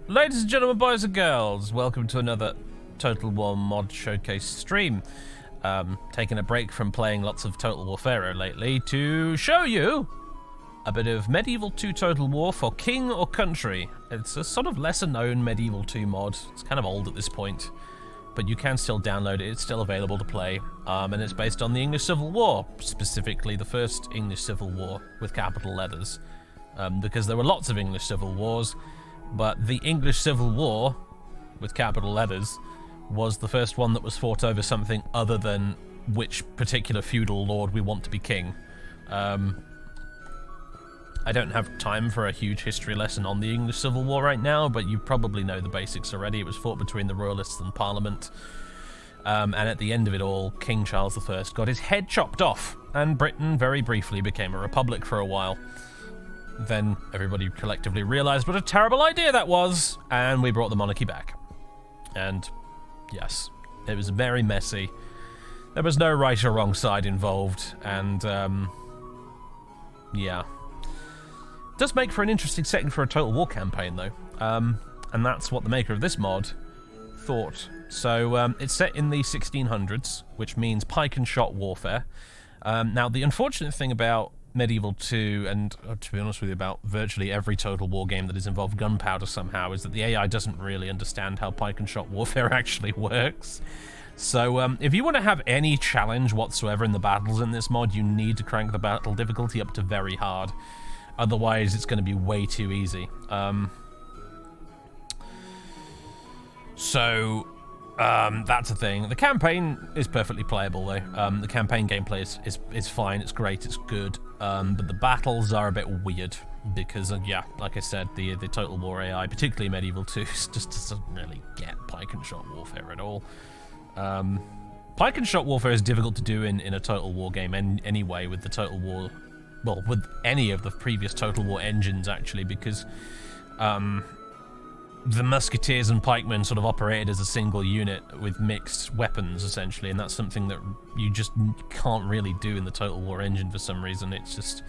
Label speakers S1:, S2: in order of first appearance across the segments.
S1: Ladies and gentlemen, boys and girls, welcome to another Total War mod showcase stream. Taking a break from playing lots of Total Warfare lately to show you a bit of Medieval 2 Total War for King or Country. It's a sort of lesser known Medieval 2 mod. It's kind of old at this point, but you can still download it. It's still available to play, and it's based on the English Civil War, specifically the first English Civil War with capital letters, because there were lots of English Civil Wars. But the English Civil War, with capital letters, was the first one that was fought over something other than which particular feudal lord we want to be king. I don't have time for a huge history lesson on the English Civil War right now, but you probably know the basics already. It was fought between the Royalists and Parliament. And at the end of it all, King Charles I got his head chopped off, and Britain very briefly became a republic for a while. Then everybody collectively realized what a terrible idea that was, and we brought the monarchy back. And yes, it was very messy. There was no right or wrong side involved, and yeah. It does make for an interesting setting for a Total War campaign, though. And that's what the maker of this mod thought. So it's set in the 1600s, which means Pike and Shot warfare. Now, the unfortunate thing about Medieval 2, and to be honest with you, about virtually every Total War game that has involved gunpowder somehow, is that the AI doesn't really understand how Pike and Shot warfare actually works. So if you want to have any challenge whatsoever in the battles in this mod, you need to crank the battle difficulty up to very hard. Otherwise, it's going to be way too easy. That's a thing. The campaign is perfectly playable, though. The campaign gameplay is fine, it's great, it's good. But the battles are a bit weird because, yeah, like I said, the Total War AI, particularly Medieval 2, just doesn't really get Pike and Shot warfare at all. Pike and Shot warfare is difficult to do in a Total War game anyway, with the Total War, well, with any of the previous Total War engines, actually, because the musketeers and pikemen sort of operated as a single unit with mixed weapons, essentially, and that's something that you just can't really do in the Total War engine for some reason. It's just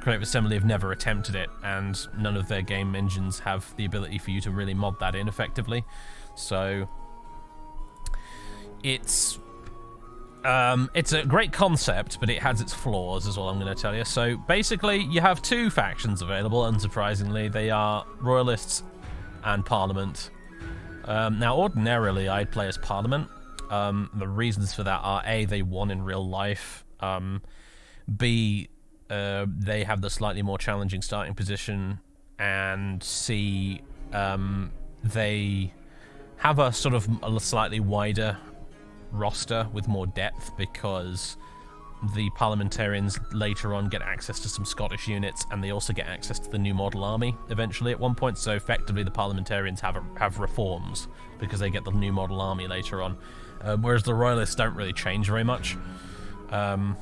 S1: Creative Assembly have never attempted it, and none of their game engines have the ability for you to really mod that in effectively. So it's a great concept, but it has its flaws, is all I'm going to tell you. So basically, you have two factions available, unsurprisingly. They are Royalists and Parliament. Now, ordinarily, I'd play as Parliament. The reasons for that are A, they won in real life. B, they have the slightly more challenging starting position. And C, they have a sort of a slightly wider roster with more depth, because the parliamentarians later on get access to some Scottish units, and they also get access to the new model army eventually at one point. So effectively the parliamentarians have reforms because they get the new model army later on, whereas the Royalists don't really change very much. But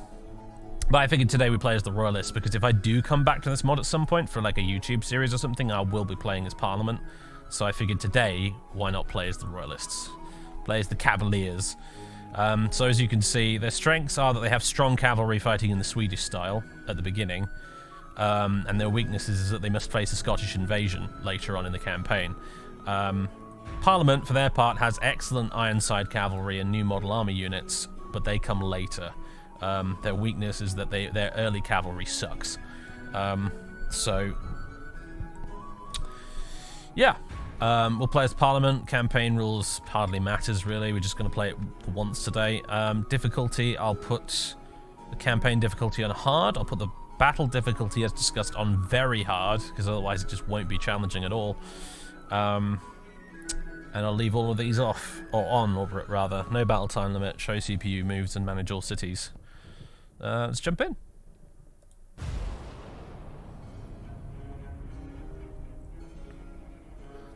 S1: I figured today we play as the Royalists, because if I do come back to this mod at some point for like a YouTube series or something, I will be playing as Parliament. So I figured today, why not play as the Royalists? Play as the Cavaliers. So as you can see, their strengths are that they have strong cavalry fighting in the Swedish style at the beginning, and their weaknesses is that they must face a Scottish invasion later on in the campaign. Parliament, for their part, has excellent Ironside cavalry and new model army units, but they come later. Their weakness is that their early cavalry sucks. Yeah. We'll play as Parliament. Campaign rules hardly matters, really. We're just going to play it once today. Difficulty, I'll put the campaign difficulty on hard. I'll put the battle difficulty, as discussed, on very hard, because otherwise it just won't be challenging at all. And I'll leave all of these off, or on, or rather. No battle time limit, show CPU moves, and manage all cities. Let's jump in.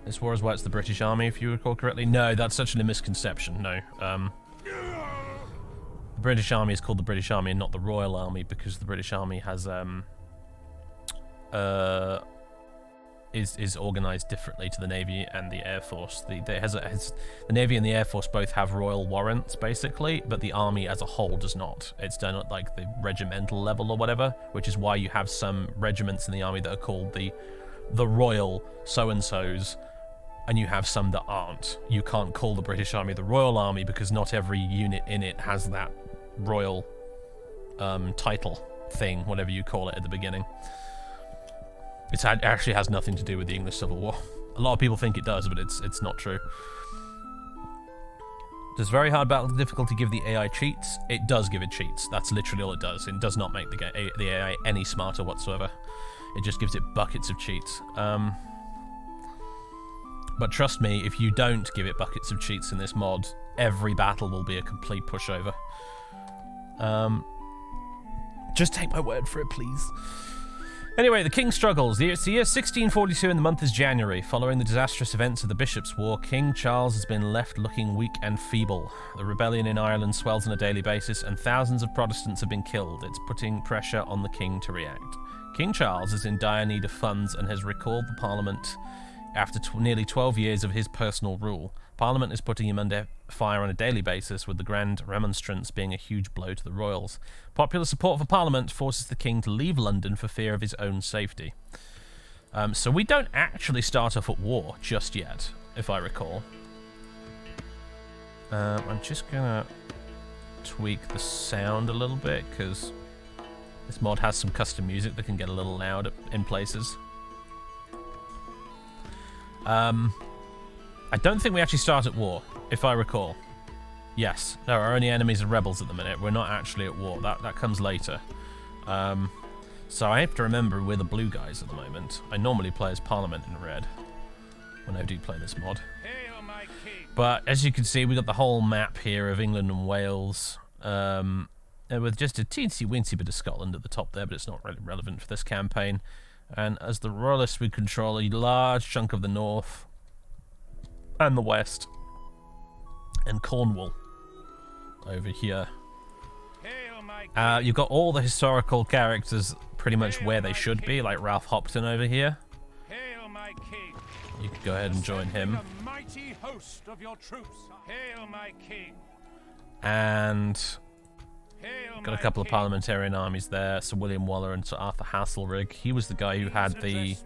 S1: This war is why it's the British Army, if you recall correctly. No, that's such a misconception. No. The British Army is called the British Army and not the Royal Army, because the British Army has is organised differently to the Navy and the Air Force. The Navy and the Air Force both have royal warrants, basically, but the Army as a whole does not. It's done at like the regimental level or whatever, which is why you have some regiments in the Army that are called the Royal so-and-sos, and you have some that aren't. You can't call the British Army the Royal Army because not every unit in it has that royal title thing, whatever you call it at the beginning. It actually has nothing to do with the English Civil War. A lot of people think it does, but it's not true. Does very hard battle difficulty give the AI cheats? It does give it cheats. That's literally all it does. It does not make the AI any smarter whatsoever. It just gives it buckets of cheats. But trust me, if you don't give it buckets of cheats in this mod, every battle will be a complete pushover. Just take my word for it, please. Anyway, the king struggles. It's the year 1642 and the month is January. Following the disastrous events of the Bishops' War, King Charles has been left looking weak and feeble. The rebellion in Ireland swells on a daily basis and thousands of Protestants have been killed. It's putting pressure on the king to react. King Charles is in dire need of funds and has recalled the Parliament after nearly 12 years of his personal rule. Parliament is putting him under fire on a daily basis, with the Grand Remonstrance being a huge blow to the royals. Popular support for Parliament forces the king to leave London for fear of his own safety. So we don't actually start off at war just yet, if I recall. I'm just gonna tweak the sound a little bit, because this mod has some custom music that can get a little loud in places. I don't think we actually start at war, if I recall. Yes, no, our only enemies are rebels at the minute. We're not actually at war. That comes later. So I have to remember we're the blue guys at the moment. I normally play as Parliament in red when I do play this mod. But as you can see, we got the whole map here of England and Wales, with just a teensy-weensy bit of Scotland at the top there, but it's not really relevant for this campaign. And as the Royalists, we control a large chunk of the north and the west, and Cornwall over here. You've got all the historical characters pretty much where they should be, like Ralph Hopton over here. You could go ahead and join him. And got a couple of parliamentarian armies there. Sir William Waller and Sir Arthur Hasselrig. He was the guy who had the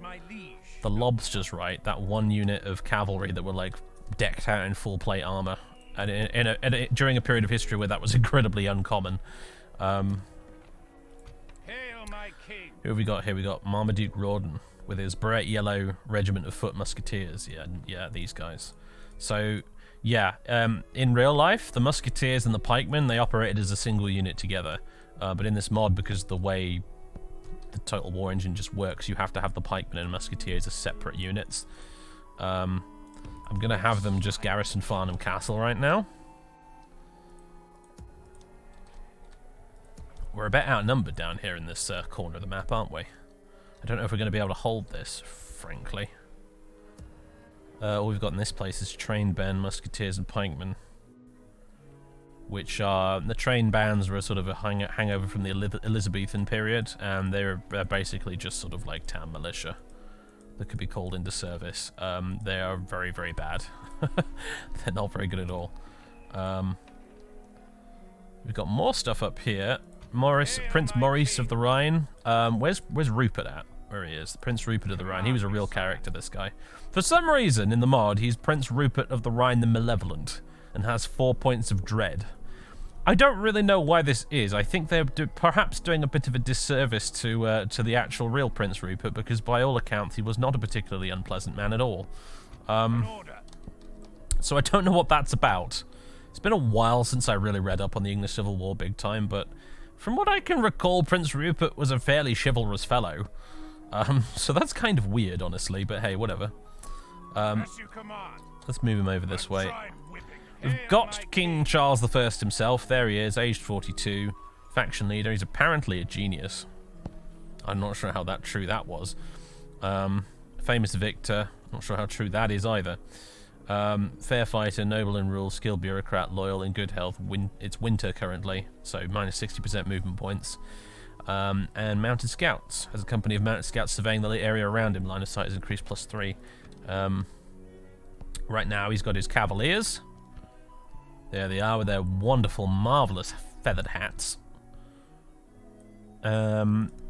S1: lobsters, right? That one unit of cavalry that were like decked out in full plate armor, and during a period of history where that was incredibly uncommon. Who have we got here? We got Marmaduke Rawdon with his bright yellow regiment of foot musketeers. Yeah, these guys. So yeah, in real life, the musketeers and the pikemen, they operated as a single unit together. But in this mod, because the way the Total War engine just works, you have to have the pikemen and musketeers as separate units. I'm gonna have them just garrison Farnham Castle right now. We're a bit outnumbered down here in this corner of the map, aren't we? I don't know if we're going to be able to hold this, frankly. All we've got in this place is trained band, musketeers, and pikemen, which are the trained bands were a sort of a hangover from the Elizabethan period, and they're basically just sort of like town militia that could be called into service. They are very, very bad. They're not very good at all. We've got more stuff up here. Prince Maurice of the Rhine. Where's Rupert at? Where he is, Prince Rupert of the Rhine. He was a real character, this guy. For some reason, in the mod, he's Prince Rupert of the Rhine the Malevolent, and has 4 points of dread. I don't really know why this is. I think they're perhaps doing a bit of a disservice to the actual real Prince Rupert, because by all accounts, he was not a particularly unpleasant man at all. So I don't know what that's about. It's been a while since I really read up on the English Civil War big time, but from what I can recall, Prince Rupert was a fairly chivalrous fellow. So that's kind of weird, honestly, but hey, whatever. Let's move him over this way. We've got King Charles I himself. There he is, aged 42, faction leader. He's apparently a genius. I'm not sure how true that was. Famous victor. Not sure how true that is either. Fair fighter, noble in rule, skilled bureaucrat, loyal, in good health. It's winter currently, so minus 60% movement points. And mounted scouts. Has a company of mounted scouts surveying the area around him. Line of sight is increased +3. Right now he's got his cavaliers. There they are with their wonderful, marvellous feathered hats.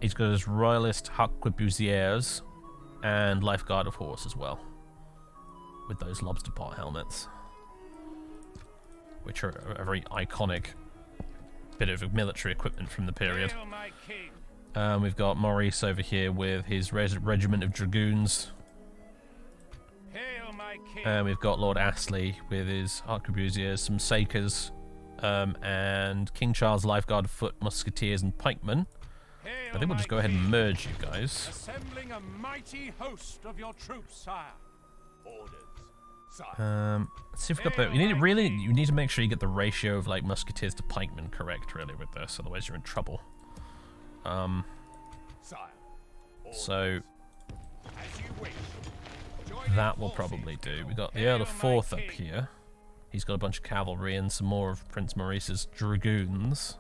S1: He's got his royalist harquebusiers and lifeguard of horse as well. with those lobster pot helmets, which are a very iconic bit of military equipment from the period. We've got Maurice over here with his regiment of dragoons. And we've got Lord Astley with his arquebusiers, some sakers, and King Charles' Lifeguard, foot, musketeers, and pikemen. I think we'll just go ahead and merge you guys.
S2: Assembling a mighty host of your troops, sire. Orders, sire.
S1: Let's see if we've got the. You need to make sure you get the ratio of like musketeers to pikemen correct, really, with this. Otherwise, you're in trouble.
S2: Sire.
S1: So
S2: As you wish.
S1: that will probably do. We got the Earl of Forth up here. He's got a bunch of cavalry and some more of Prince Maurice's dragoons.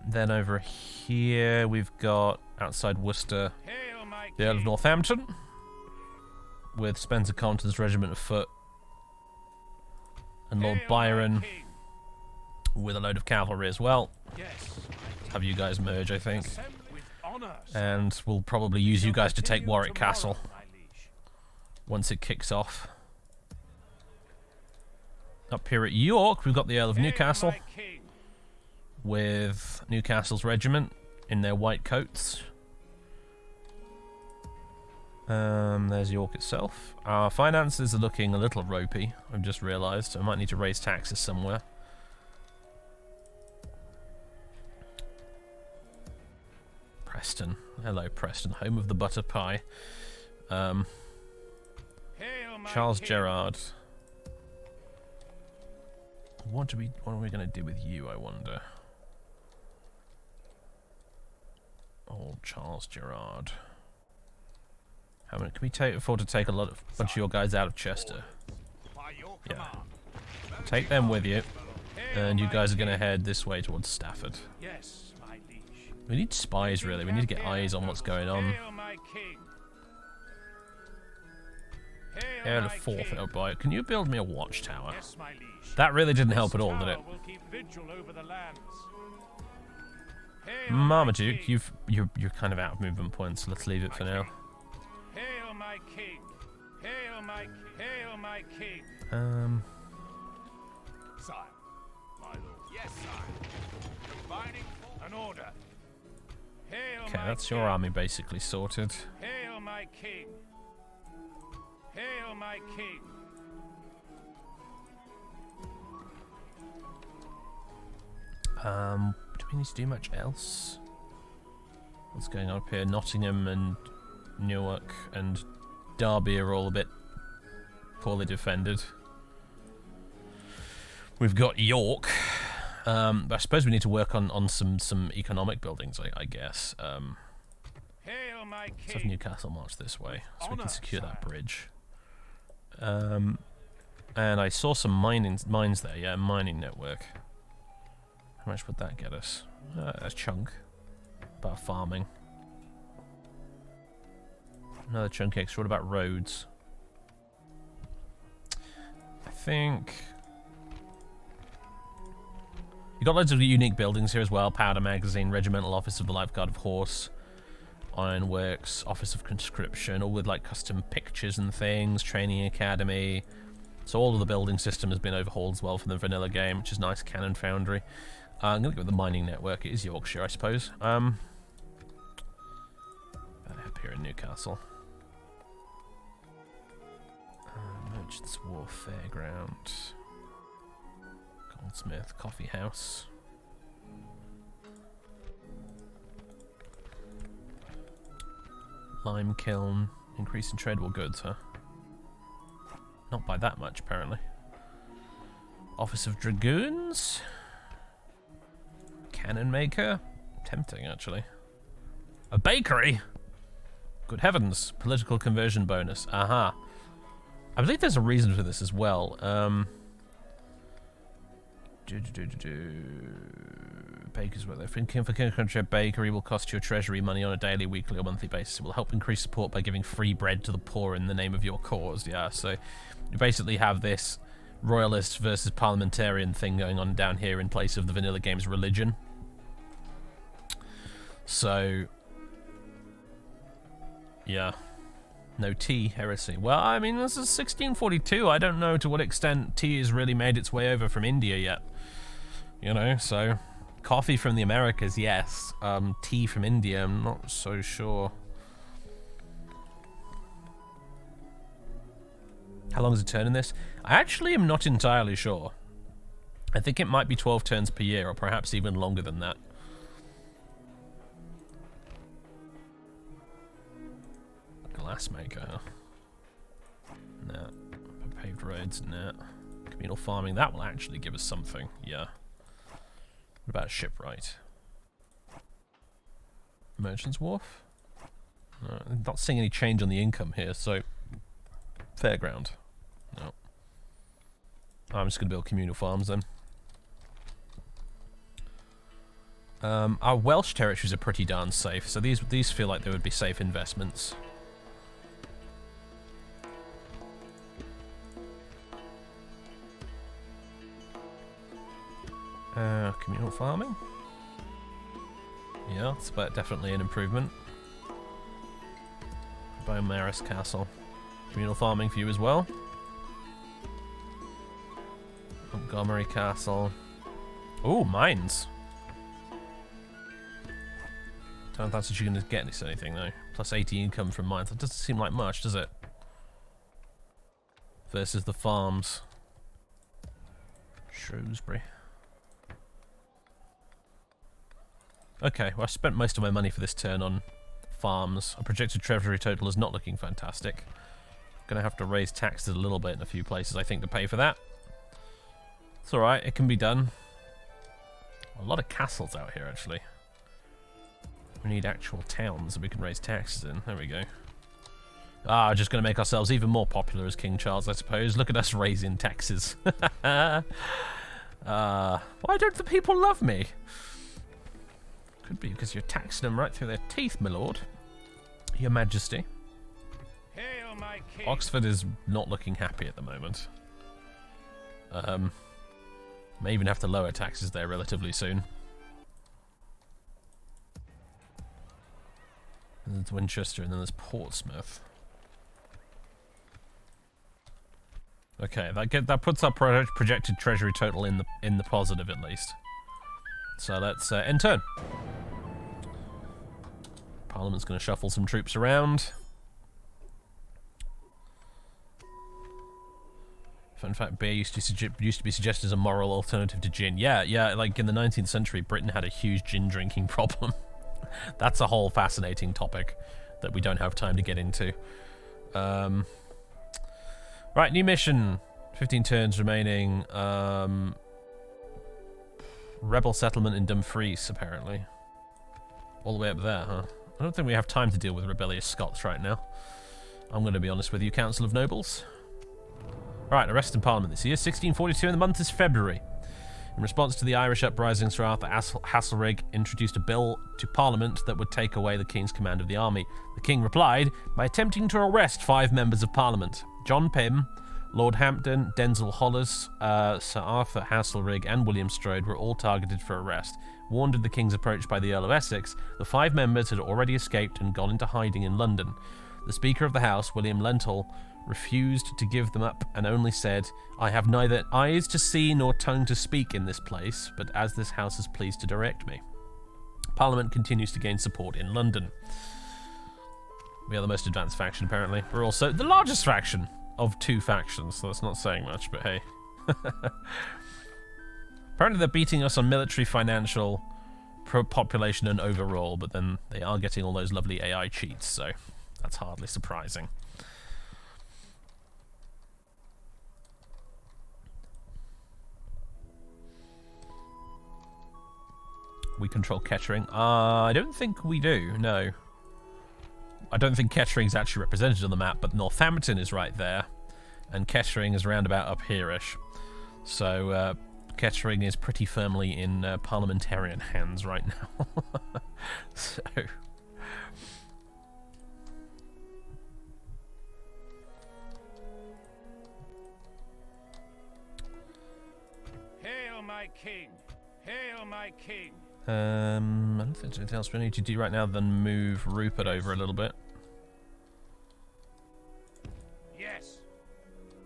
S1: Then over here we've got, outside Worcester, the Earl of Northampton with Spencer Compton's regiment of foot, and Lord Byron with a load of cavalry as well. Have you guys merge, I think. And we'll probably use you guys to take Warwick Castle once it kicks off. Up here at York, we've got the Earl of Newcastle with Newcastle's regiment in their white coats. There's York itself. Our finances are looking a little ropey, I've just realised. I might need to raise taxes somewhere. Preston. Hello, Preston, home of the butter pie. Charles Gerard. What are we going to do with you, I wonder? Old Charles Gerard. How many can we afford to take bunch of your guys out of Chester? Yeah. Take them with you, and you guys are going to head this way towards Stafford. We need spies, really. We need to get eyes on what's going on. Earl of Forth, oh boy. Can you build me a watchtower? That really didn't help at all, did it? Marmaduke, you're kind of out of movement points. Let's leave it for now.
S2: Hail my king! Hail my king! Hail my king! Sire, my lord. Yes, sire. Combining an order. Hail
S1: okay, that's your army basically sorted.
S2: Hail my king! Hail my king!
S1: Do we need to do much else? What's going on up here? Nottingham and Newark and Derby are all a bit poorly defended. We've got York. But I suppose we need to work on some economic buildings, I guess.
S2: Hail my king!
S1: Let's have Newcastle march this way, so we can secure that bridge. And I saw some mines there, yeah, mining network. How much would that get us? A chunk. About farming. Another chunk extra. What about roads? I think... You got loads of unique buildings here as well. Powder Magazine, Regimental Office of the Lifeguard of Horse, Ironworks, Office of Conscription, all with like custom pictures and things, Training Academy. So all of the building system has been overhauled as well for the vanilla game, which is nice. Cannon Foundry. I'm going to go with the mining network. It is Yorkshire, I suppose. Up here in Newcastle. Merchants Wharf Fairground. Goldsmith Coffee House. Lime Kiln. Increase in tradable goods, huh? Not by that much, apparently. Office of Dragoons. Cannon Maker. Tempting, actually. A bakery? Good heavens. Political conversion bonus. Aha. I believe there's a reason for this as well. Bakers, whether for country, a bakery will cost your treasury money on a daily, weekly, or monthly basis. It will help increase support by giving free bread to the poor in the name of your cause. Yeah, so you basically have this royalist versus parliamentarian thing going on down here in place of the vanilla game's religion. So, yeah. No tea heresy. Well, I mean, this is 1642. I don't know to what extent tea has really made its way over from India yet. You know, so coffee from the Americas, yes. Tea from India, I'm not so sure. How long is a turn in this? I actually am not entirely sure. I think it might be 12 turns per year, or perhaps even longer than that. Glassmaker, huh? Nah. Paved roads, nah. Communal farming, that will actually give us something, yeah. What about shipwright? Merchant's Wharf? I'm not seeing any change on the income here, so... Fairground. No. I'm just going to build communal farms then. Our Welsh territories are pretty darn safe, so these feel like they would be safe investments. Communal farming? Yeah, it's definitely an improvement. Beaumaris Castle. Communal farming for you as well. Montgomery Castle. Ooh, mines. Don't know if that's what you're going to get anything though. Plus 80 income from mines. That doesn't seem like much, does it? Versus the farms. Shrewsbury. Okay, well I spent most of my money for this turn on farms. Our projected treasury total is not looking fantastic. Gonna have to raise taxes a little bit in a few places, I think, to pay for that. It's alright, it can be done. A lot of castles out here, actually. We need actual towns that we can raise taxes in. There we go. Ah, just gonna make ourselves even more popular as King Charles, I suppose. Look at us raising taxes. Why don't the people love me? Could be because you're taxing them right through their teeth, my lord. Your Majesty.
S2: Hail, my king.
S1: Oxford is not looking happy at the moment. May even have to lower taxes there relatively soon. And there's Winchester, and then there's Portsmouth. Okay, that puts our projected treasury total in the positive at least. So let's end turn. Parliament's going to shuffle some troops around. In fact, beer used to be suggested as a moral alternative to gin. Yeah, like in the 19th century, Britain had a huge gin drinking problem. That's a whole fascinating topic that we don't have time to get into. Right, new mission. 15 turns remaining. Rebel settlement in Dumfries, apparently. All the way up there, huh? I don't think we have time to deal with rebellious Scots right now. I'm going to be honest with you, Council of Nobles. Right, arrest in Parliament this year, 1642, and the month is February. In response to the Irish uprisings, Sir Arthur Haselrig introduced a bill to Parliament that would take away the King's command of the army. The King replied by attempting to arrest 5 members of Parliament. John Pym, Lord Hampden, Denzil Hollis, Sir Arthur Haselrig, and William Strode were all targeted for arrest. Warned of the King's approach by the Earl of Essex, the 5 members had already escaped and gone into hiding in London. The Speaker of the House, William Lenthal, refused to give them up and only said, "I have neither eyes to see nor tongue to speak in this place, but as this House is pleased to direct me." Parliament continues to gain support in London. We are the most advanced faction, apparently. We're also the largest faction of 2 factions, so that's not saying much, but hey. Apparently they're beating us on military, financial, population, and overall, but then they are getting all those lovely AI cheats, so that's hardly surprising. We control Kettering. I don't think we do, no. I don't think Kettering's actually represented on the map, but Northampton is right there, and Kettering is round about up here-ish. So, Kettering is pretty firmly in parliamentarian hands right now. So...
S2: Hail, my king! Hail, my king!
S1: I don't think there's anything else we need to do right now than move Rupert over a little bit.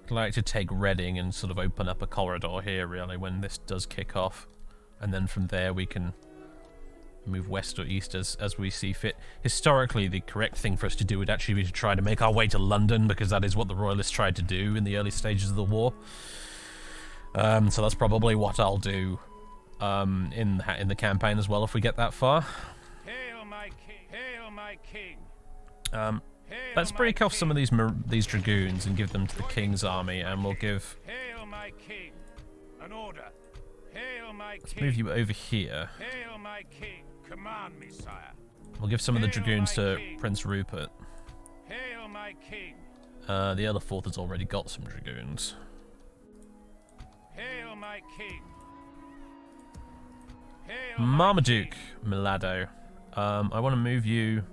S1: I'd like to take Reading and sort of open up a corridor here, really, when this does kick off. And then from there we can move west or east as we see fit. Historically, the correct thing for us to do would actually be to try to make our way to London, because that is what the Royalists tried to do in the early stages of the war. So that's probably what I'll do in the campaign as well, if we get that far.
S2: Hail my king! Hail my king!
S1: Let's break off some of these dragoons and give them to the king's army, and we'll give...
S2: Hail my king! An order! Hail my
S1: Let's
S2: king!
S1: move you over here.
S2: Hail my king! Command me, sire.
S1: We'll give some of the dragoons to Prince Rupert.
S2: Hail my king!
S1: The Earl of Forth has already got some dragoons.
S2: Hail my king! Hail
S1: Marmaduke, Milado. I want to move you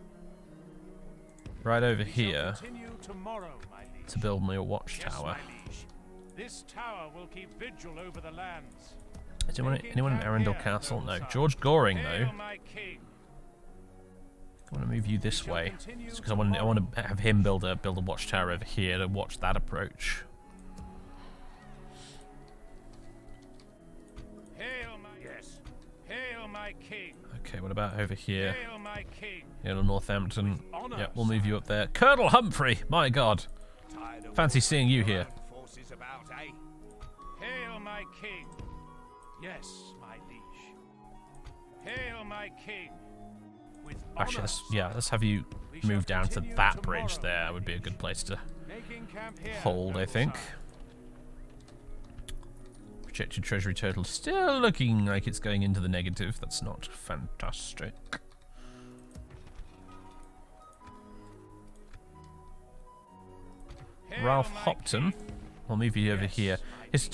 S1: right over here
S2: tomorrow, my liege.
S1: to build me a watchtower.
S2: Yes, this tower will keep vigil over the lands.
S1: Is anyone in Arundel Castle? No. George Goring, though.
S2: Hail my king!
S1: I want to move you this way, because I want to have him build a watchtower over here to watch that approach.
S2: Hail my Hail my king!
S1: Okay, what about over here?
S2: Hail my king!
S1: In Northampton. Yeah, we'll move you up there. Colonel Humphrey! My God. Fancy seeing you here.
S2: Forces about, eh? Hail my king! Yes, my liege. Hail my king! With
S1: Actually, let's have you move down to that bridge there. Would be a good place to hold, I think. Projected treasury total still looking like it's going into the negative. That's not fantastic. Ralph Hopton. I'll move you over here.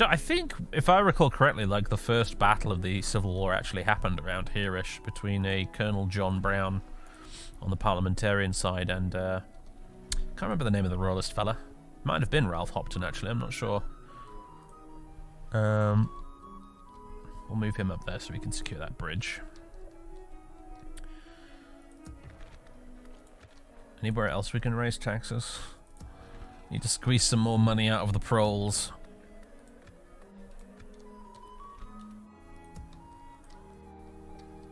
S1: I think, if I recall correctly, like the first battle of the Civil War actually happened around here-ish between a Colonel John Brown on the parliamentarian side and can't remember the name of the royalist fella. Might have been Ralph Hopton, actually. I'm not sure. We'll move him up there so we can secure that bridge. Anywhere else we can raise taxes? Need to squeeze some more money out of the proles.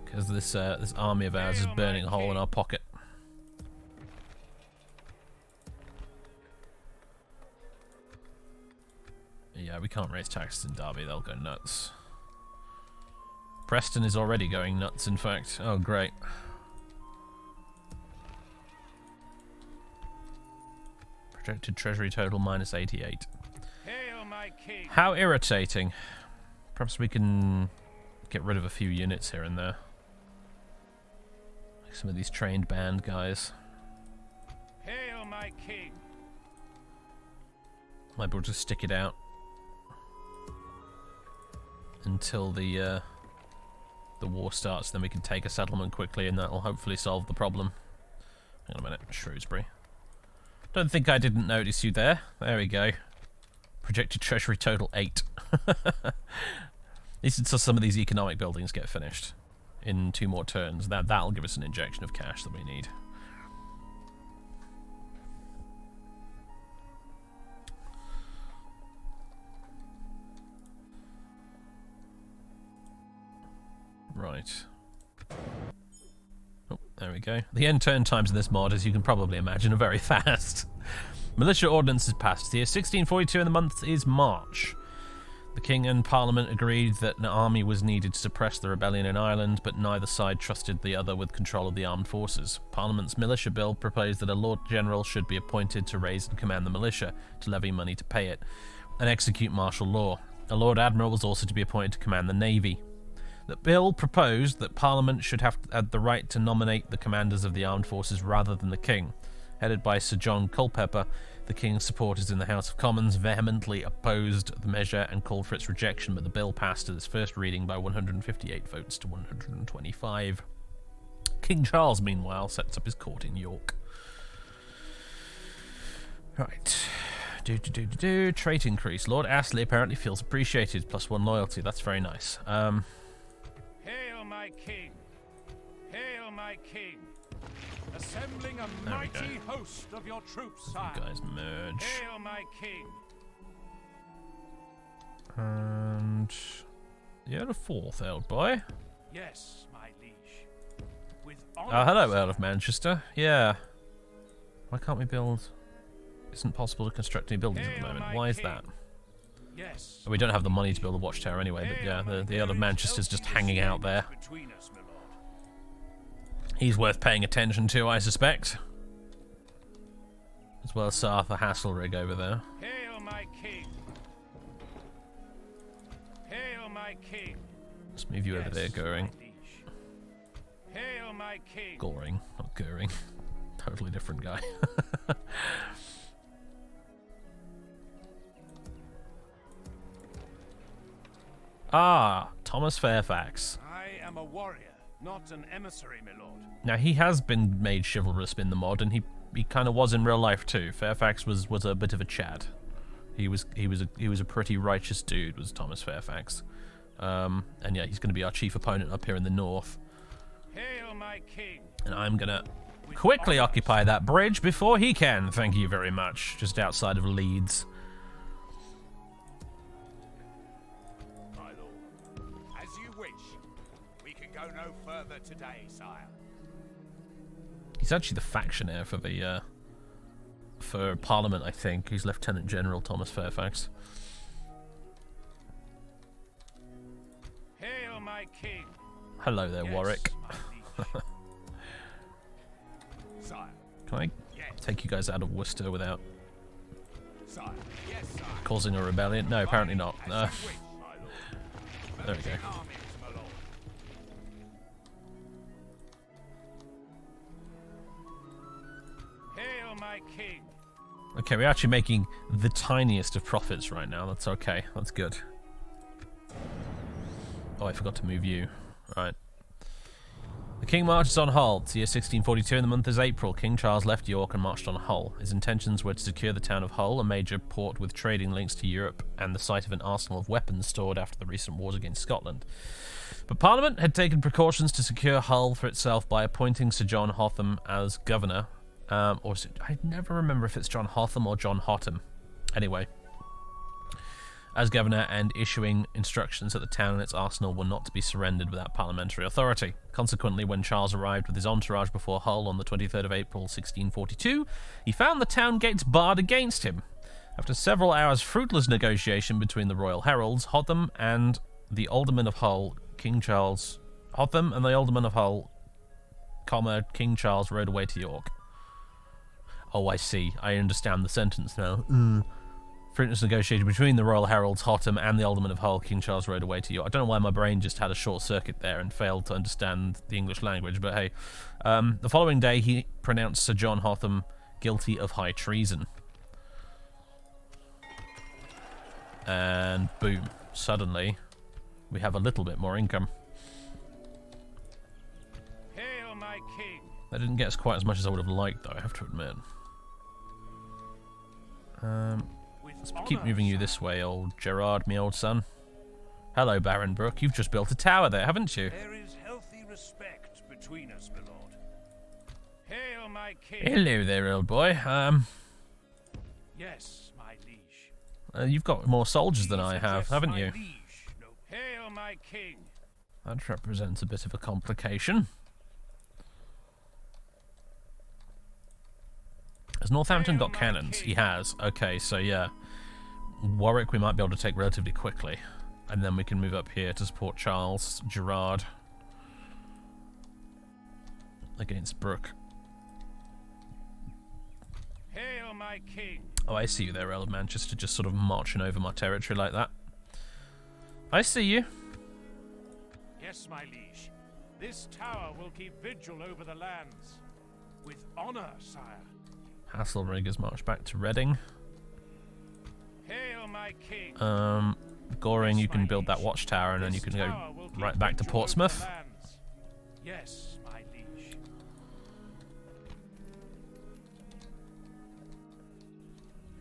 S1: Because this army of ours is burning a hole in our pocket. Yeah, we can't raise taxes in Derby, they'll go nuts. Preston is already going nuts, in fact. Oh, great. Projected treasury total minus 88.
S2: Hail my king!
S1: How irritating. Perhaps we can get rid of a few units here and there. Like some of these trained band guys.
S2: Hail my king!
S1: Might be able to stick it out until the war starts, then we can take a settlement quickly and that'll hopefully solve the problem. Hang on a minute, Shrewsbury. Don't think I didn't notice you there. There we go. Projected treasury total 8. At least until some of these economic buildings get finished in 2 more turns. That'll give us an injection of cash that we need. Right. Oh, there we go. The end turn times in this mod, as you can probably imagine, are very fast. Militia ordinance is passed. The year 1642 and the month is March. The King and Parliament agreed that an army was needed to suppress the rebellion in Ireland, but neither side trusted the other with control of the armed forces. Parliament's militia bill proposed that a Lord General should be appointed to raise and command the militia, to levy money to pay it, and execute martial law. A Lord Admiral was also to be appointed to command the navy. The bill proposed that Parliament should have the right to nominate the commanders of the armed forces rather than the King. Headed by Sir John Culpeper, the King's supporters in the House of Commons vehemently opposed the measure and called for its rejection, but the bill passed at its first reading by 158 votes to 125. King Charles, meanwhile, sets up his court in York. Right. Trait increase. Lord Astley apparently feels appreciated. +1 loyalty. That's very nice.
S2: Hail my king! Hail my king! Assembling a mighty host of your troops, sire.
S1: You guys merge.
S2: Hail my king!
S1: And you're the fourth, old boy.
S2: Yes, my liege. With
S1: Hello, Earl of Manchester. Yeah. Why can't we build... Isn't possible to construct any buildings at the moment. Why is that?
S2: Yes.
S1: We don't have the money to build a watchtower anyway, but yeah, the Earl of Manchester's just hanging out there. He's worth paying attention to, I suspect. As well as Sir Arthur Hasselrig over there.
S2: Hail my king. Hail my king.
S1: Let's move you over there, Goring.
S2: Hail my king.
S1: Goring, not Goring. Totally different guy. Thomas Fairfax.
S2: I am a warrior, not an emissary, my lord.
S1: Now, he has been made chivalrous in the mod, and he kind of was in real life too. Fairfax was a bit of a Chad. He was a pretty righteous dude, was Thomas Fairfax. And yeah, he's going to be our chief opponent up here in the north.
S2: Hail my king.
S1: And I'm going to quickly occupy that bridge before he can. Thank you very much. Just outside of Leeds.
S2: My lord, as you wish. We can go no further today, sire.
S1: He's actually the factionaire for the for Parliament, I think. He's Lieutenant General Thomas Fairfax.
S2: Hail my king.
S1: Hello there, Warwick.
S2: Sire.
S1: Can I take you guys out of Worcester without
S2: Sire. Yes, sire.
S1: causing a rebellion? No, apparently not. There we go.
S2: Hail my king.
S1: Okay, we're actually making the tiniest of profits right now. That's okay. That's good. Oh, I forgot to move you. Right. The king marches on Hull. It's year 1642 and the month is April. King Charles left York and marched on Hull. His intentions were to secure the town of Hull, a major port with trading links to Europe and the site of an arsenal of weapons stored after the recent wars against Scotland. But Parliament had taken precautions to secure Hull for itself by appointing Sir John Hotham as governor. I never remember if it's John Hotham or John Hotham. Anyway, as governor and issuing instructions that the town and its arsenal were not to be surrendered without parliamentary authority. Consequently, when Charles arrived with his entourage before Hull on the 23rd of April 1642, he found the town gates barred against him. After several hours' fruitless negotiation between the royal heralds, Hotham and the alderman of Hull, King Charles rode away to York. Oh, I see. I understand the sentence now. Fruitless negotiation between the royal heralds, Hotham, and the alderman of Hull, King Charles rode away to York. I don't know why my brain just had a short circuit there and failed to understand the English language, but hey. The following day, he pronounced Sir John Hotham guilty of high treason. And boom. Suddenly, we have a little bit more income.
S2: Hail my king.
S1: That didn't get us quite as much as I would have liked, though, I have to admit. Let's keep moving you this way, old Gerard, me old son. Hello, Baron Brooke. You've just built a tower there, haven't you?
S2: There is healthy respect between us, my lord. Hail my king.
S1: Hello there, old boy.
S2: Yes, my liege.
S1: You've got more soldiers than I have, haven't you?
S2: No. Hail my king.
S1: That represents a bit of a complication. Has Northampton got cannons? He has. Okay, so yeah. Warwick we might be able to take relatively quickly. And then we can move up here to support Charles, Gerard. Against Brooke.
S2: Hail my king.
S1: Oh, I see you there, Earl of Manchester, just sort of marching over my territory like that. I see you.
S2: Yes, my liege. This tower will keep vigil over the lands. With honor, sire.
S1: Hasselrig has marched back to Reading.
S2: Hail my king.
S1: Goring, you can build that watchtower and then you can go right back to Portsmouth.
S2: Yes, my liege.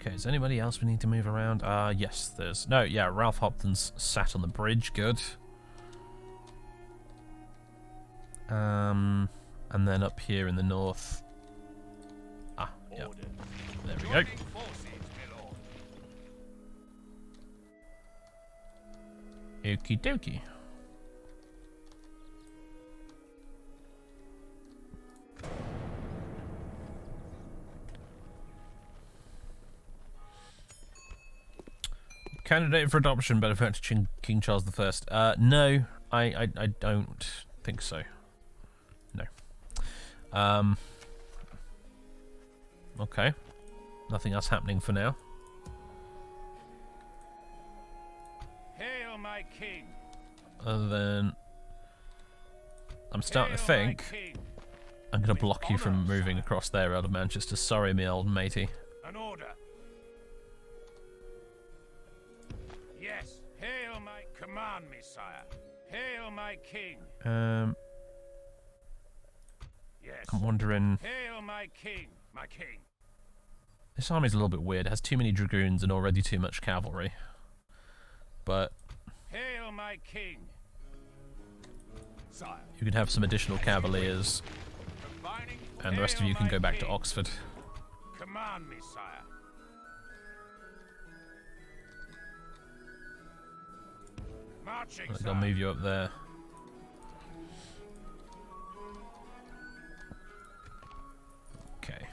S1: Okay, is anybody else we need to move around? Yes, there's... No, yeah, Ralph Hopton's sat on the bridge. Good. And then up here in the north... Yep. There we go. Okie dokie. Candidate for adoption, benefit to King Charles I. No, I don't think so. No. Okay. Nothing else happening for now.
S2: Hail my king.
S1: Other than I'm starting to think I'm going to block you from moving across there out of Manchester. Sorry, me old matey.
S2: An order. Yes. Hail my... Command me, sire. Hail my king. Yes.
S1: I'm wondering...
S2: Hail my king. My king.
S1: This army's a little bit weird. It has too many dragoons and already too much cavalry. But...
S2: Hail my king. Sire.
S1: You can have some additional cavaliers. And the rest of you can go back to Oxford.
S2: Command me, sire. Marching,
S1: I think I'll move you up there. Okay.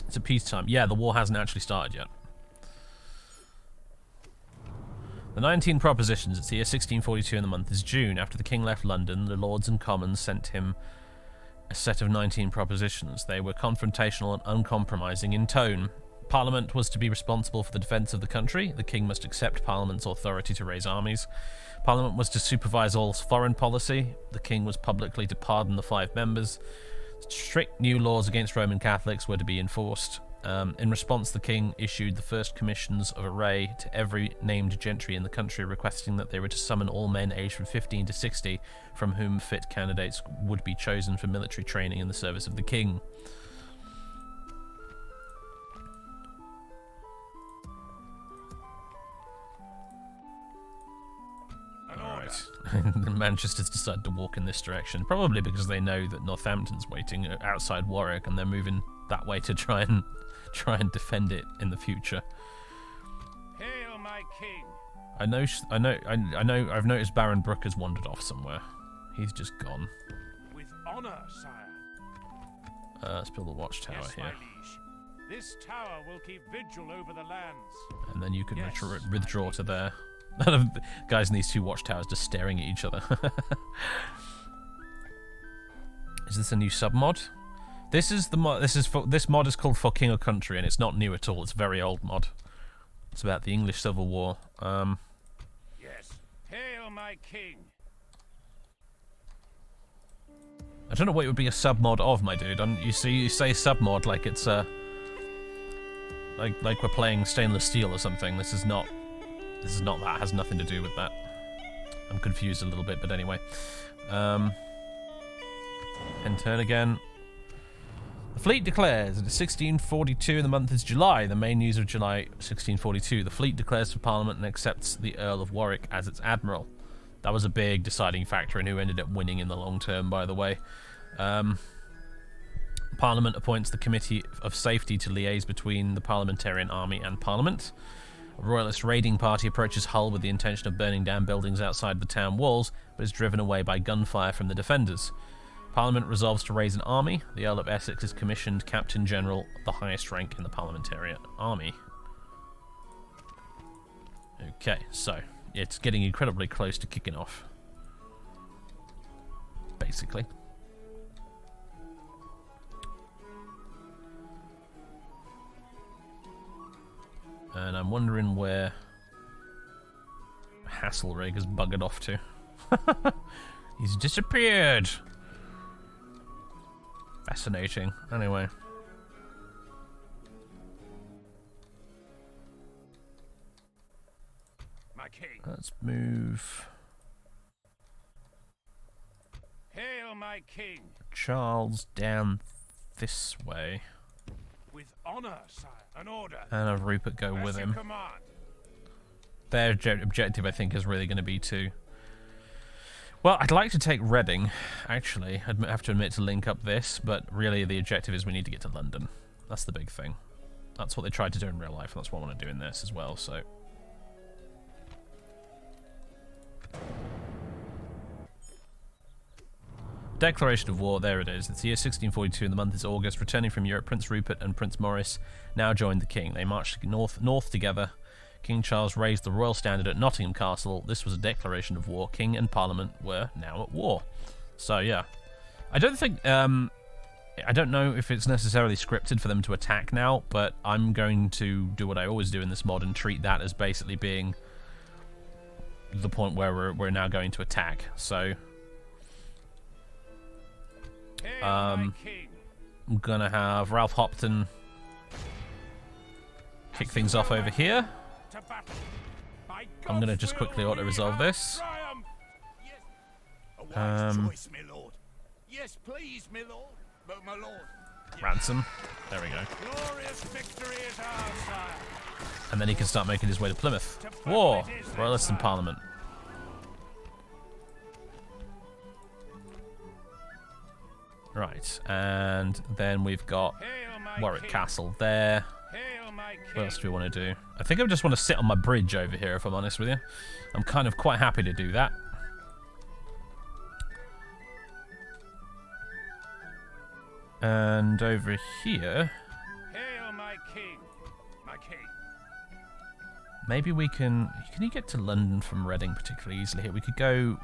S1: It's a peacetime. Yeah, the war hasn't actually started yet. The 19 propositions, it's the year 1642 and the month is June. After the king left London, the Lords and Commons sent him a set of 19 propositions. They were confrontational and uncompromising in tone. Parliament was to be responsible for the defence of the country. The king must accept Parliament's authority to raise armies. Parliament was to supervise all foreign policy. The king was publicly to pardon the 5 members. Strict new laws against Roman Catholics were to be enforced. In response, the king issued the first commissions of array to every named gentry in the country, requesting that they were to summon all men aged from 15 to 60, from whom fit candidates would be chosen for military training in the service of the king. Manchester's decided to walk in this direction, probably because they know that Northampton's waiting outside Warwick, and they're moving that way to try and defend it in the future.
S2: Hail my king.
S1: I know. I've noticed Baron Brooke has wandered off somewhere. He's just gone.
S2: With honor, sire.
S1: Let's build a watchtower
S2: Yes,
S1: here.
S2: my liege. This tower will keep vigil over the lands.
S1: And then you can
S2: Yes,
S1: withdraw to there. None of the guys in these 2 watchtowers just staring at each other. Is this a new sub-mod? This is the mod. This mod is called For King or Country, and it's not new at all. It's a very old mod. It's about the English Civil War.
S2: Yes. Hail my king.
S1: I don't know what it would be a sub-mod of, my dude. You say sub-mod like it's like we're playing stainless steel or something. This is not that. It has nothing to do with that. I'm confused a little bit, but anyway. And turn again. The fleet declares, it is 1642 and the month is July. The main news of July 1642. The fleet declares for Parliament and accepts the Earl of Warwick as its admiral. That was a big deciding factor in who ended up winning in the long term, by the way. Parliament appoints the Committee of Safety to liaise between the Parliamentarian Army and Parliament. A royalist raiding party approaches Hull with the intention of burning down buildings outside the town walls, but is driven away by gunfire from the defenders. Parliament resolves to raise an army. The Earl of Essex is commissioned Captain General, the highest rank in the Parliamentarian Army. Okay, so it's getting incredibly close to kicking off. Basically. And I'm wondering where Hasselrig has buggered off to. He's disappeared. Fascinating. Anyway.
S2: My king.
S1: Let's move
S2: Hail my king.
S1: Charles down this way.
S2: With honor, sire. An order.
S1: And have Rupert go with him.
S2: Command.
S1: Their objective, I think, is really going to be to... Well, I'd like to take Reading, actually. I'd have to admit to link up this, but really the objective is we need to get to London. That's the big thing. That's what they tried to do in real life, and that's what I want to do in this as well, so... Declaration of war, there it is. It's the year 1642 and the month is August. Returning from Europe, Prince Rupert and Prince Maurice now joined the king. They marched north together. King Charles raised the royal standard at Nottingham Castle. This was a declaration of war. King and Parliament were now at war. So, yeah. I don't think... I don't know if it's necessarily scripted for them to attack now, but I'm going to do what I always do in this mod and treat that as basically being the point where we're now going to attack. So... I'm gonna have Ralph Hopton kick things off over here. I'm gonna just quickly auto-resolve this.
S2: Yes, please, my lord. But my lord.
S1: Ransom. There we go.
S2: Glorious victory is ours, sire.
S1: And then he can start making his way to Plymouth. War. Royalists in Parliament. Right, and then we've got Warwick Castle there. What else do we want to do? I think I just want to sit on my bridge over here, if I'm honest with you. I'm kind of quite happy to do that. And over here...
S2: Hail my king, my king.
S1: Maybe we can... Can you get to London from Reading particularly easily here? We could go...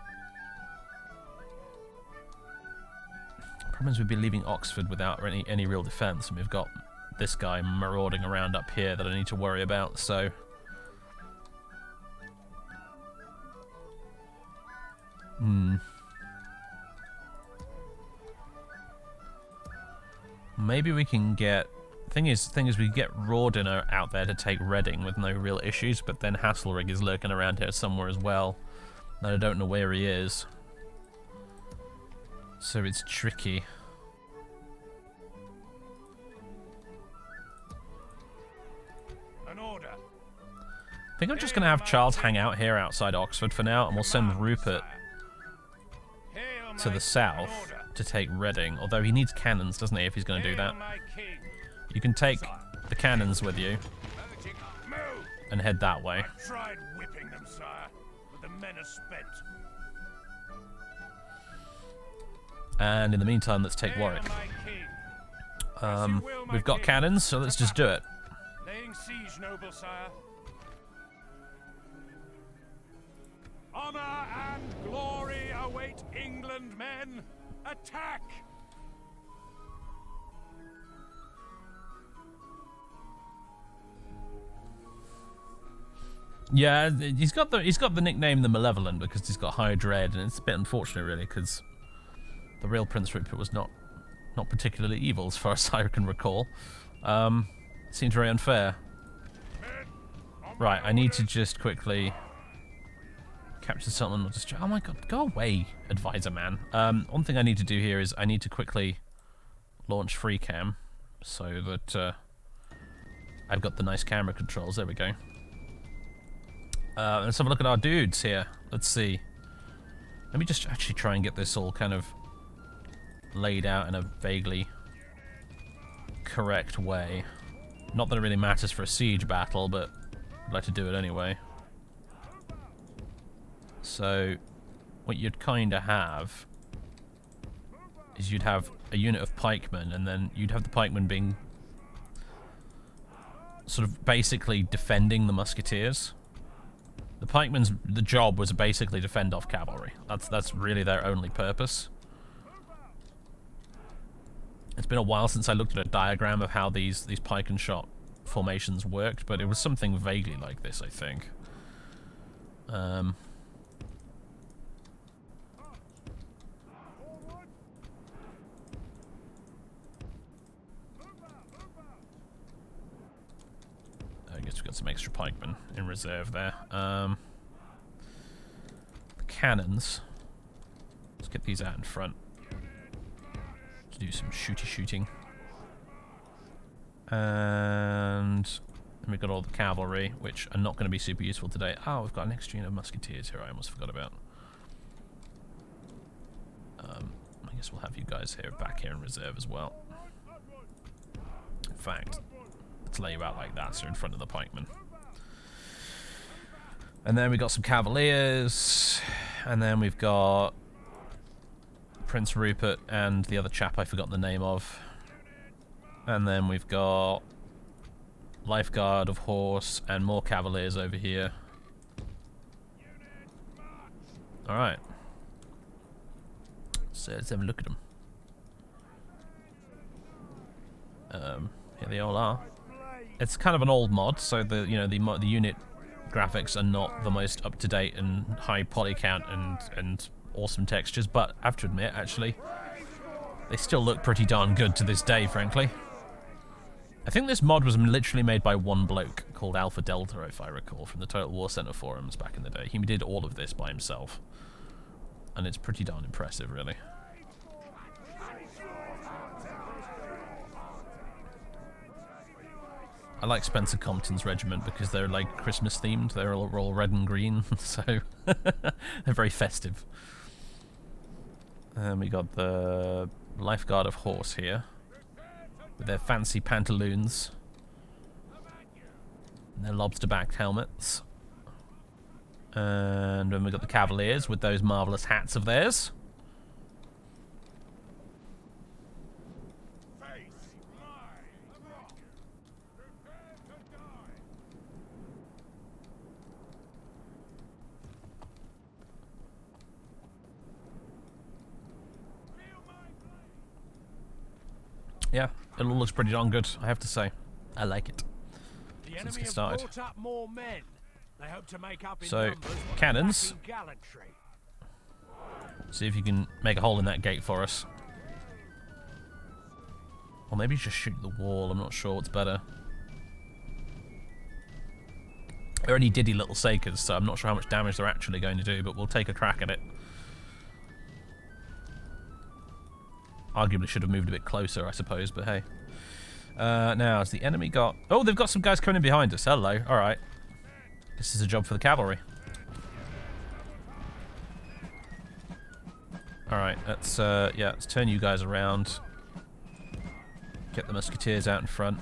S1: Problem is we'd be leaving Oxford without any real defence, and we've got this guy marauding around up here that I need to worry about, so... Maybe we can get... Thing is, we get Rawdon out there to take Reading with no real issues, but then Hasselrig is lurking around here somewhere as well, and I don't know where he is. So it's tricky.
S2: An order.
S1: I think I'm just going to have Charles hang out here outside Oxford for now, and we'll send Rupert to the south to take Reading. Although he needs cannons, doesn't he, if he's going to do that. You can take the cannons with you and head that way.
S2: I've tried whipping them, sire, but the men are spent.
S1: And in the meantime, let's take Warwick. We've got cannons, so let's just do it.
S2: Laying siege, noble sire. Honor and glory await England, men. Attack!
S1: Yeah, he's got the nickname the Malevolent because he's got high dread, and it's a bit unfortunate, really, because the real Prince Rupert was not particularly evil, as far as I can recall. It seems very unfair. Right, I need to just quickly capture someone. Oh my god, go away, advisor man. One thing I need to do here is I need to quickly launch free cam so that I've got the nice camera controls. There we go. Let's have a look at our dudes here. Let's see. Let me just actually try and get this all kind of laid out in a vaguely correct way. Not that it really matters for a siege battle, but I'd like to do it anyway. So, what you'd kind of have is you'd have a unit of pikemen, and then you'd have the pikemen being sort of basically defending the musketeers. The pikemen's job was basically defend off cavalry. That's really their only purpose. It's been a while since I looked at a diagram of how these Pike and Shot formations worked, but it was something vaguely like this, I think. I guess we've got some extra pikemen in reserve there. The cannons. Let's get these out in front to do some shooting. And then we've got all the cavalry, which are not going to be super useful today. Oh, we've got an extra unit of musketeers here I almost forgot about. I guess we'll have you guys here back here in reserve as well. In fact, let's lay you out like that, so in front of the pikemen. And then we've got some cavaliers, and then we've got Prince Rupert and the other chap I forgot the name of. And then we've got Lifeguard of Horse and more Cavaliers over here. Alright. So let's have a look at them. Here they all are. It's kind of an old mod, so the the unit graphics are not the most up to date and high poly count and awesome textures, but I have to admit, actually, they still look pretty darn good to this day, frankly. I think this mod was literally made by one bloke called Alpha Delta, if I recall, from the Total War Center forums back in the day. He did all of this by himself, and it's pretty darn impressive, really. I like Spencer Compton's regiment because they're like Christmas themed. They're all red and green, so they're very festive. And we got the Lifeguard of Horse here with their fancy pantaloons and their lobster-backed helmets. And then we got the Cavaliers with those marvelous hats of theirs. Yeah, it all looks pretty darn good, I have to say. I like it. Let's get started. So, cannons. See if you can make a hole in that gate for us. Or maybe just shoot the wall, I'm not sure what's better. They're only diddy little sakers, so I'm not sure how much damage they're actually going to do, but we'll take a crack at it. Arguably should have moved a bit closer, I suppose, but hey. Now, has the enemy got... Oh, they've got some guys coming in behind us. Hello. Alright. This is a job for the cavalry. Alright, let's turn you guys around. Get the musketeers out in front.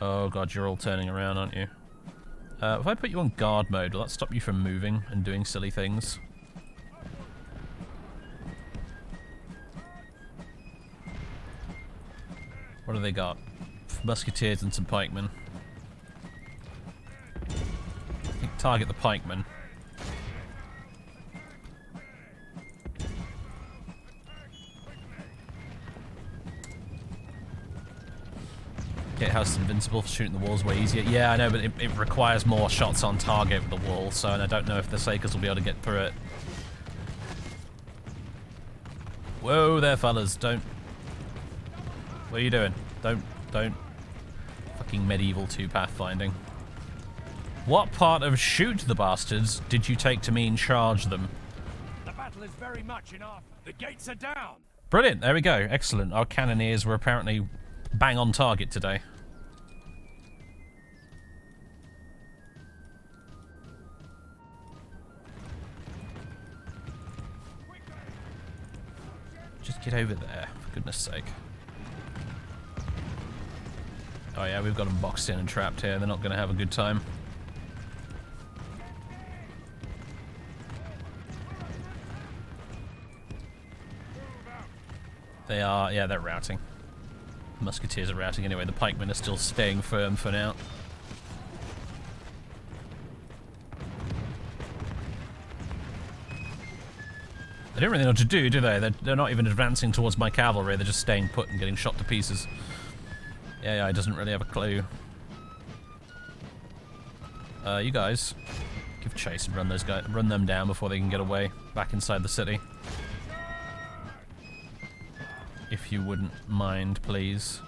S1: Oh god, you're all turning around, aren't you? If I put you on guard mode, will that stop you from moving and doing silly things? What do they got? Musketeers and some pikemen. I think target the pikemen. Get House invincible for shooting the walls way easier. Yeah, I know, but it requires more shots on target with the wall, so and I don't know if the Sakers will be able to get through it. Whoa there, fellas, don't... What are you doing? Don't. Fucking medieval 2 pathfinding. What part of shoot the bastards did you take to mean charge them?
S2: The battle is very much in our... The gates are down!
S1: Brilliant, there we go. Excellent. Our cannoneers were apparently bang on target today. Just get over there, for goodness sake. Oh yeah, we've got them boxed in and trapped here. They're not going to have a good time. They are, yeah, they're routing. Musketeers are routing anyway. The pikemen are still staying firm for now. They don't really know what to do they? They're not even advancing towards my cavalry. They're just staying put and getting shot to pieces. Yeah, he doesn't really have a clue. You guys, give chase and run them down before they can get away back inside the city. If you wouldn't mind, please.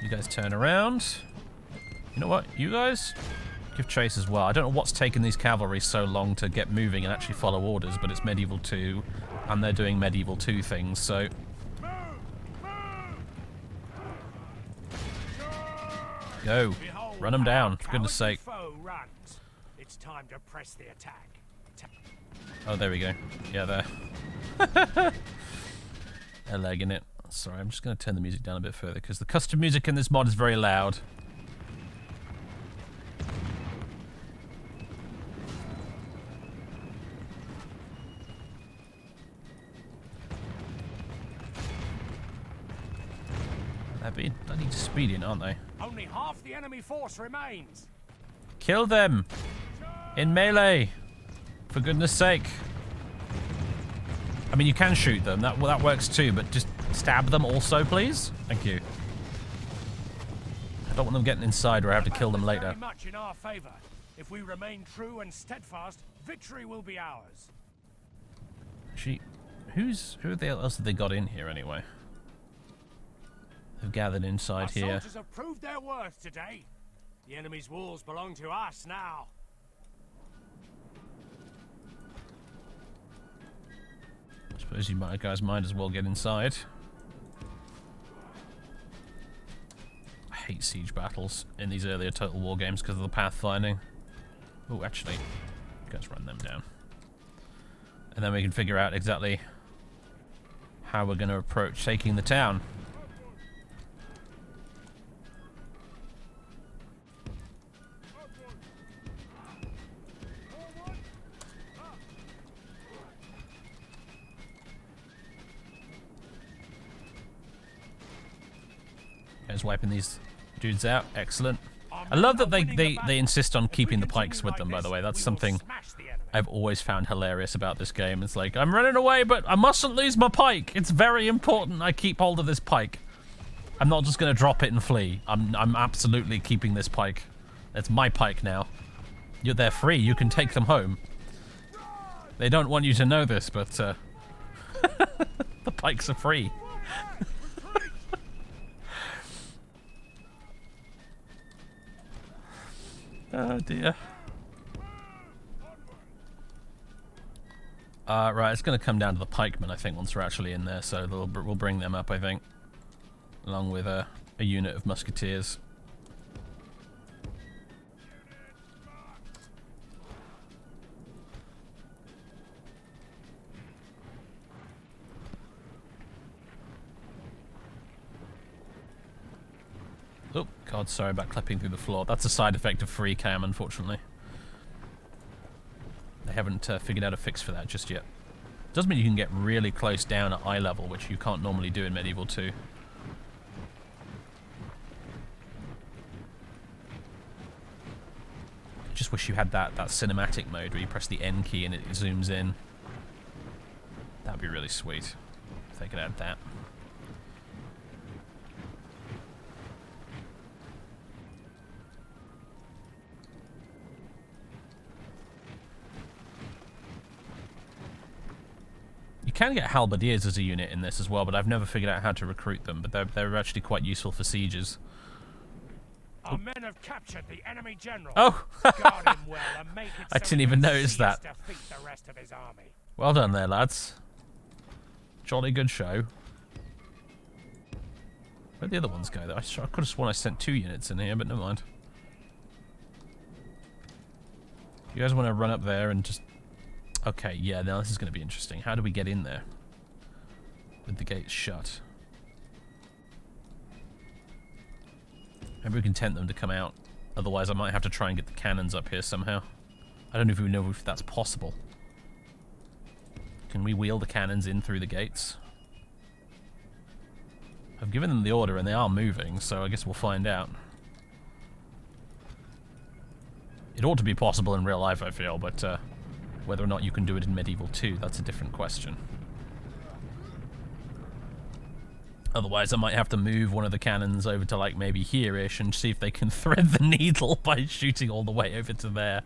S1: You guys turn around. You know what? You guys give chase as well. I don't know what's taken these cavalry so long to get moving and actually follow orders, but it's Medieval 2, and they're doing Medieval 2 things, so... Go. Run them down, for goodness sake.
S2: It's time to press the attack.
S1: Oh, there we go. Yeah, there. They're legging it. Sorry, I'm just going to turn the music down a bit further because the custom music in this mod is very loud. They're being bloody speeding, aren't they?
S2: Only half the enemy force remains.
S1: Kill them! In melee! For goodness sake. I mean, you can shoot them. That works too, but just stab them also, please? Thank you. I don't want them getting inside or I have to kill them later.
S2: Very much in our favor. If we remain true and steadfast, victory will be ours.
S1: Actually, who else have they got in here anyway? They've gathered inside here.
S2: Our soldiers have proved their worth today. The enemy's walls belong to us now.
S1: I suppose you guys might as well get inside. I hate siege battles in these earlier Total War games because of the pathfinding. Oh, actually, you guys run them down. And then we can figure out exactly how we're going to approach taking the town. Guys wiping these dudes out. Excellent. I love that they insist on keeping the pikes with them, by the way. That's something I've always found hilarious about this game. It's like, I'm running away, but I mustn't lose my pike. It's very important I keep hold of this pike. I'm not just going to drop it and flee. I'm absolutely keeping this pike. It's my pike now. They're free. You can take them home. They don't want you to know this, but the pikes are free. Oh dear. Right, it's going to come down to the pikemen, I think, once we're actually in there, so we'll bring them up, I think, along with a unit of musketeers. Oh, God, sorry about clipping through the floor. That's a side effect of free cam, unfortunately. They haven't figured out a fix for that just yet. Does mean you can get really close down at eye level, which you can't normally do in Medieval 2. I just wish you had that cinematic mode where you press the N key and it zooms in. That'd be really sweet if they could add that. You can get halberdiers as a unit in this as well, but I've never figured out how to recruit them, but they're actually quite useful for sieges.
S2: Our men have captured the enemy general.
S1: Oh!
S2: Guard him well and make it
S1: I
S2: so
S1: didn't
S2: he
S1: even
S2: can
S1: notice that.
S2: defeat the rest of his army.
S1: Well done there, lads. Jolly good show. Where'd the other ones go, though? I could have sworn I sent 2 units in here, but never mind. You guys want to run up there and just... Okay, yeah, now this is going to be interesting. How do we get in there? With the gates shut. Maybe we can tempt them to come out. Otherwise, I might have to try and get the cannons up here somehow. I don't even know if that's possible. Can we wheel the cannons in through the gates? I've given them the order and they are moving, so I guess we'll find out. It ought to be possible in real life, I feel, but whether or not you can do it in Medieval 2, that's a different question. Otherwise, I might have to move one of the cannons over to, like, maybe here-ish and see if they can thread the needle by shooting all the way over to there.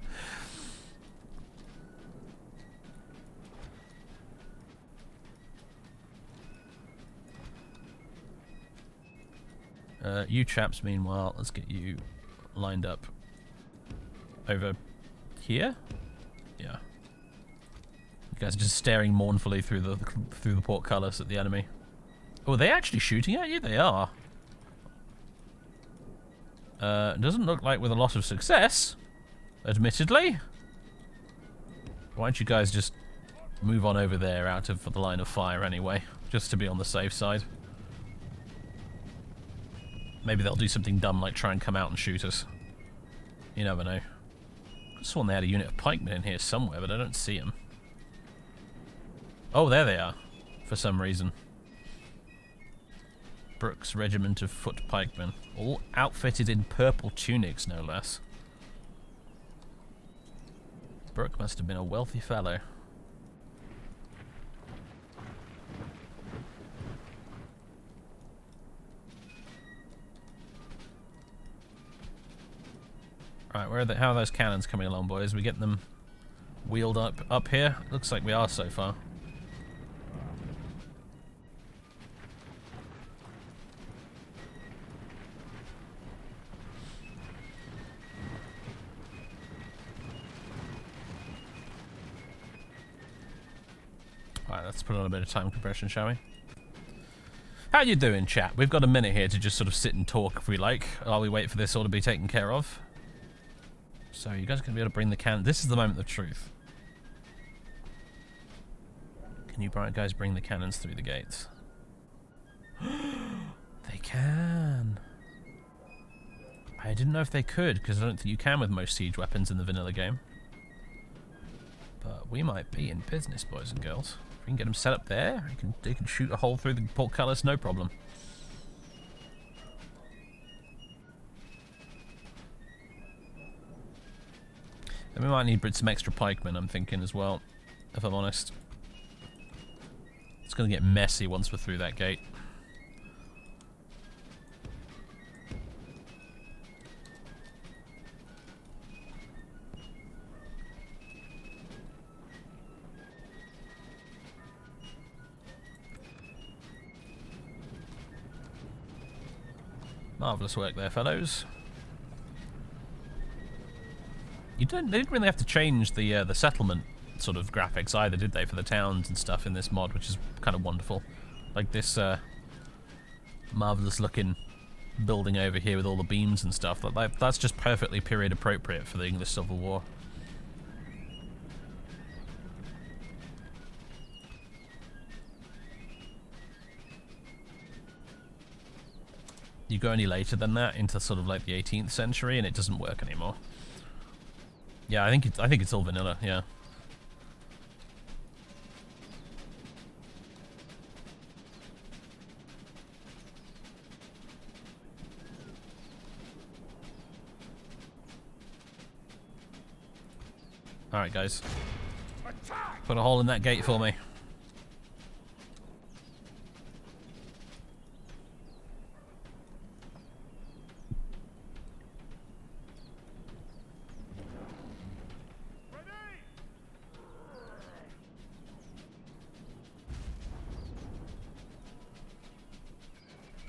S1: You chaps, meanwhile, let's get you lined up over here. Yeah. You guys are just staring mournfully through the portcullis at the enemy. Oh, are they actually shooting at you? They are. Doesn't look like with a lot of success, admittedly. Why don't you guys just move on over there out of the line of fire anyway, just to be on the safe side. Maybe they'll do something dumb like try and come out and shoot us. You never know. I sworn they had a unit of pikemen in here somewhere, but I don't see them. Oh, there they are. For some reason. Brooks Regiment of Foot Pikemen. All outfitted in purple tunics, no less. Brooke must have been a wealthy fellow. Right, how are those cannons coming along, boys? We getting them wheeled up here? Looks like we are so far. Alright, let's put on a bit of time compression, shall we? How you doing, chat? We've got a minute here to just sort of sit and talk if we like, while we wait for this all to be taken care of. So you guys are going to be able to bring the cannon. This is the moment of truth. Can you guys bring the cannons through the gates? They can. I didn't know if they could, because I don't think you can with most siege weapons in the vanilla game. But we might be in business, boys and girls. If we can get them set up there, they can shoot a hole through the portcullis, no problem. And we might need some extra pikemen, I'm thinking, as well, if I'm honest. It's going to get messy once we're through that gate. Marvellous work there, fellows. They didn't really have to change the settlement sort of graphics either, did they, for the towns and stuff in this mod, which is kind of wonderful. Like this marvellous looking building over here with all the beams and stuff. That's just perfectly period appropriate for the English Civil War. You go any later than that into sort of like the 18th century and it doesn't work anymore. Yeah, I think it's all vanilla, yeah. Alright guys. Put a hole in that gate for me.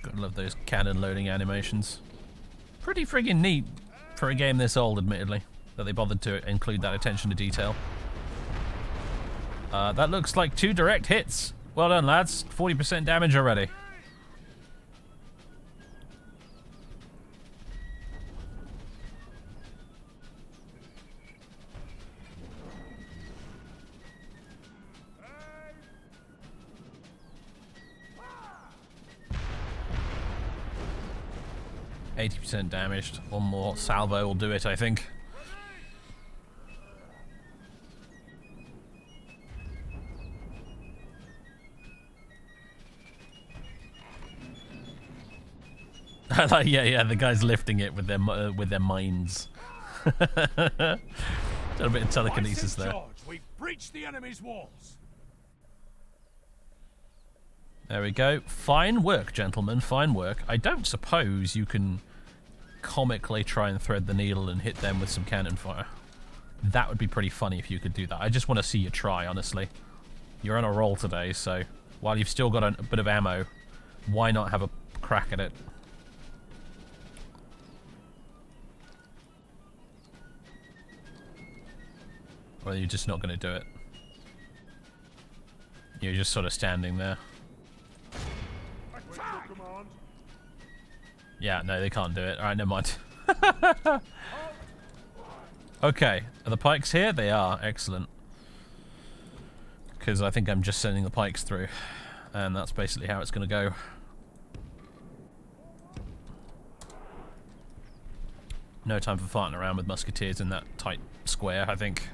S1: Gotta love those cannon loading animations. Pretty friggin' neat for a game this old, admittedly, that they bothered to include that attention to detail. That looks like 2 direct hits. Well done, lads. 40% damage already. %, damaged. One more salvo will do it, I think. yeah, the guys lifting it with their minds. Got a bit of telekinesis there.
S2: We've breached the enemy's walls.
S1: There we go. Fine work, gentlemen. Fine work. I don't suppose you can comically try and thread the needle and hit them with some cannon fire. That would be pretty funny if you could do that. I just want to see you try, honestly. You're on a roll today, so while you've still got a bit of ammo, why not have a crack at it? Or are you just not going to do it? You're just sort of standing there. Yeah, no, they can't do it. Alright, never mind. Okay, are the pikes here? They are. Excellent. Because I think I'm just sending the pikes through. And that's basically how it's going to go. No time for farting around with musketeers in that tight square, I think.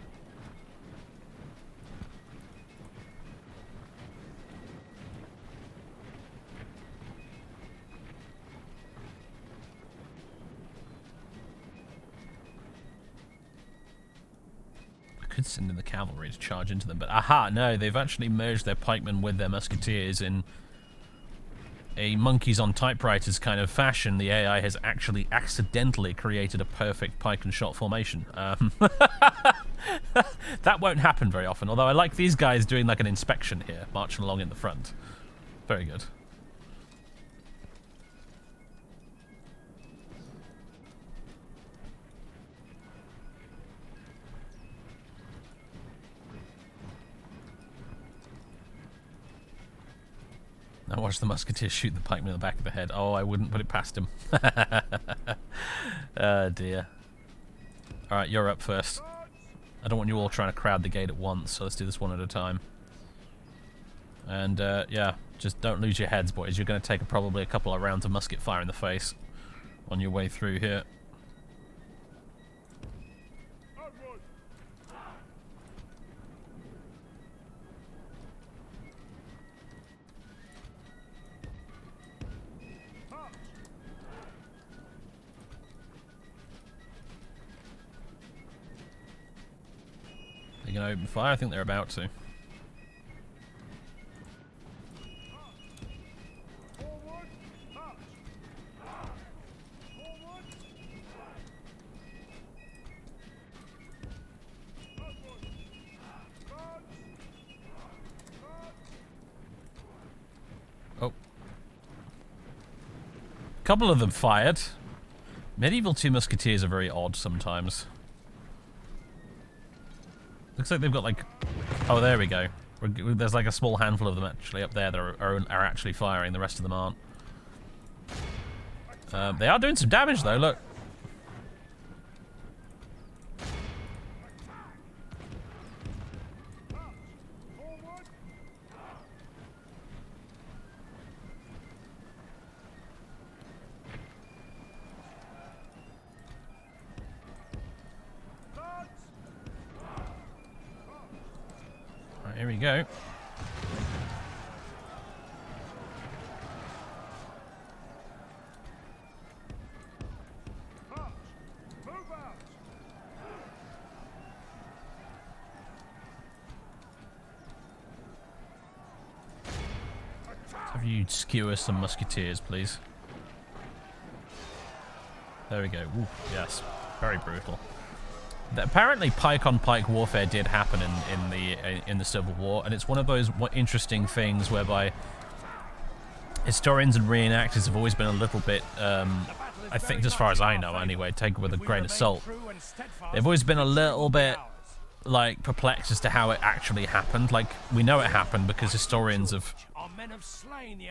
S1: Could send in the cavalry to charge into them, but aha, no, they've actually merged their pikemen with their musketeers in a monkeys on typewriters kind of fashion. The AI has actually accidentally created a perfect pike and shot formation. That won't happen very often, although I like these guys doing like an inspection here, marching along in the front. Very good. Now watch the musketeer shoot the pikeman in the back of the head. Oh, I wouldn't put it past him. Oh dear. Alright, you're up first. I don't want you all trying to crowd the gate at once, so let's do this one at a time. And yeah, just don't lose your heads, boys. You're going to take probably a couple of rounds of musket fire in the face on your way through here. They're going to open fire? I think they're about to. Oh. A couple of them fired. Medieval Two Musketeers are very odd sometimes. Looks like they've got like... Oh, there we go. There's like a small handful of them actually up there that are actually firing. The rest of them aren't. They are doing some damage though, look. Here we go. Have you skewer some musketeers, please? There we go. Ooh, yes, very brutal. Apparently, pike-on-pike warfare did happen in the Civil War, and it's one of those interesting things whereby historians and reenactors have always been a little bit, I think, as far as I know anyway, take it with a grain of salt. They've always been a little bit, like, perplexed as to how it actually happened. Like, we know it happened because historians have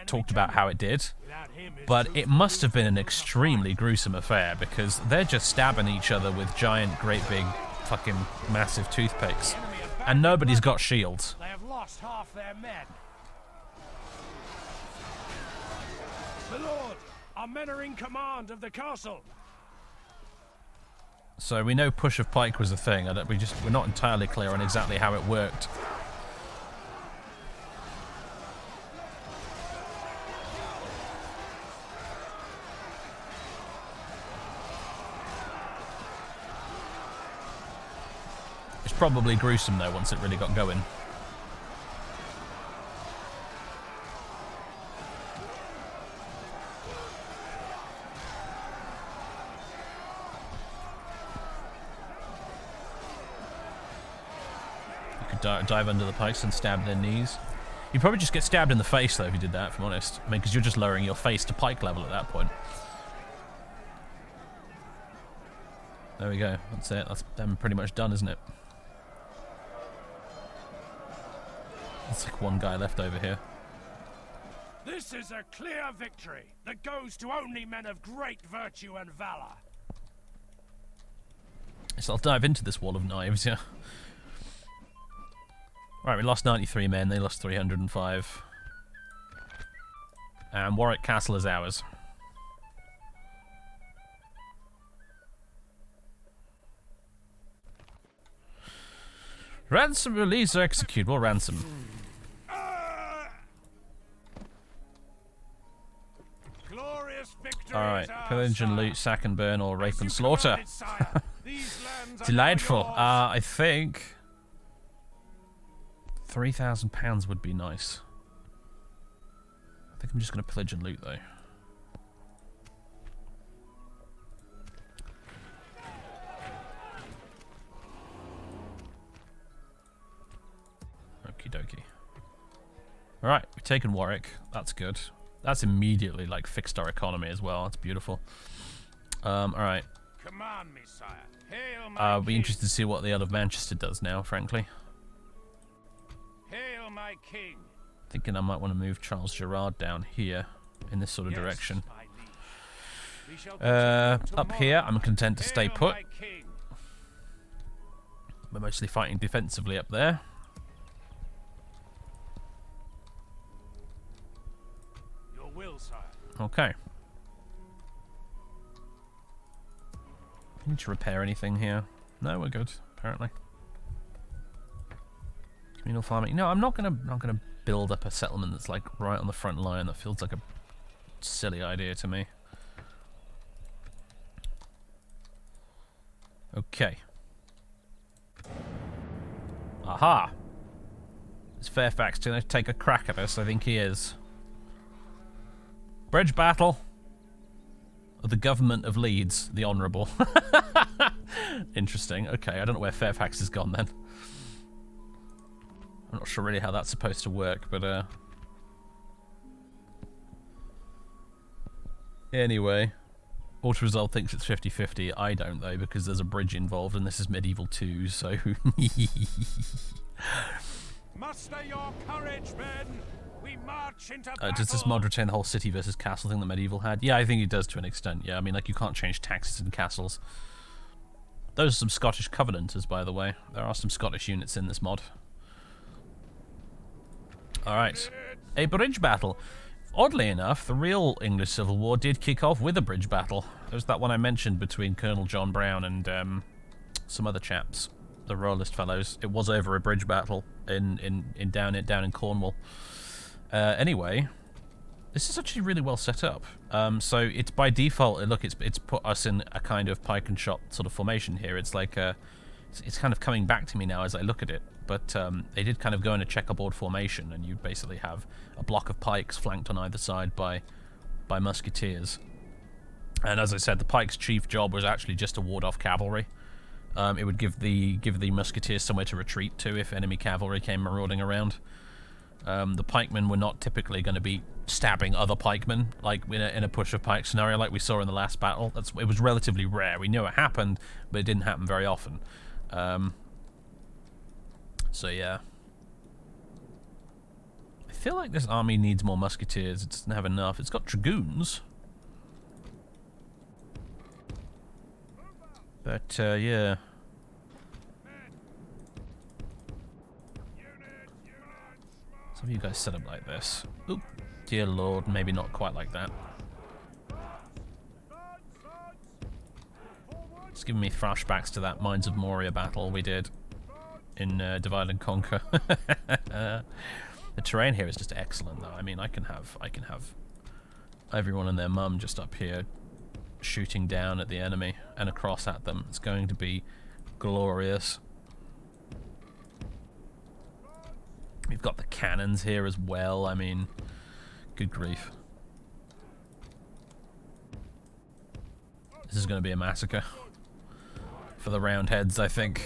S1: talked about how it did, but it must have been an extremely gruesome affair because they're just stabbing each other with giant, great big, fucking massive toothpicks, and nobody's got shields.
S2: They have lost half their men. My lord, our men are in command of the castle.
S1: So we know push of pike was a thing. We're not entirely clear on exactly how it worked. It's probably gruesome though once it really got going. Dive under the pikes and stab their knees. You'd probably just get stabbed in the face though if you did that, if I'm honest. I mean, because you're just lowering your face to pike level at that point. There we go. That's it. That's them pretty much done, isn't it? There's like one guy left over here.
S2: This is a clear victory that goes to only men of great virtue and valor.
S1: So I'll dive into this wall of knives, yeah. Right, we lost 93 men, they lost 305. And Warwick Castle is ours. Ransom, release, or execute. We'll ransom.
S2: Glorious victory.
S1: Alright, pillage and loot, sack and burn, or rape and slaughter. Delightful. I think £3,000 would be nice. I think I'm just going to pillage and loot, though. Okie dokie. Alright, we've taken Warwick. That's good. That's immediately, like, fixed our economy as well. That's beautiful. Alright.
S2: Command me, sire. Hail my
S1: I'll be
S2: king.
S1: interested to see what the Earl of Manchester does now, frankly.
S2: Hail my king.
S1: Thinking I might want to move Charles Gerard down here, in this sort of
S2: Yes,
S1: direction.
S2: my liege. We shall continue
S1: Up here,
S2: tomorrow.
S1: I'm content to stay
S2: Hail
S1: put.
S2: my king.
S1: We're mostly fighting defensively up there.
S2: Your will, sire.
S1: Okay. Need to repair anything here? No, we're good. Apparently. Communal farming. No, I'm not gonna build up a settlement that's like right on the front line. That feels like a silly idea to me. Okay. Aha! Is Fairfax gonna take a crack at us? I think he is. Bridge battle. Of the government of Leeds, the Honourable. Interesting. Okay, I don't know where Fairfax has gone then. I'm not sure really how that's supposed to work, but anyway. Auto Resolve thinks it's 50-50. I don't though, because there's a bridge involved and this is medieval 2, so
S2: Muster your courage, men. We march into
S1: does this mod retain the whole city versus castle thing that medieval had? Yeah, I think it does to an extent. Yeah, I mean, like, you can't change taxes in castles. Those are some Scottish Covenanters, by the way. There are some Scottish units in this mod. Alright. A bridge battle. Oddly enough, the real English Civil War did kick off with a bridge battle. There's that one I mentioned between Colonel John Brown and some other chaps, the Royalist fellows. It was over a bridge battle down in Cornwall. Anyway, this is actually really well set up. So it's by default. Look, it's put us in a kind of Pike and Shot sort of formation here. It's like it's kind of coming back to me now as I look at it. But they did kind of go in a checkerboard formation, and you basically have a block of pikes flanked on either side by musketeers. And as I said, the pike's chief job was actually just to ward off cavalry. It would give the musketeers somewhere to retreat to if enemy cavalry came marauding around. The pikemen were not typically going to be stabbing other pikemen, like in a push of pike scenario like we saw in the last battle. It was relatively rare. We knew it happened, but it didn't happen very often. So yeah. I feel like this army needs more musketeers. It doesn't have enough. It's got dragoons. But yeah. Some of you guys set up like this. Oop, dear lord, maybe not quite like that. It's giving me flashbacks to that Mines of Moria battle we did in Divide and Conquer. The terrain here is just excellent, though. I mean, I can have everyone and their mum just up here shooting down at the enemy and across at them. It's going to be glorious. We've got the cannons here as well. I mean, good grief. This is going to be a massacre for the Roundheads, I think.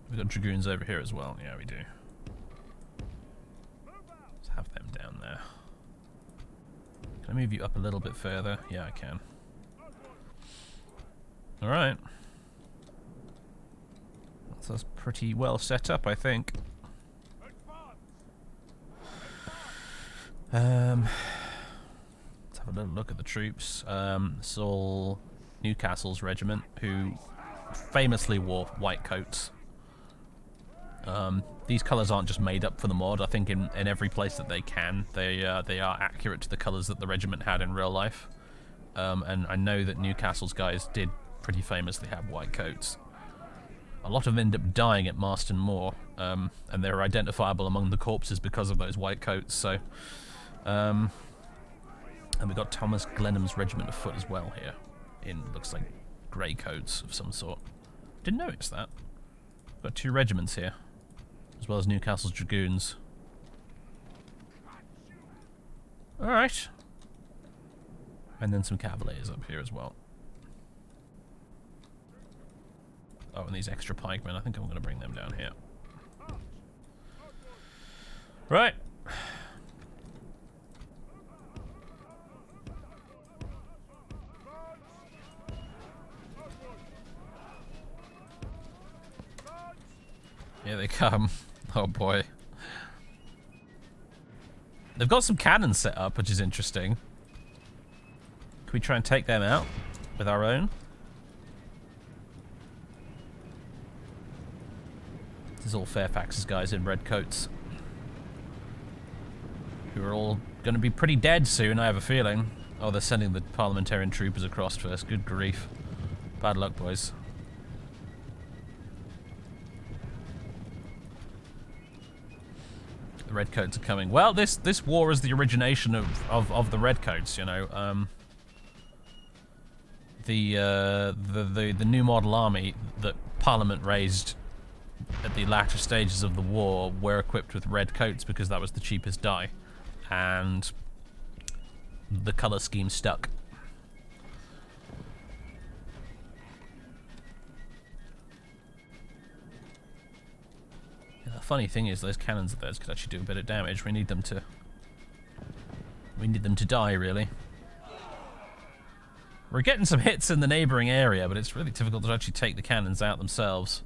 S1: We've got dragoons over here as well. Yeah, we do. Let's have them down there. Can I move you up a little bit further? Yeah, I can. Alright. That's pretty well set up, I think. Let's have a little look at the troops. It's all Newcastle's regiment, who famously wore white coats. These colours aren't just made up for the mod. I think in every place that they can, they are accurate to the colours that the regiment had in real life. And I know that Newcastle's guys did pretty famously have white coats. A lot of them end up dying at Marston Moor, and they're identifiable among the corpses because of those white coats. So, and we've got Thomas Glenham's regiment of foot as well here, in looks like grey coats of some sort. Didn't notice that. Got 2 regiments here, as well as Newcastle's dragoons. All right, and then some cavaliers up here as well. Oh, and these extra pikemen, I think I'm going to bring them down here. Right. Here they come. Oh boy. They've got some cannons set up, which is interesting. Can we try and take them out with our own? This is all Fairfax's guys in red coats, who are all going to be pretty dead soon, I have a feeling. Oh, they're sending the parliamentarian troopers across first. Good grief. Bad luck, boys. The redcoats are coming. Well, this war is the origination of the redcoats, you know. The new model army that Parliament raised at the latter stages of the war were equipped with red coats because that was the cheapest dye, and the colour scheme stuck. Yeah, the funny thing is, those cannons of theirs could actually do a bit of damage. We need them to die, really. We're getting some hits in the neighbouring area, but it's really difficult to actually take the cannons out themselves.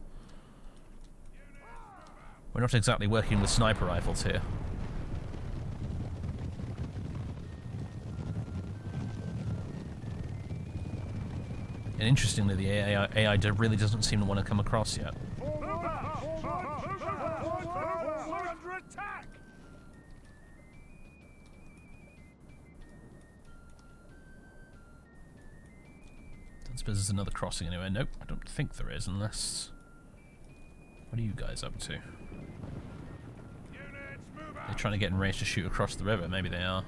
S1: We're not exactly working with sniper rifles here. And interestingly, the AI really doesn't seem to want to come across yet. I suppose there's another crossing anywhere. Nope, I don't think there is, unless... What are you guys up to? They're trying to get in range to shoot across the river. Maybe they are.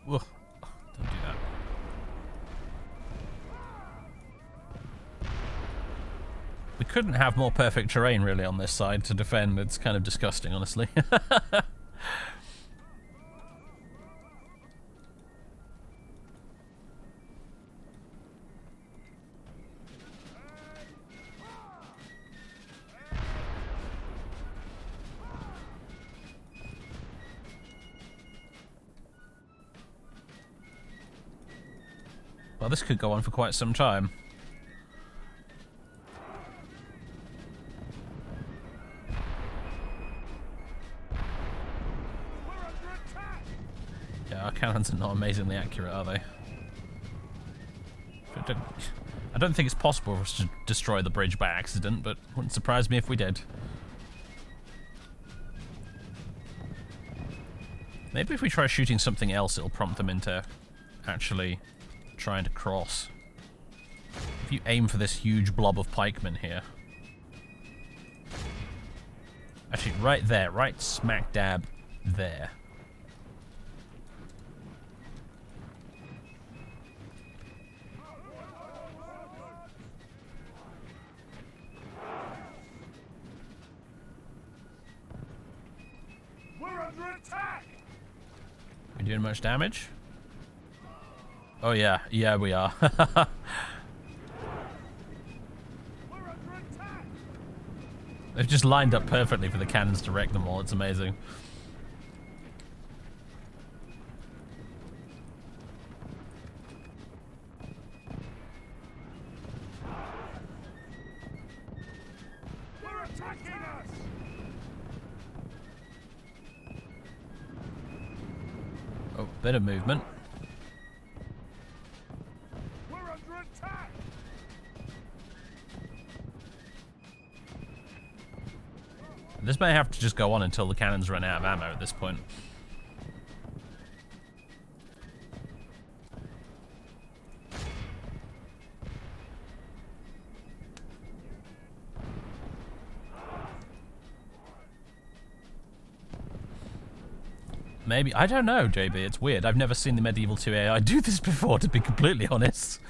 S1: Whoa. Don't do that. We couldn't have more perfect terrain, really, on this side to defend. It's kind of disgusting, honestly. Well, this could go on for quite some time. Yeah, our cannons are not amazingly accurate, are they? I don't think it's possible for us to destroy the bridge by accident, but it wouldn't surprise me if we did. Maybe if we try shooting something else, it'll prompt them into actually trying to cross. If you aim for this huge blob of pikemen here. Actually, right there, right smack dab there.
S2: We're under attack!
S1: We doing much damage? Oh yeah, yeah we are. They've just lined up perfectly for the cannons to wreck them all, it's amazing. Bit of movement.
S2: We're under attack.
S1: This may have to just go on until the cannons run out of ammo at this point. Maybe, I don't know, JB, it's weird. I've never seen the Medieval 2 AI do this before, to be completely honest.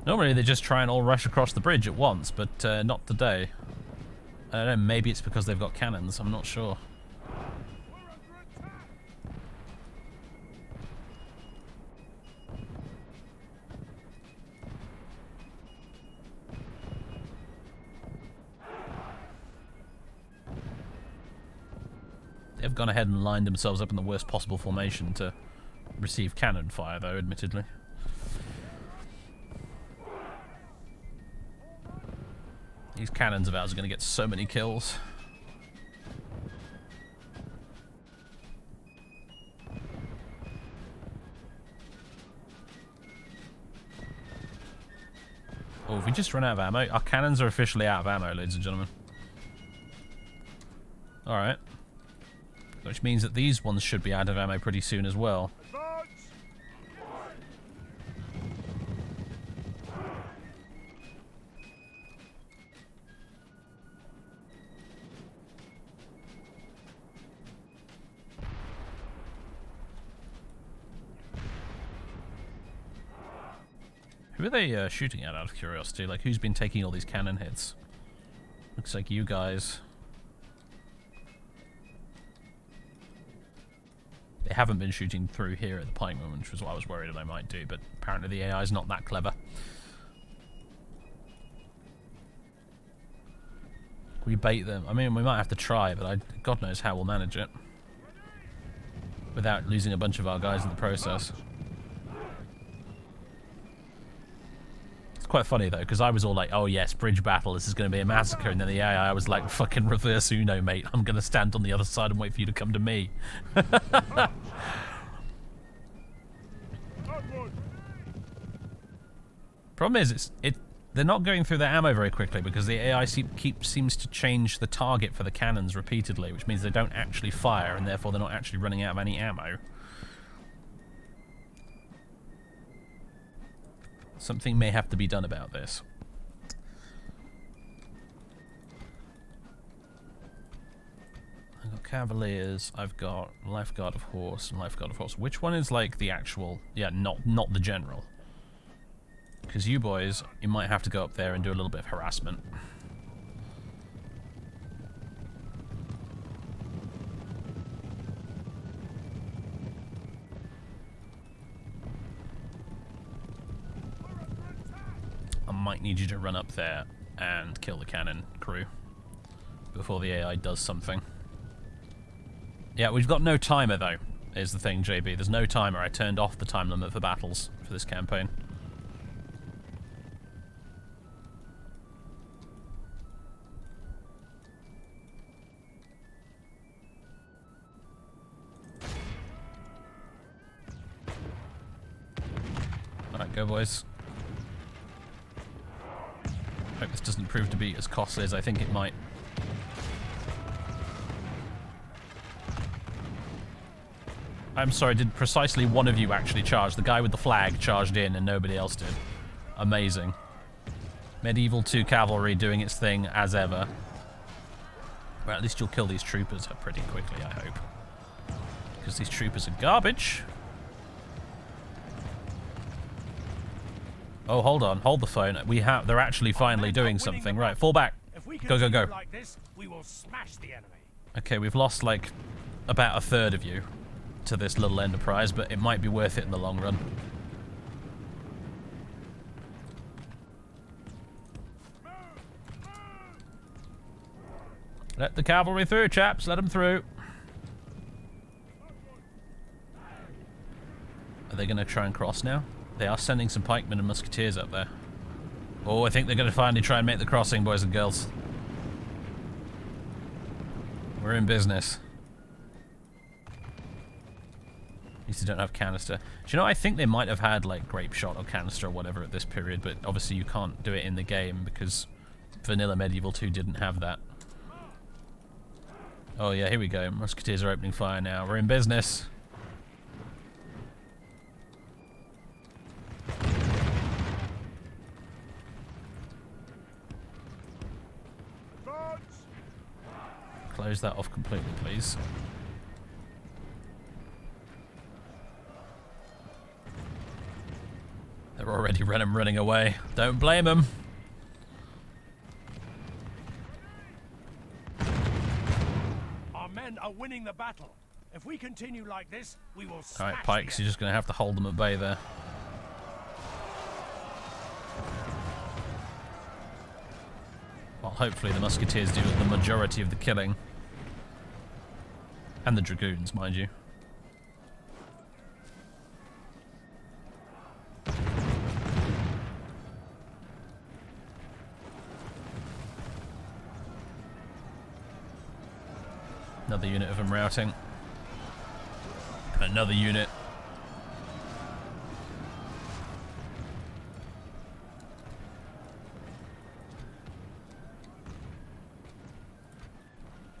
S1: Normally they just try and all rush across the bridge at once, but not today. I don't know, maybe it's because they've got cannons, I'm not sure. They've gone ahead and lined themselves up in the worst possible formation to receive cannon fire, though, admittedly. These cannons of ours are going to get so many kills. Oh, have we just run out of ammo? Our cannons are officially out of ammo, ladies and gentlemen. Alright. Which means that these ones should be out of ammo pretty soon as well. Who are they shooting at, out of curiosity? Like, who's been taking all these cannon hits? Looks like you guys. They haven't been shooting through here at the Pike moment, which was what I was worried that I might do, but apparently the AI is not that clever. We bait them. I mean, we might have to try, but God knows how we'll manage it. Without losing a bunch of our guys in the process. It's quite funny, though, because I was all like, oh yes, bridge battle, this is going to be a massacre, and then the AI was like, fucking reverse Uno, mate. I'm going to stand on the other side and wait for you to come to me. Problem is, they're not going through their ammo very quickly because the AI seems to change the target for the cannons repeatedly, which means they don't actually fire, and therefore they're not actually running out of any ammo. Something may have to be done about this. I've got Cavaliers, I've got Lifeguard of Horse and Lifeguard of Horse. Which one is like the actual... Yeah, not the general. Because you boys, you might have to go up there and do a little bit of harassment. I might need you to run up there and kill the cannon crew before the AI does something. Yeah, we've got no timer though, is the thing, JB. There's no timer. I turned off the time limit for battles for this campaign. Alright, go boys. Hope this doesn't prove to be as costly as I think it might. I'm sorry, did precisely one of you actually charge? The guy with the flag charged in and nobody else did. Amazing. Medieval 2 cavalry doing its thing as ever. Well, at least you'll kill these troopers pretty quickly, I hope. Because these troopers are garbage. Oh, hold on. Hold the phone. They're actually finally doing something. Right, fall back. Go, go, go.
S2: Like this, we will smash the enemy.
S1: Okay, we've lost, like, about a third of you to this little enterprise, but it might be worth it in the long run. Let the cavalry through, chaps. Let them through. Are they going to try and cross now? They are sending some pikemen and musketeers up there. Oh, I think they're going to finally try and make the crossing, boys and girls. We're in business. least they don't have canister. Do you know, I think they might have had like grape shot or canister or whatever at this period, but obviously you can't do it in the game because vanilla Medieval 2 didn't have that. Oh yeah, here we go. Musketeers are opening fire now. We're in business. Close that off completely, please. They're already running away. Don't blame them.
S2: Our men are winning the battle. If we continue like this, we will smash.
S1: Alright, Pikes, you're just going to have to hold them at bay there. Well, hopefully the Musketeers do the majority of the killing. And the Dragoons, mind you. Another unit of them routing. Another unit.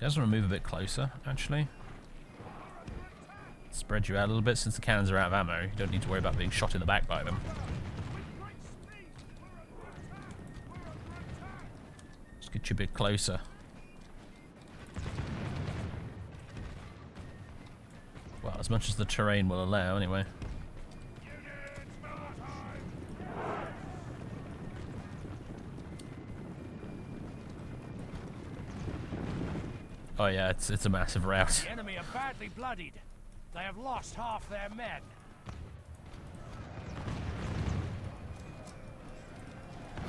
S1: You guys want to move a bit closer, actually. Spread you out a little bit since the cannons are out of ammo. You don't need to worry about being shot in the back by them. Just get you a bit closer. Well, as much as the terrain will allow, anyway. Oh yeah, it's a massive rout.
S2: The enemy are badly bloodied. They have lost half their men.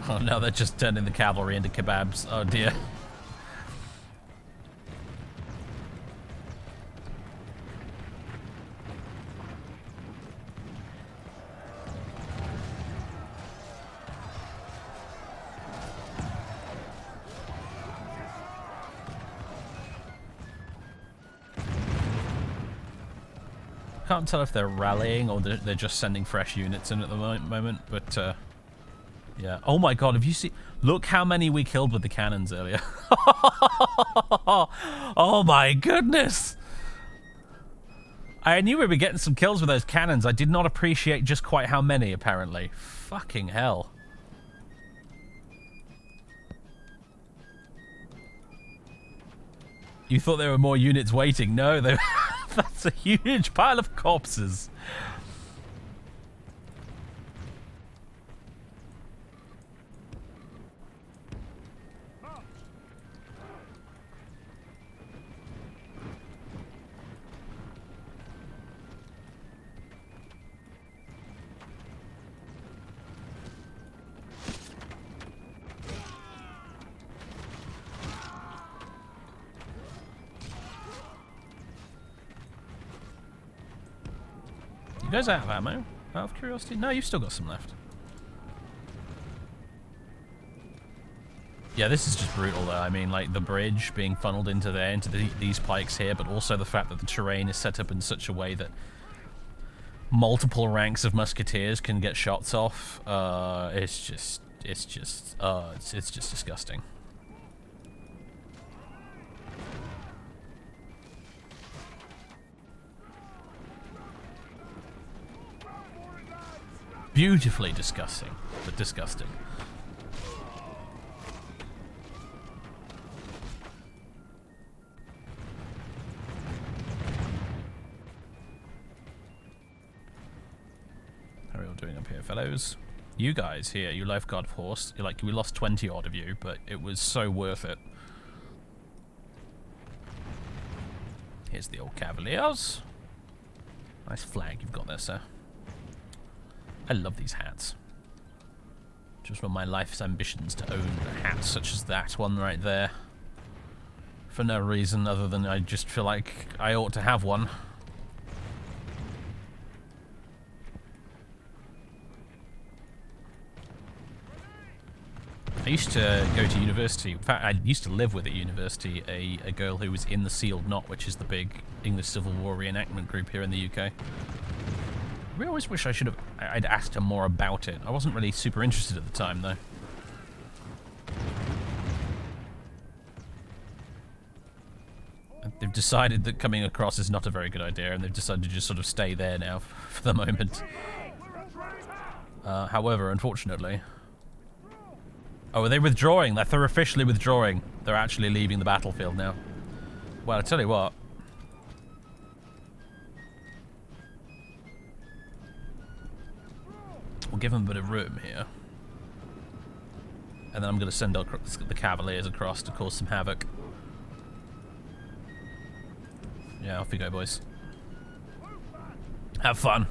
S1: Oh no, they're just turning the cavalry into kebabs. Oh dear. Can't tell if they're rallying or they're just sending fresh units in at the moment, but yeah. Oh my god, have you seen? Look how many we killed with the cannons earlier. Oh my goodness! I knew we were getting some kills with those cannons. I did not appreciate just quite how many, apparently. Fucking hell. You thought there were more units waiting? No, they that's a huge pile of corpses. You guys out of ammo? Out of curiosity? No, you've still got some left. Yeah, this is just brutal though. I mean, like the bridge being funneled into there, into these pikes here, but also the fact that the terrain is set up in such a way that multiple ranks of musketeers can get shots off. It's just disgusting. Beautifully disgusting, but disgusting. How are we all doing up here, fellows? You guys here, you lifeguard force, you're like, we lost 20 odd of you, but it was so worth it. Here's the old Cavaliers. Nice flag you've got there, sir. I love these hats. Just one of my life's ambitions to own a hat such as that one right there. For no reason other than I just feel like I ought to have one. I used to go to university. In fact, I used to live with at university a girl who was in the Sealed Knot, which is the big English Civil War reenactment group here in the UK. I always wish I'd asked her more about it. I wasn't really super interested at the time, though. And they've decided that coming across is not a very good idea, and they've decided to just sort of stay there now for the moment. However, unfortunately... Oh, are they withdrawing? They're officially withdrawing. They're actually leaving the battlefield now. Well, I tell you what. We'll give them a bit of room here. And then I'm going to send the Cavaliers across to cause some havoc. Yeah, off you go, boys. Have fun.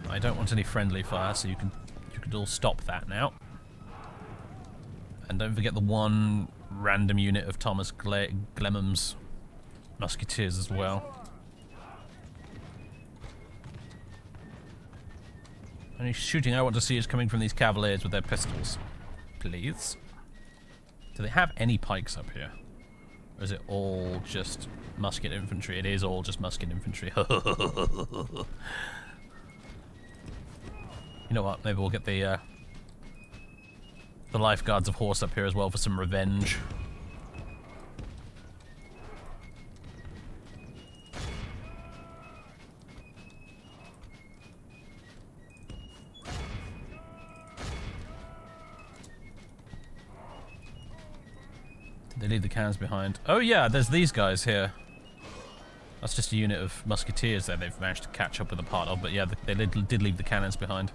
S1: I don't want any friendly fire, so you can all stop that now. And don't forget the one random unit of Thomas Glemham's musketeers as well. Any shooting I want to see is coming from these cavaliers with their pistols. Please. Do they have any pikes up here? Or is it all just musket infantry? It is all just musket infantry. You know what? Maybe we'll get the lifeguards of horse up here as well for some revenge. Did they leave the cannons behind? Oh yeah, there's these guys here. That's just a unit of musketeers there they've managed to catch up with a part of, but yeah, they did leave the cannons behind.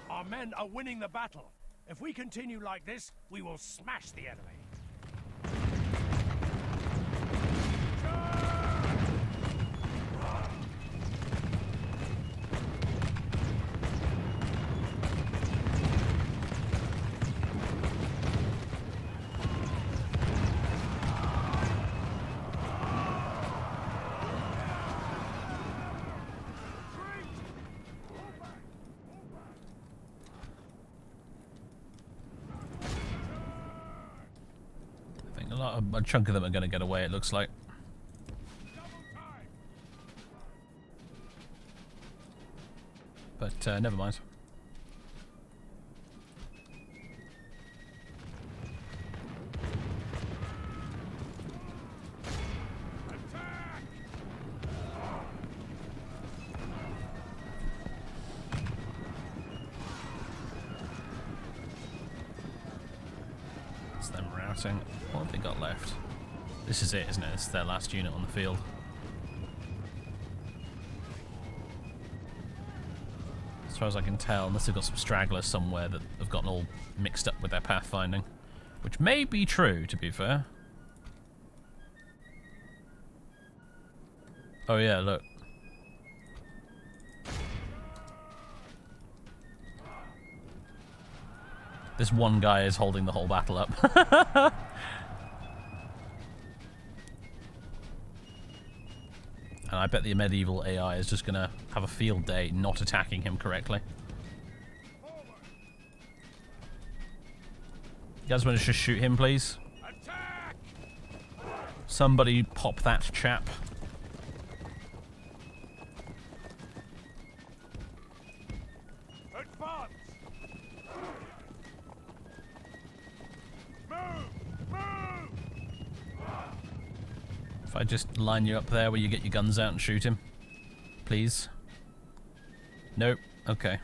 S2: Our men are winning the battle. If we continue like this, we will smash the enemy.
S1: A chunk of them are going to get away, it looks like. But never mind. It's them routing. What have they got left? This is it, isn't it? It's their last unit on the field. As far as I can tell, unless they've got some stragglers somewhere that have gotten all mixed up with their pathfinding. Which may be true, to be fair. Oh yeah, look. This one guy is holding the whole battle up. And I bet the medieval AI is just going to have a field day not attacking him correctly. You guys want to just shoot him, please?
S2: Attack!
S1: Somebody pop that chap.
S2: Advance! Move! Move!
S1: If I just line you up there where you get your guns out and shoot him. Please. Nope. Okay.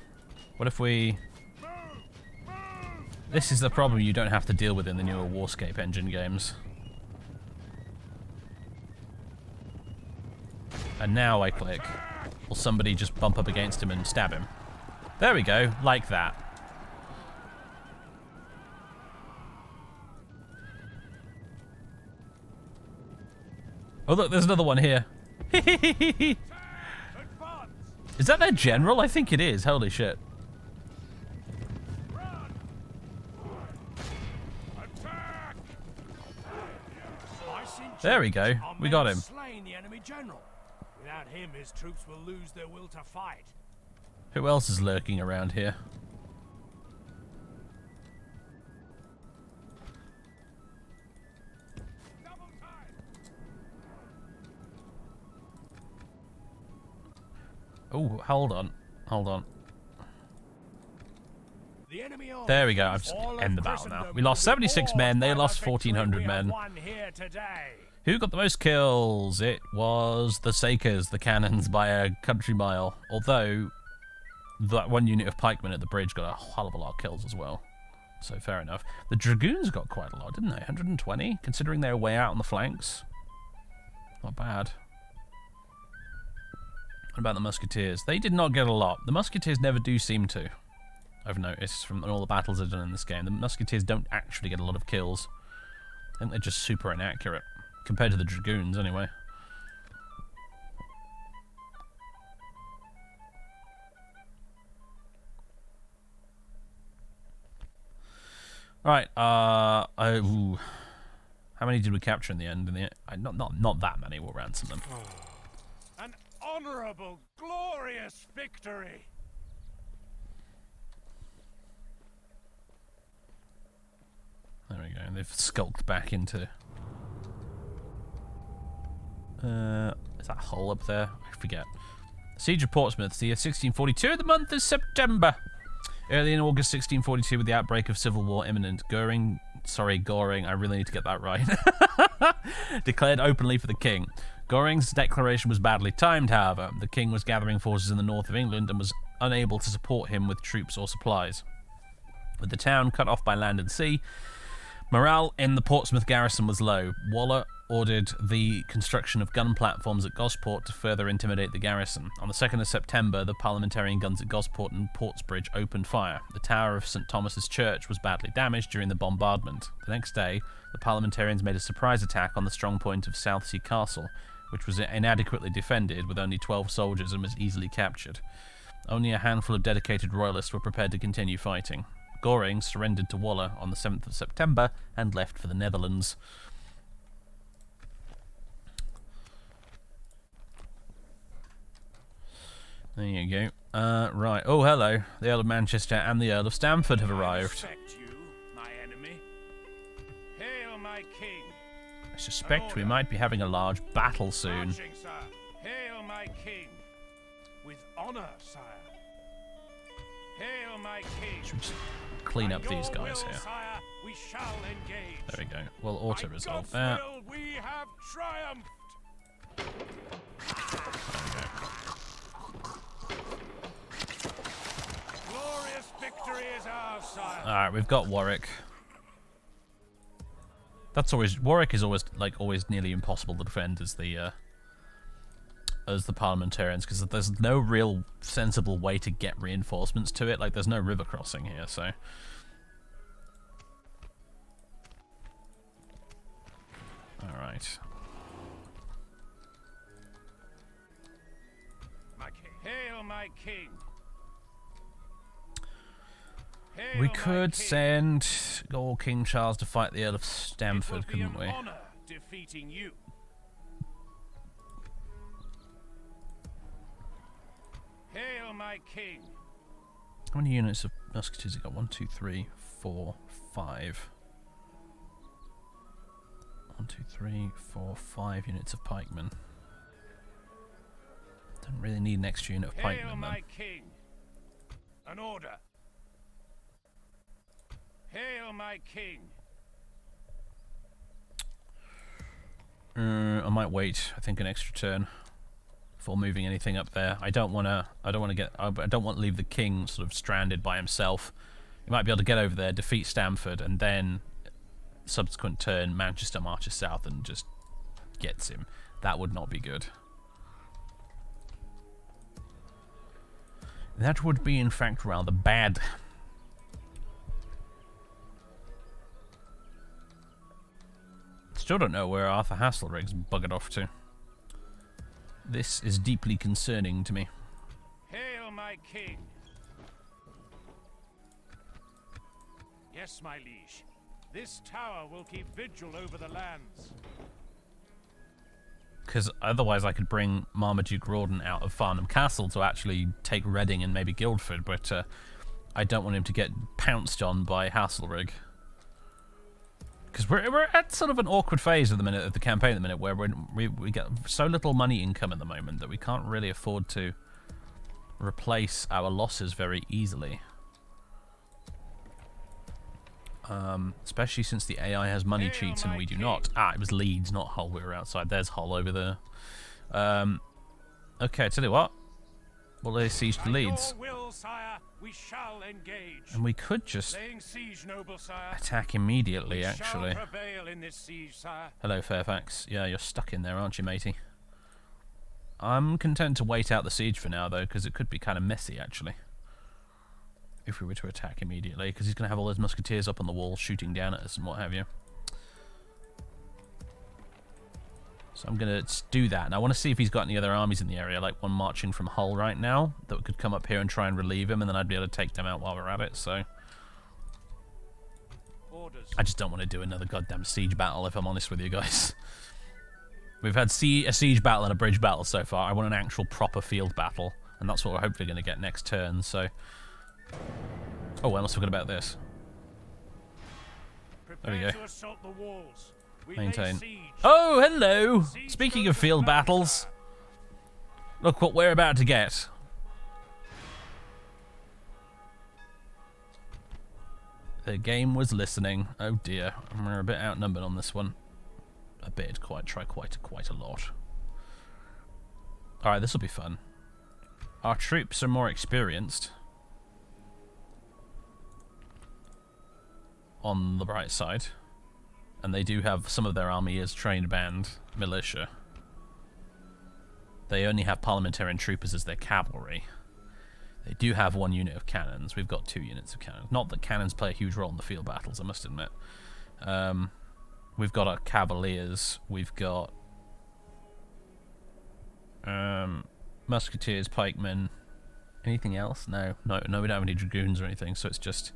S1: What if we... This is the problem you don't have to deal with in the newer Warscape engine games. And now I click. Will somebody just bump up against him and stab him? There we go. Like that. Oh look, there's another one here. Is that their general? I think it is. Holy shit. There we go. We got him.
S2: Slain the enemy general. Without him, his troops will lose their will to fight.
S1: Who else is lurking around here? Oh, hold on. Hold on. There we go. I've just end the battle now. We lost 76 men. They lost 1,400 men. Who got the most kills? It was the Sakers, the cannons, by a country mile. Although, that one unit of pikemen at the bridge got a hell of a lot of kills as well. So, fair enough. The Dragoons got quite a lot, didn't they? 120, considering they were way out on the flanks. Not bad. What about the Musketeers? They did not get a lot. The Musketeers never do seem to. I've noticed from all the battles I've done in this game. The Musketeers don't actually get a lot of kills. I think they're just super inaccurate. Compared to the Dragoons, anyway. Right, how many did we capture in the end? Not that many, we'll ransom them.
S2: An honorable, glorious victory!
S1: There we go, they've skulked back into... is that hole up there? I forget. Siege of Portsmouth, the year 1642, the month is September. Early in August 1642, with the outbreak of civil war imminent, Goring, I really need to get that right, declared openly for the king. Goring's declaration was badly timed, however. The king was gathering forces in the north of England and was unable to support him with troops or supplies. With the town cut off by land and sea, morale in the Portsmouth garrison was low. Waller ordered the construction of gun platforms at Gosport to further intimidate the garrison. On the 2nd of September, the parliamentarian guns at Gosport and Portsbridge opened fire. The tower of St. Thomas's Church was badly damaged during the bombardment. The next day, the parliamentarians made a surprise attack on the strong point of Southsea Castle, which was inadequately defended with only 12 soldiers and was easily captured. Only a handful of dedicated royalists were prepared to continue fighting. Goring surrendered to Waller on the 7th of September and left for the Netherlands. There you go. Right. Oh, hello. The Earl of Manchester and the Earl of Stamford have arrived.
S2: You, my enemy. Hail, my king.
S1: I suspect we might be having a large battle soon.
S2: Marching, sir. Hail, my king. With honor, sire. Hail, my king.
S1: Should we just clean up these guys here?
S2: Sire, we shall engage.
S1: There we go. We'll auto-resolve that.
S2: We have triumphed.
S1: There we go.
S2: Glorious victory is ours, sire.
S1: Alright, we've got Warwick. Warwick is always nearly impossible to defend as the parliamentarians, because there's no real sensible way to get reinforcements to it. Like, there's no river crossing here, so... Alright.
S2: My king. Hail, my king.
S1: We could send old King Charles to fight the Earl of Stamford, couldn't we?
S2: Honor defeating you. Hail, my king.
S1: How many units of musketeers have got? 1, 2, 3, 4, 5. 1, 2, 3, 4, 5 units of pikemen. Don't really need an extra unit of pikemen,
S2: Hail, my
S1: then.
S2: king. An order. Hail, my king.
S1: I might wait. I think an extra turn before moving anything up there. I don't want to leave the king sort of stranded by himself. He might be able to get over there, defeat Stamford, and then subsequent turn Manchester marches south and just gets him. That would not be good. That would be, in fact, rather bad. Still don't know where Arthur Hasselrigg's buggered off to. This is deeply concerning to me.
S2: Hail, my king. Yes, my liege. This tower will keep vigil over the lands.
S1: Because otherwise I could bring Marmaduke Rawdon out of Farnham Castle to actually take Reading and maybe Guildford, but I don't want him to get pounced on by Hasselrig. Because we're at sort of an awkward phase of the campaign at the minute, where we get so little money income at the moment that we can't really afford to replace our losses very easily. Especially since the AI has money cheats and we do not. Ah, it was Leeds, not Hull. We were outside. There's Hull over there. Okay, tell you what. We'll lay siege to Leeds.
S2: Will, sire, we shall engage.
S1: And we could just
S2: Laying siege, noble sire.
S1: attack immediately,
S2: We
S1: actually.
S2: shall prevail in this siege, sire.
S1: Hello, Fairfax. Yeah, you're stuck in there, aren't you, matey? I'm content to wait out the siege for now, though, because it could be kind of messy, actually. If we were to attack immediately, because he's going to have all those musketeers up on the wall shooting down at us and what have you. So I'm going to do that. And I want to see if he's got any other armies in the area, like one marching from Hull right now, that could come up here and try and relieve him, and then I'd be able to take them out while we're at it, so...
S2: Orders.
S1: I just don't want to do another goddamn siege battle, if I'm honest with you guys. We've had a siege battle and a bridge battle so far. I want an actual proper field battle, and that's what we're hopefully going to get next turn, so... Oh, I must forget about this. There we go.
S2: To assault the walls. We
S1: Maintain.
S2: lay siege.
S1: Oh, hello!
S2: Siege
S1: Speaking
S2: goes
S1: of field
S2: to battle,
S1: battles,
S2: sire.
S1: look what we're about to get. The game was listening. Oh dear, we're a bit outnumbered on this one. A bit, quite a lot. Alright, this will be fun. Our troops are more experienced. On the bright side. And they do have some of their army as trained band militia. They only have parliamentarian troopers as their cavalry. They do have one unit of cannons. We've got 2 units of cannons. Not that cannons play a huge role in the field battles, I must admit. We've got our cavaliers. We've got musketeers, pikemen. Anything else? No, we don't have any dragoons or anything. So it's just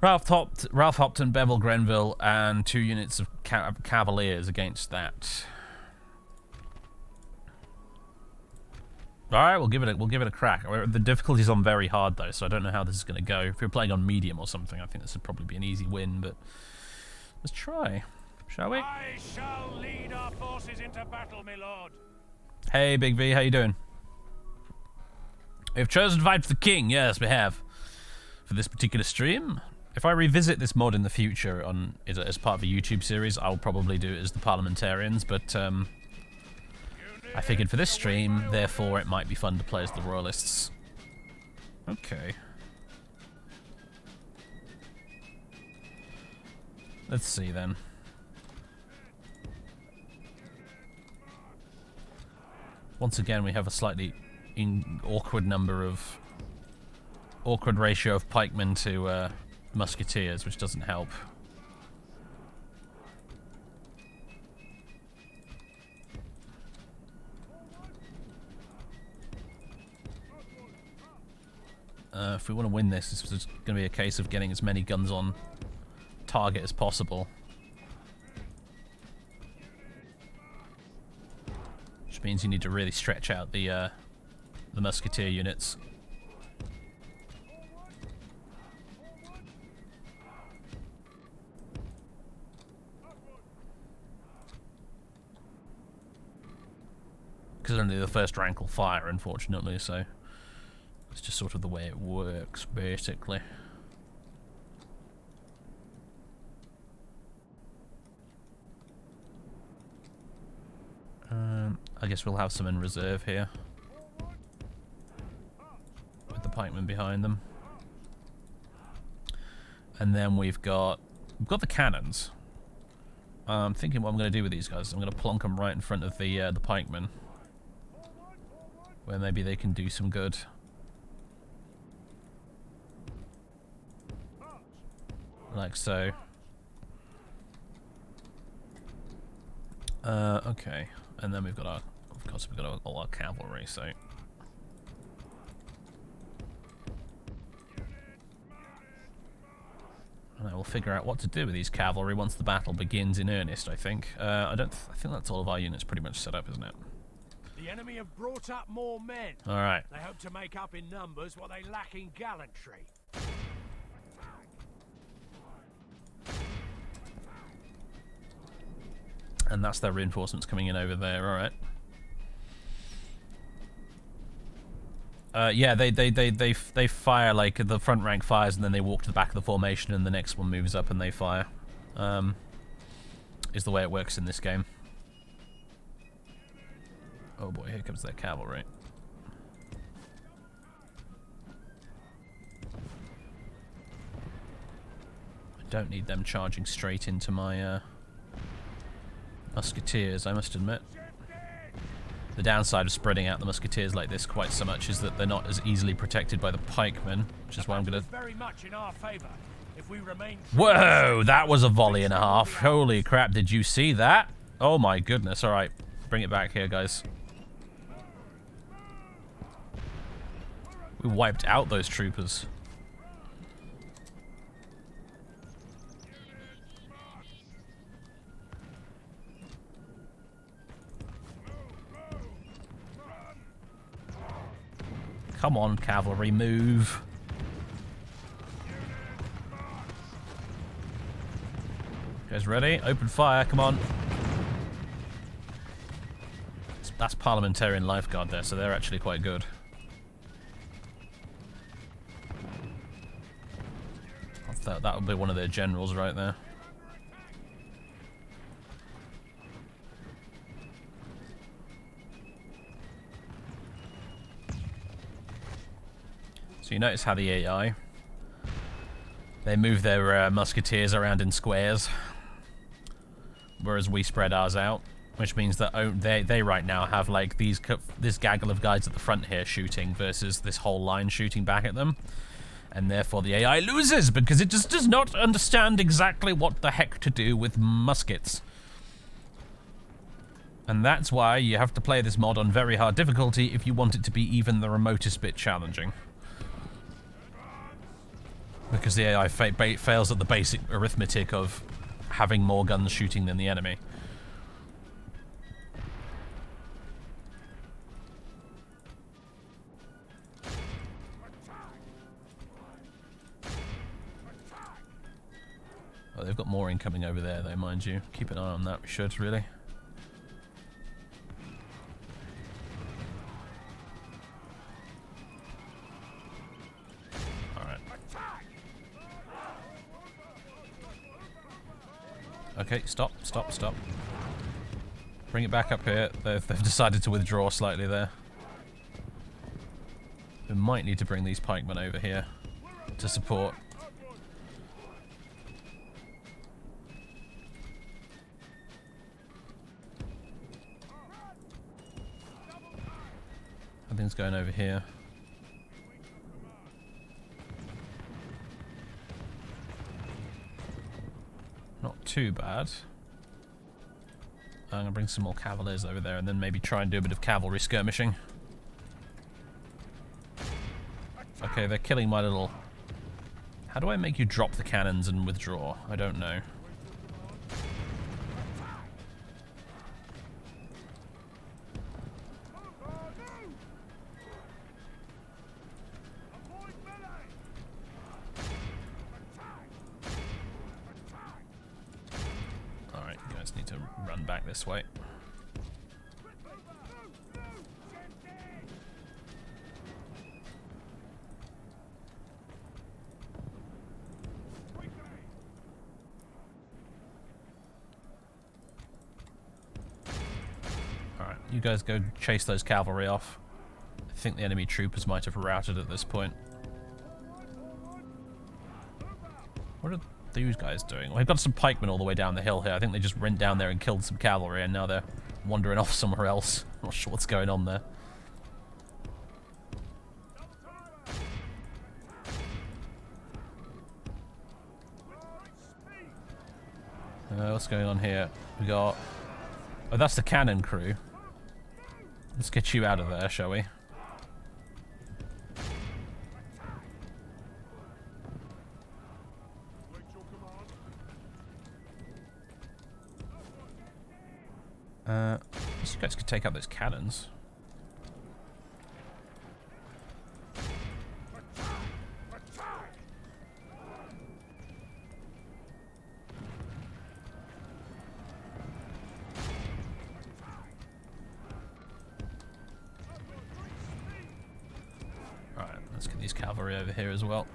S1: Ralph Hopton, Bevel Grenville, and 2 units of cavaliers against that. All right, we'll give it a crack. The difficulty's on very hard though, so I don't know how this is going to go. If you're playing on medium or something, I think this would probably be an easy win. But let's try, shall we?
S2: I shall lead our forces into battle, my lord.
S1: Hey, Big V, how you doing? We've chosen to fight for the king. Yes, we have. For this particular stream. If I revisit this mod in the future as part of a YouTube series, I'll probably do it as the parliamentarians, but I figured for this stream, therefore it might be fun to play as the royalists. Okay. Let's see then. Once again, we have a slightly awkward ratio of pikemen to musketeers, which doesn't help. If we want to win this, it's going to be a case of getting as many guns on target as possible. Which means you need to really stretch out the musketeer units. Because only the first rank will fire, unfortunately, so it's just sort of the way it works, basically. I guess we'll have some in reserve here. With the pikemen behind them. And then we've got the cannons. I'm thinking what I'm going to do with these guys. I'm going to plonk them right in front of the pikemen. Where maybe they can do some good. Like so. Okay. And then we've got our, of course, we've got all our cavalry, so. And I will figure out what to do with these cavalry once the battle begins in earnest, I think. I think that's all of our units pretty much set up, isn't it?
S2: The enemy have brought up more men.
S1: Alright.
S2: They hope to make up in numbers what they lack in gallantry.
S1: And that's their reinforcements coming in over there, alright. Yeah, they fire, like, the front rank fires and then they walk to the back of the formation and the next one moves up and they fire. Is the way it works in this game. Oh boy, here comes their cavalry. I don't need them charging straight into my musketeers, I must admit. The downside of spreading out the musketeers like this quite so much is that they're not as easily protected by the pikemen, which is why I'm gonna...
S2: Very much in our favor if we remain...
S1: Whoa, that was a volley and a half. Holy crap, did you see that? Oh my goodness, alright. Bring it back here, guys. We wiped out those troopers. Come on, cavalry, move. You guys ready? Open fire, come on. That's parliamentarian lifeguard there, so they're actually quite good. That would be one of their generals right there. So you notice how the AI, they move their musketeers around in squares, whereas we spread ours out, which means that they right now have like this gaggle of guys at the front here shooting versus this whole line shooting back at them. And therefore the AI loses, because it just does not understand exactly what the heck to do with muskets. And that's why you have to play this mod on very hard difficulty if you want it to be even the remotest bit challenging. Because the AI fails at the basic arithmetic of having more guns shooting than the enemy. Oh, they've got more incoming over there, though, mind you. Keep an eye on that, we should, really. Alright. Okay, stop. Bring it back up here. They've decided to withdraw slightly there. We might need to bring these pikemen over here to support. Everything's going over here. Not too bad. I'm going to bring some more cavaliers over there and then maybe try and do a bit of cavalry skirmishing. Okay, they're killing my little... How do I make you drop the cannons and withdraw? I don't know. This way. Alright, you guys go chase those cavalry off. I think the enemy troopers might have routed at this point. What are these guys doing? We've got some pikemen all the way down the hill here. I think they just went down there and killed some cavalry and now they're wandering off somewhere else. I'm not sure what's going on there. What's going on here? We got... Oh, that's the cannon crew. Let's get you out of there, shall we? These guys could take out those cannons. Alright, let's get these cavalry over here as well.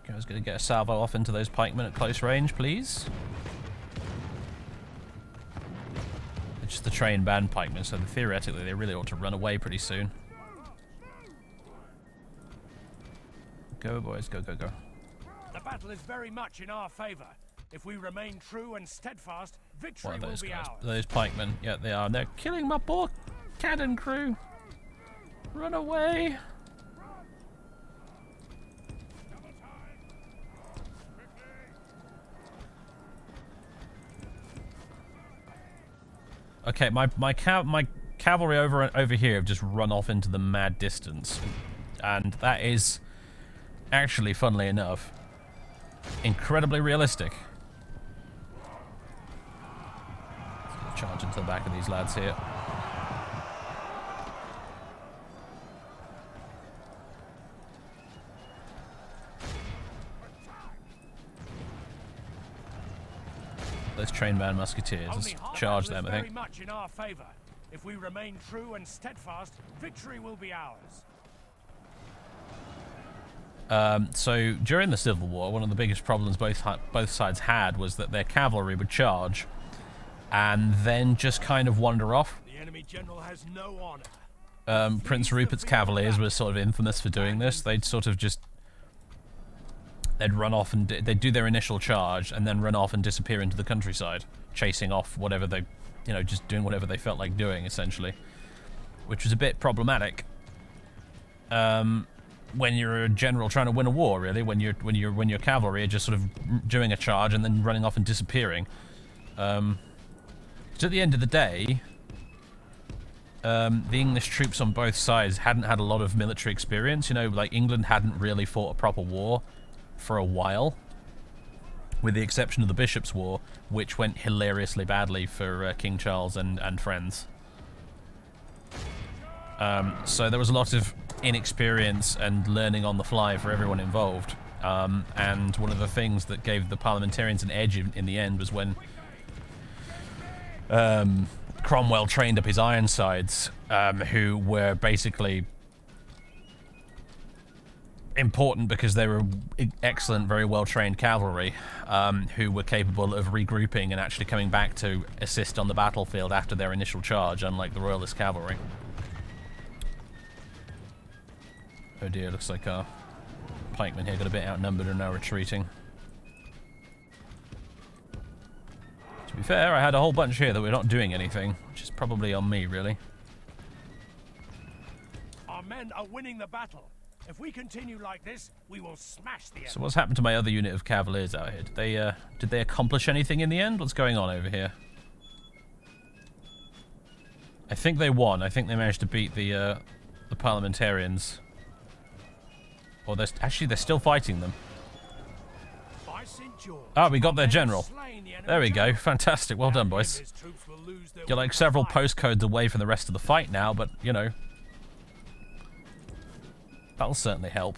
S1: Guys, gonna get a salvo off into those pikemen at close range, please. It's just the trained band pikemen, so theoretically they really ought to run away pretty soon. Go, boys, go, go, go.
S2: The battle is very much in our favor. If we remain true and steadfast, victory
S1: What are those
S2: will be
S1: guys?
S2: ours.
S1: Those pikemen. Yeah, they are. They're killing my poor cannon crew. Run away. Okay, my cavalry over here have just run off into the mad distance, and that is actually, funnily enough, incredibly realistic. Let's charge into the back of these lads here. Those trained band musketeers. Let's charge them, I think.
S2: Very much in our favor. If we remain true and steadfast, victory will be ours.
S1: So during the Civil War, one of the biggest problems both sides had was that their cavalry would charge and then just kind of wander off.
S2: The enemy general has no honor.
S1: Prince Rupert's cavaliers were sort of infamous for doing this. They'd sort of just... They'd run off and they'd do their initial charge and then run off and disappear into the countryside, chasing off whatever they, you know, just doing whatever they felt like doing, essentially, which was a bit problematic. When you're a general trying to win a war, really, when your cavalry are just sort of doing a charge and then running off and disappearing. So at the end of the day, the English troops on both sides hadn't had a lot of military experience. You know, like England hadn't really fought a proper war for a while, with the exception of the Bishops' War, which went hilariously badly for King Charles and friends. So there was a lot of inexperience and learning on the fly for everyone involved. And one of the things that gave the parliamentarians an edge in the end was when Cromwell trained up his Ironsides, who were basically important because they were excellent, very well-trained cavalry, who were capable of regrouping and actually coming back to assist on the battlefield after their initial charge, unlike the Royalist cavalry. Oh dear, looks like our pikemen here got a bit outnumbered and now retreating. To be fair, I had a whole bunch here that we're not doing anything, which is probably on me, really.
S2: Our men are winning the battle. If we continue like this, we will smash the enemy.
S1: So what's happened to my other unit of cavaliers out here? Did they accomplish anything in the end? What's going on over here? I think they won. I think they managed to beat the parliamentarians. Or they're still fighting them.
S2: By St. George,
S1: Ah, we got their general. There we go. Fantastic. Well done, boys. You're like several postcodes away from the rest of the fight now, but, you know, that'll certainly help.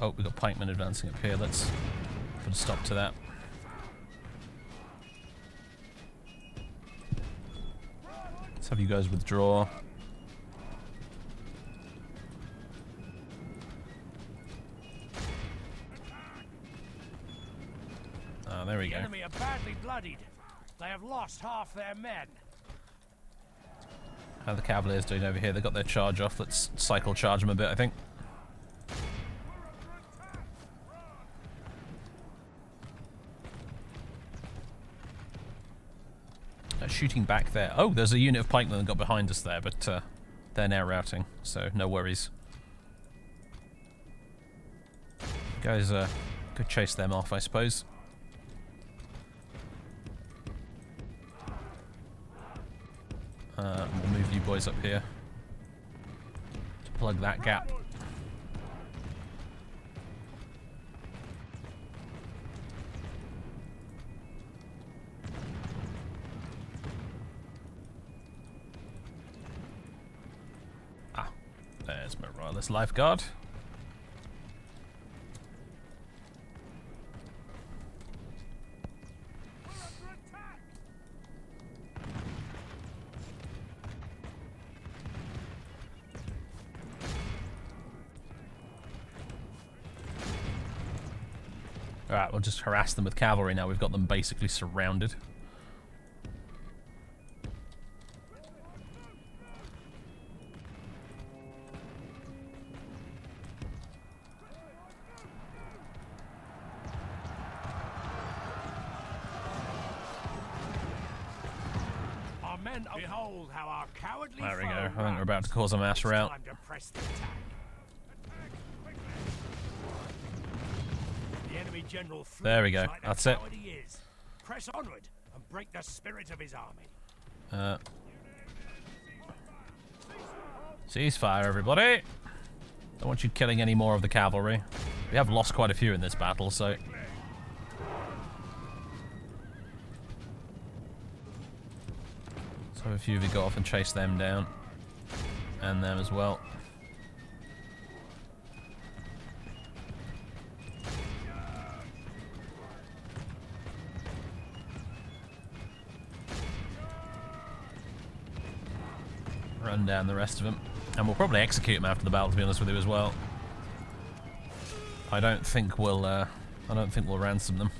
S1: Oh, we've got pikemen advancing up here. Let's put a stop to that. Let's have you guys withdraw. Ah, there we go.
S2: The enemy are badly bloodied. They have lost half their men.
S1: How are the Cavaliers doing over here? They got their charge off. Let's cycle charge them a bit, I think. shooting back there? Oh, there's a unit of pikemen that got behind us there, but they're now routing, so no worries. Guys, could chase them off, I suppose. We'll move you boys up here to plug that gap. Ah, there's my royalist lifeguard. Alright, we'll just harass them with cavalry now. We've got them basically surrounded.
S2: Our men behold how our cowardly
S1: There we go.
S2: foe
S1: I think we're about to cause a mass rout.
S2: Time to press the attack. The enemy general
S1: There we go.
S2: like the
S1: That's it.
S2: coward he is. Press onward and break the spirit of his army.
S1: Ceasefire, everybody. Don't want you killing any more of the cavalry. We have lost quite a few in this battle, so... So a few of you go off and chase them down. And them as well. Run down the rest of them. And we'll probably execute them after the battle, to be honest with you, as well. I don't think we'll ransom them.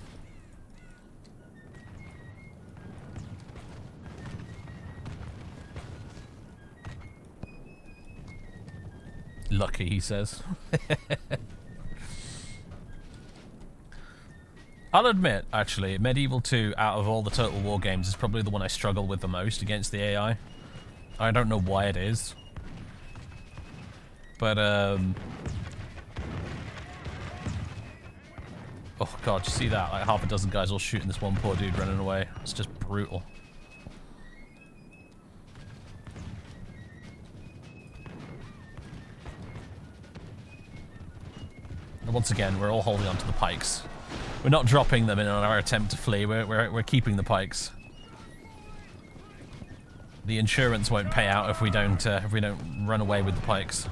S1: Lucky, he says. I'll admit, actually, Medieval 2, out of all the Total War games, is probably the one I struggle with the most against the AI. I don't know why it is. But, oh god, you see that? Like half a dozen guys all shooting this one poor dude running away. It's just brutal. And once again, we're all holding on to the pikes. We're not dropping them in our attempt to flee. We're keeping the pikes. The insurance won't pay out if we don't run away with the pikes.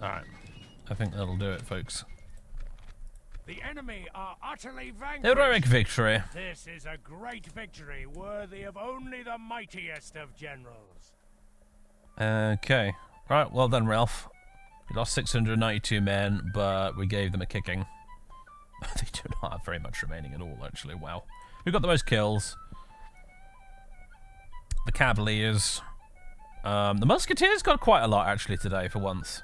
S1: All right, I think that'll do it, folks.
S2: The enemy are utterly vanquished.
S1: Heroic victory.
S2: This is a great victory, worthy of only the mightiest of generals.
S1: Okay. Right, well done, Ralph. We lost 692 men, but we gave them a kicking. They do not have very much remaining at all, actually. Wow. We got the most kills. The Cavaliers. The Musketeers got quite a lot, actually, today, for once.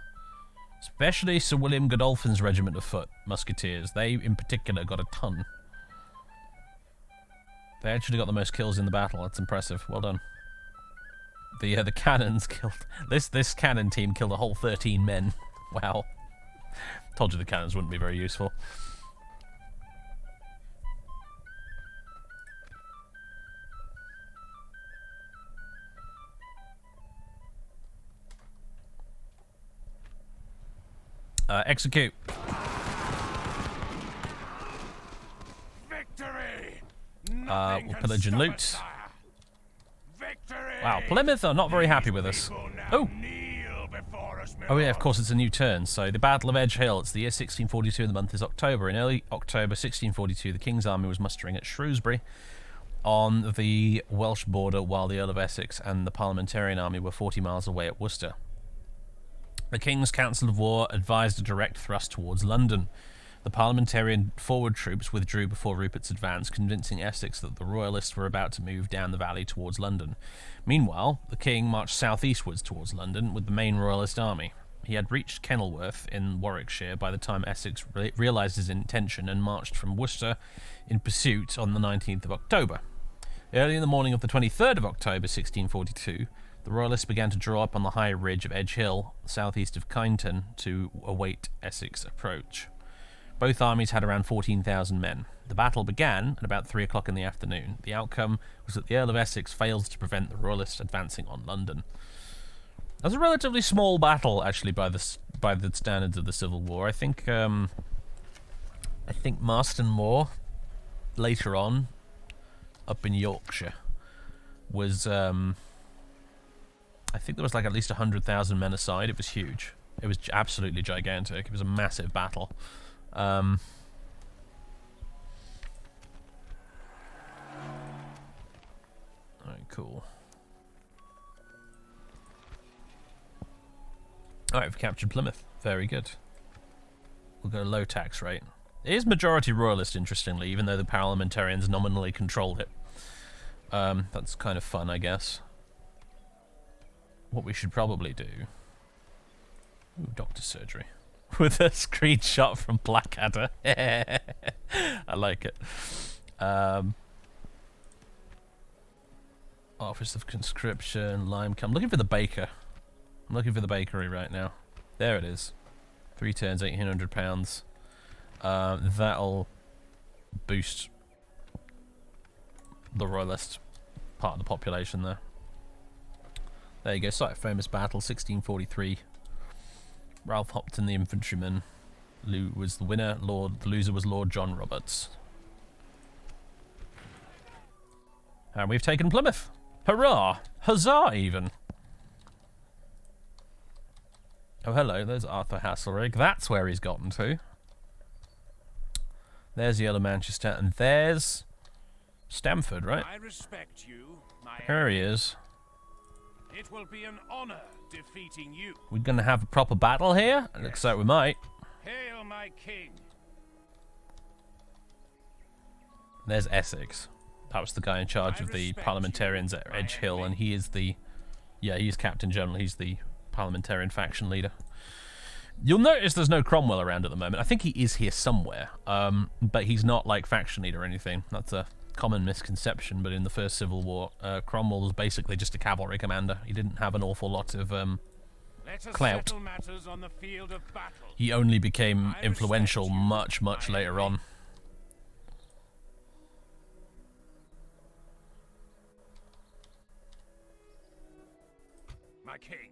S1: Especially Sir William Godolphin's regiment of foot Musketeers. They, in particular, got a ton. They actually got the most kills in the battle. That's impressive. Well done. The cannons killed... This cannon team killed a whole 13 men. Wow. Told you the cannons wouldn't be very useful. Execute.
S2: Victory!
S1: We'll pillage and loot.
S2: Victory!
S1: Wow, Plymouth are not very happy with us. Oh! Oh yeah, of course it's a new turn. So the Battle of Edge Hill, it's the year 1642 and the month is October. In early October 1642, the King's army was mustering at Shrewsbury on the Welsh border, while the Earl of Essex and the Parliamentarian army were 40 miles away at Worcester. The King's Council of War advised a direct thrust towards London. The Parliamentarian forward troops withdrew before Rupert's advance, convincing Essex that the Royalists were about to move down the valley towards London. Meanwhile, the king marched southeastwards towards London with the main Royalist army. He had reached Kenilworth in Warwickshire by the time Essex realised his intention and marched from Worcester in pursuit on the 19th of October. Early in the morning of the 23rd of October 1642, the Royalists began to draw up on the high ridge of Edge Hill, southeast of Kyneton, to await Essex' approach. Both armies had around 14,000 men. The battle began at about 3 o'clock in the afternoon. The outcome was that the Earl of Essex failed to prevent the Royalists advancing on London. That was a relatively small battle, actually, by the standards of the Civil War. I think Marston Moor, later on, up in Yorkshire, was I think there was like at least 100,000 men aside. It was huge. It was absolutely gigantic. It was a massive battle. Alright, cool. Alright, we've captured Plymouth. Very good. We'll go low tax rate. It is majority royalist, interestingly, even though the parliamentarians nominally controlled it. That's kind of fun, I guess. What we should probably do... Ooh, doctor's surgery. With a screenshot from Blackadder. I like it. Office of Conscription, I'm looking for the baker. I'm looking for the bakery right now. There it is. 3 turns, £1,800. That'll boost the royalist part of the population there. There you go, site of famous battle, 1643. Ralph Hopton, the infantryman, was the winner. The loser was Lord John Roberts. And we've taken Plymouth. Hurrah! Huzzah, even! Oh, hello, there's Arthur Hasselrig. That's where he's gotten to. There's the Earl of Manchester, and there's Stamford, right?
S2: I respect you, my
S1: There he is.
S2: It will be an honor defeating you.
S1: We're gonna have a proper battle here? It looks like we might.
S2: Hail, my king.
S1: There's Essex. That was the guy in charge of the parliamentarians at Edge Hill, and he is the... Yeah, he's Captain General. He's the parliamentarian faction leader. You'll notice there's no Cromwell around at the moment. I think he is here somewhere, but he's not like faction leader or anything. That's a common misconception, but in the First Civil War, Cromwell was basically just a cavalry commander. He didn't have an awful lot of clout.
S2: On the field of battle.
S1: He only became influential much later on.
S2: My king.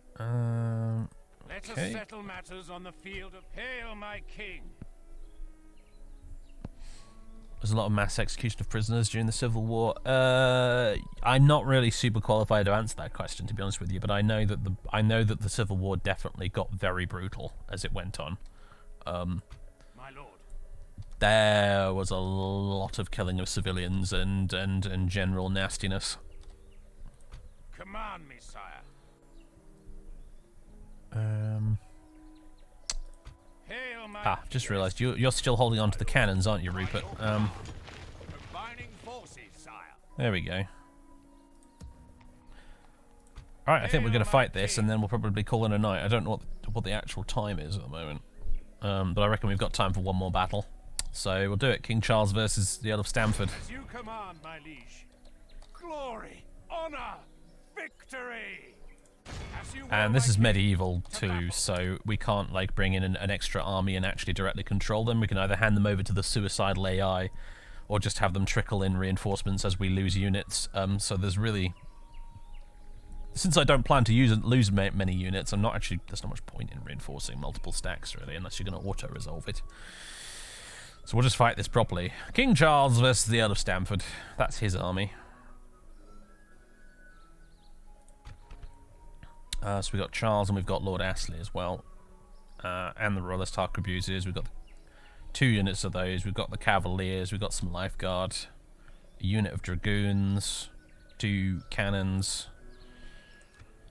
S2: Let
S1: Okay.
S2: us settle matters on the field of... Hail, my king.
S1: There's a lot of mass execution of prisoners during the Civil War. I'm not really super qualified to answer that question, to be honest with you, but I know that the Civil War definitely got very brutal as it went on.
S2: My lord.
S1: There was a lot of killing of civilians and general nastiness.
S2: Command me, sire. Hail, my
S1: Just realised you're still holding on to the cannons, aren't you, Rupert?
S2: Combining forces, sire.
S1: There we go. Alright, I think we're going to fight this, and then we'll probably call it a night. I don't know what the actual time is at the moment. But I reckon we've got time for one more battle. So we'll do it. King Charles versus the Earl of Stamford.
S2: As you command, my liege. Glory, honor, victory.
S1: And this is medieval too, so we can't like bring in an extra army and actually directly control them. We can either hand them over to the suicidal AI, or just have them trickle in reinforcements as we lose units. So there's really, since I don't plan to lose many units, there's not much point in reinforcing multiple stacks really, unless you're going to auto-resolve it. So we'll just fight this properly. King Charles versus the Earl of Stamford. That's his army. So we've got Charles and we've got Lord Astley as well. And the Royalist arquebusiers. We've got 2 units of those. We've got the Cavaliers. We've got some Lifeguard. A unit of Dragoons. 2 cannons.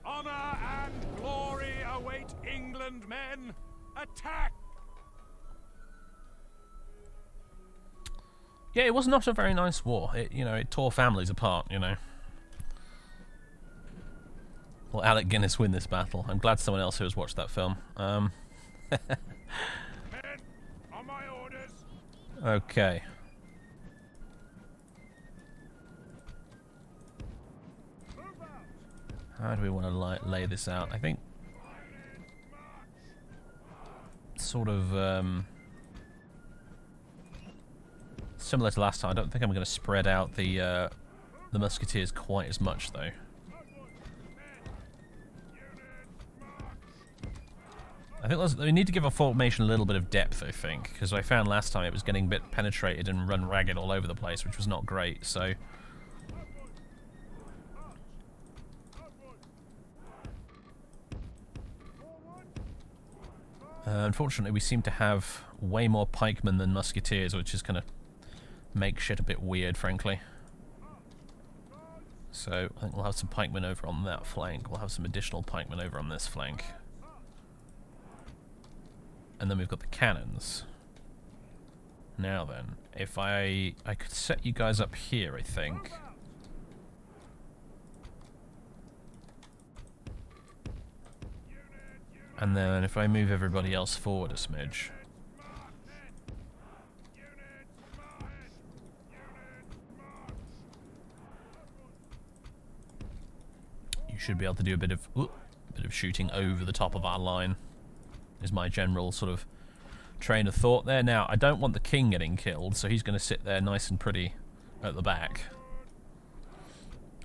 S2: Honor and glory await England, men. Attack!
S1: Yeah, it was not a very nice war. It, you know, it tore families apart, you know. Will Alec Guinness win this battle? I'm glad someone else who has watched that film.
S2: Men, on my orders.
S1: Okay. How do we want to lay this out? I think sort of similar to last time. I don't think I'm going to spread out the musketeers quite as much, though. I think we need to give our formation a little bit of depth, I think, because I found last time it was getting a bit penetrated and run ragged all over the place, which was not great, so... unfortunately, we seem to have way more pikemen than musketeers, which is going to make shit a bit weird, frankly. So, I think we'll have some pikemen over on that flank. We'll have some additional pikemen over on this flank. And then we've got the cannons. Now then, if I could set you guys up here, I think. And then if I move everybody else forward a smidge. You should be able to do a bit of shooting over the top of our line. Is my general sort of train of thought there. Now, I don't want the king getting killed, so he's going to sit there nice and pretty at the back.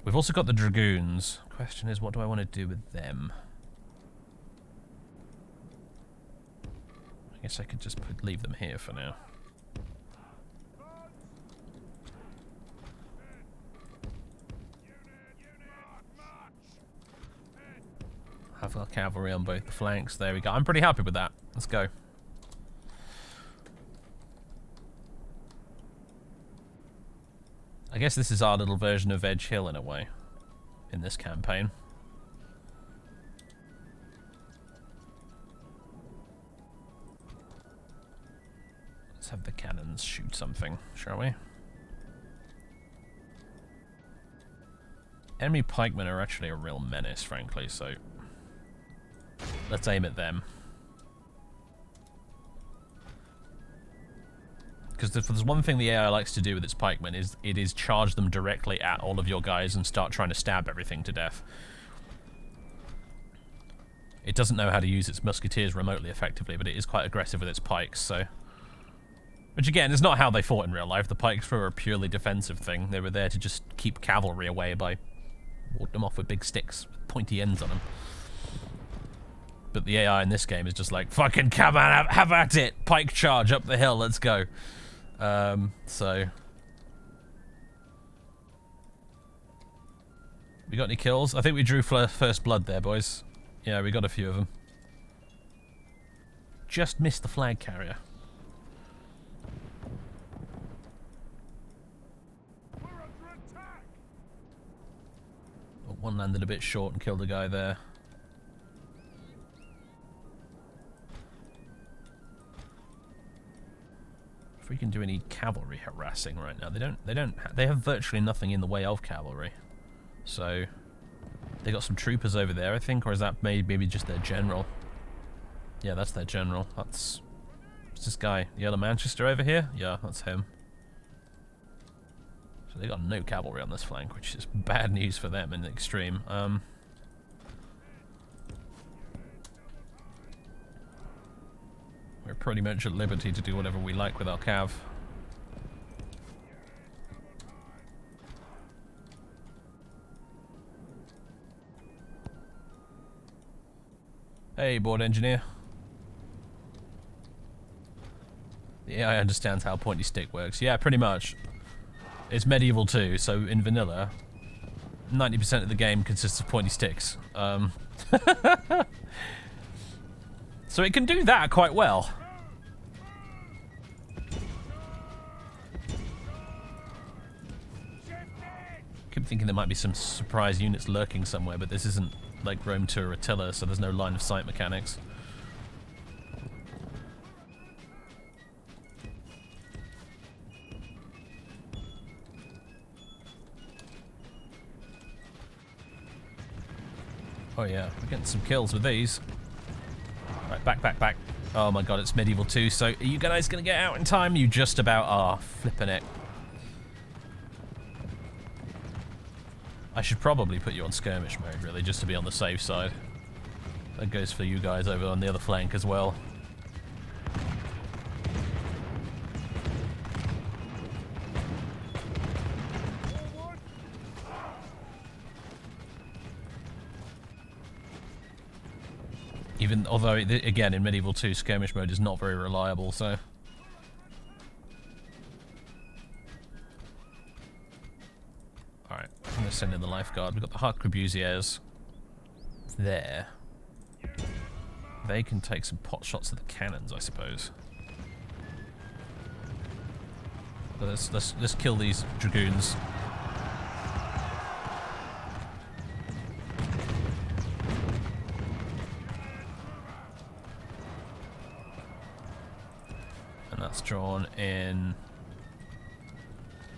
S1: We've also got the dragoons. Question is, what do I want to do with them? I guess I could just leave them here for now. Have our cavalry on both the flanks. There we go. I'm pretty happy with that. Let's go. I guess this is our little version of Edge Hill in a way, in this campaign. Let's have the cannons shoot something, shall we? Enemy pikemen are actually a real menace, frankly, so let's aim at them. Because if there's one thing the AI likes to do with its pikemen, it is charge them directly at all of your guys and start trying to stab everything to death. It doesn't know how to use its musketeers remotely effectively, but it is quite aggressive with its pikes, so... Which again, is not how they fought in real life. The pikes were a purely defensive thing. They were there to just keep cavalry away by warding them off with big sticks, with pointy ends on them. But the AI in this game is just like, fucking come on, have at it! Pike charge up the hill, let's go. So... We got any kills? I think we drew first blood there, boys. Yeah, we got a few of them. Just missed the flag carrier. One landed a bit short and killed a guy there. If we can do any cavalry harassing right now, they have virtually nothing in the way of cavalry. So they got some troopers over there, I think, or is that maybe just their general? Yeah, that's their general. That's what's this guy? Yellow Manchester over here? Yeah, that's him. So they got no cavalry on this flank, which is bad news for them in the extreme. We're pretty much at liberty to do whatever we like with our cav. Hey, board engineer. The AI understands how pointy stick works. Yeah, pretty much. It's medieval too, so in vanilla, 90% of the game consists of pointy sticks. So it can do that quite well. Keep thinking there might be some surprise units lurking somewhere, but this isn't like Rome 2 or Attila, so there's no line of sight mechanics. Oh yeah, we're getting some kills with these. Right, back, back, back. Oh my god, it's medieval 2, so are you guys gonna get out in time? You just about are. Flipping it. I should probably put you on skirmish mode, really, just to be on the safe side. That goes for you guys over on the other flank as well. Even although, again, in Medieval 2, skirmish mode is not very reliable, so... Alright, I'm going to send in the lifeguard. We've got the Harquebusiers there. They can take some pot shots at the cannons, I suppose. But let's kill these dragoons. And that's drawn in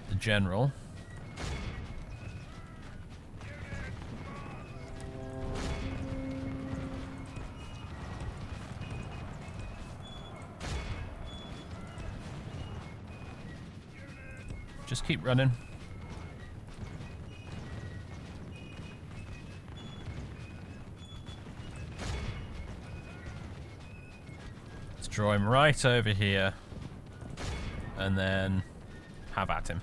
S1: the general. Just keep running. Let's draw him right over here. And then have at him.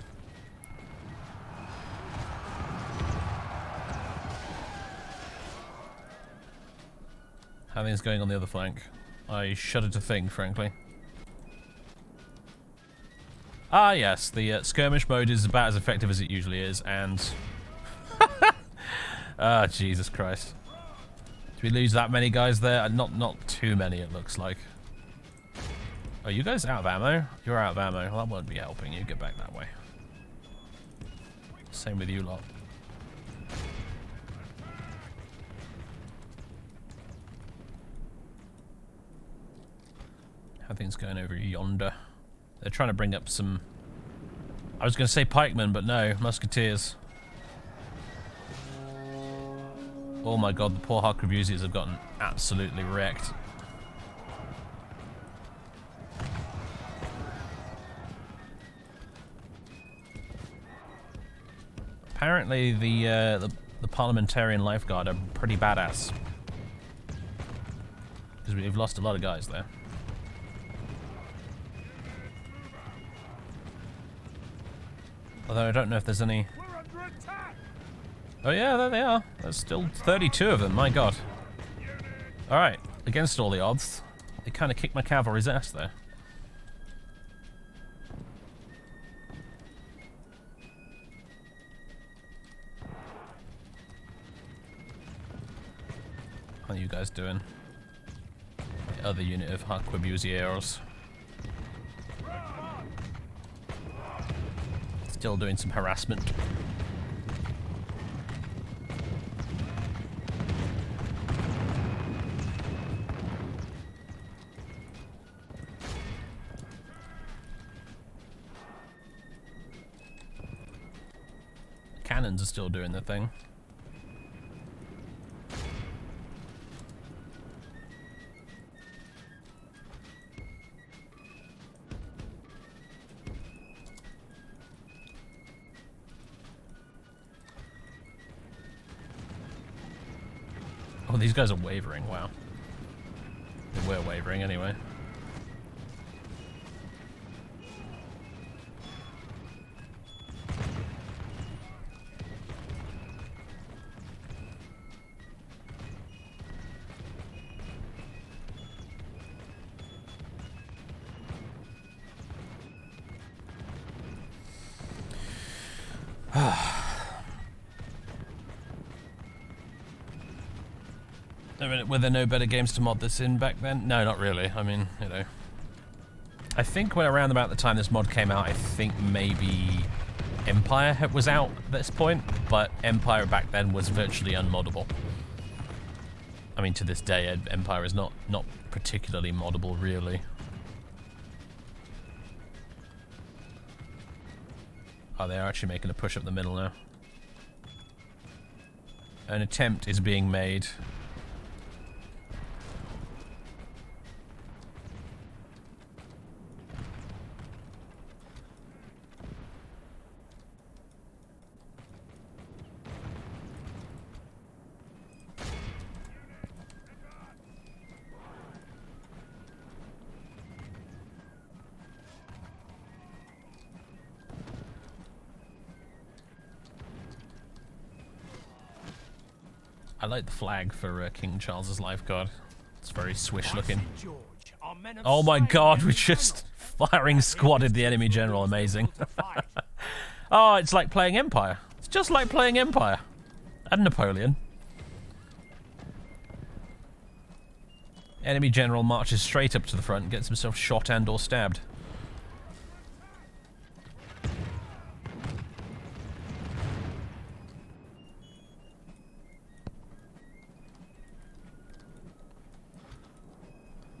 S1: How are things going on the other flank? I shudder to think, frankly. Ah, yes, the skirmish mode is about as effective as it usually is, and... Ah, Jesus Christ. Did we lose that many guys there? Not too many, it looks like. Are you guys out of ammo? You're out of ammo. Well, that won't be helping you. Get back that way. Same with you lot. How are things going over yonder? They're trying to bring up some... I was going to say pikemen, but no, musketeers. Oh my god, the poor Harquebusiers have gotten absolutely wrecked. Apparently the parliamentarian lifeguard are pretty badass. Because we've lost a lot of guys there. Although I don't know if there's any... Oh yeah, there they are. There's still 32 of them, my god. Alright, against all the odds, they kind of kicked my cavalry's ass there. How are you guys doing? The other unit of Harquebusiers. Still doing some harassment. Cannons are still doing their thing. Oh, these guys are wavering, wow. They were wavering anyway. Were there no better games to mod this in back then? No, not really. I mean, you know. I think when around about the time this mod came out, I think maybe Empire was out at this point, but Empire back then was virtually unmoddable. I mean, to this day, Empire is not particularly moddable, really. Oh, they are actually making a push up the middle now. an attempt is being made. I like the flag for King Charles's lifeguard. It's very swish looking. Oh my god, we're just firing squadded the enemy general. Amazing. Oh, it's like playing Empire. It's just like playing Empire. And Napoleon. Enemy general marches straight up to the front, gets himself shot and or stabbed.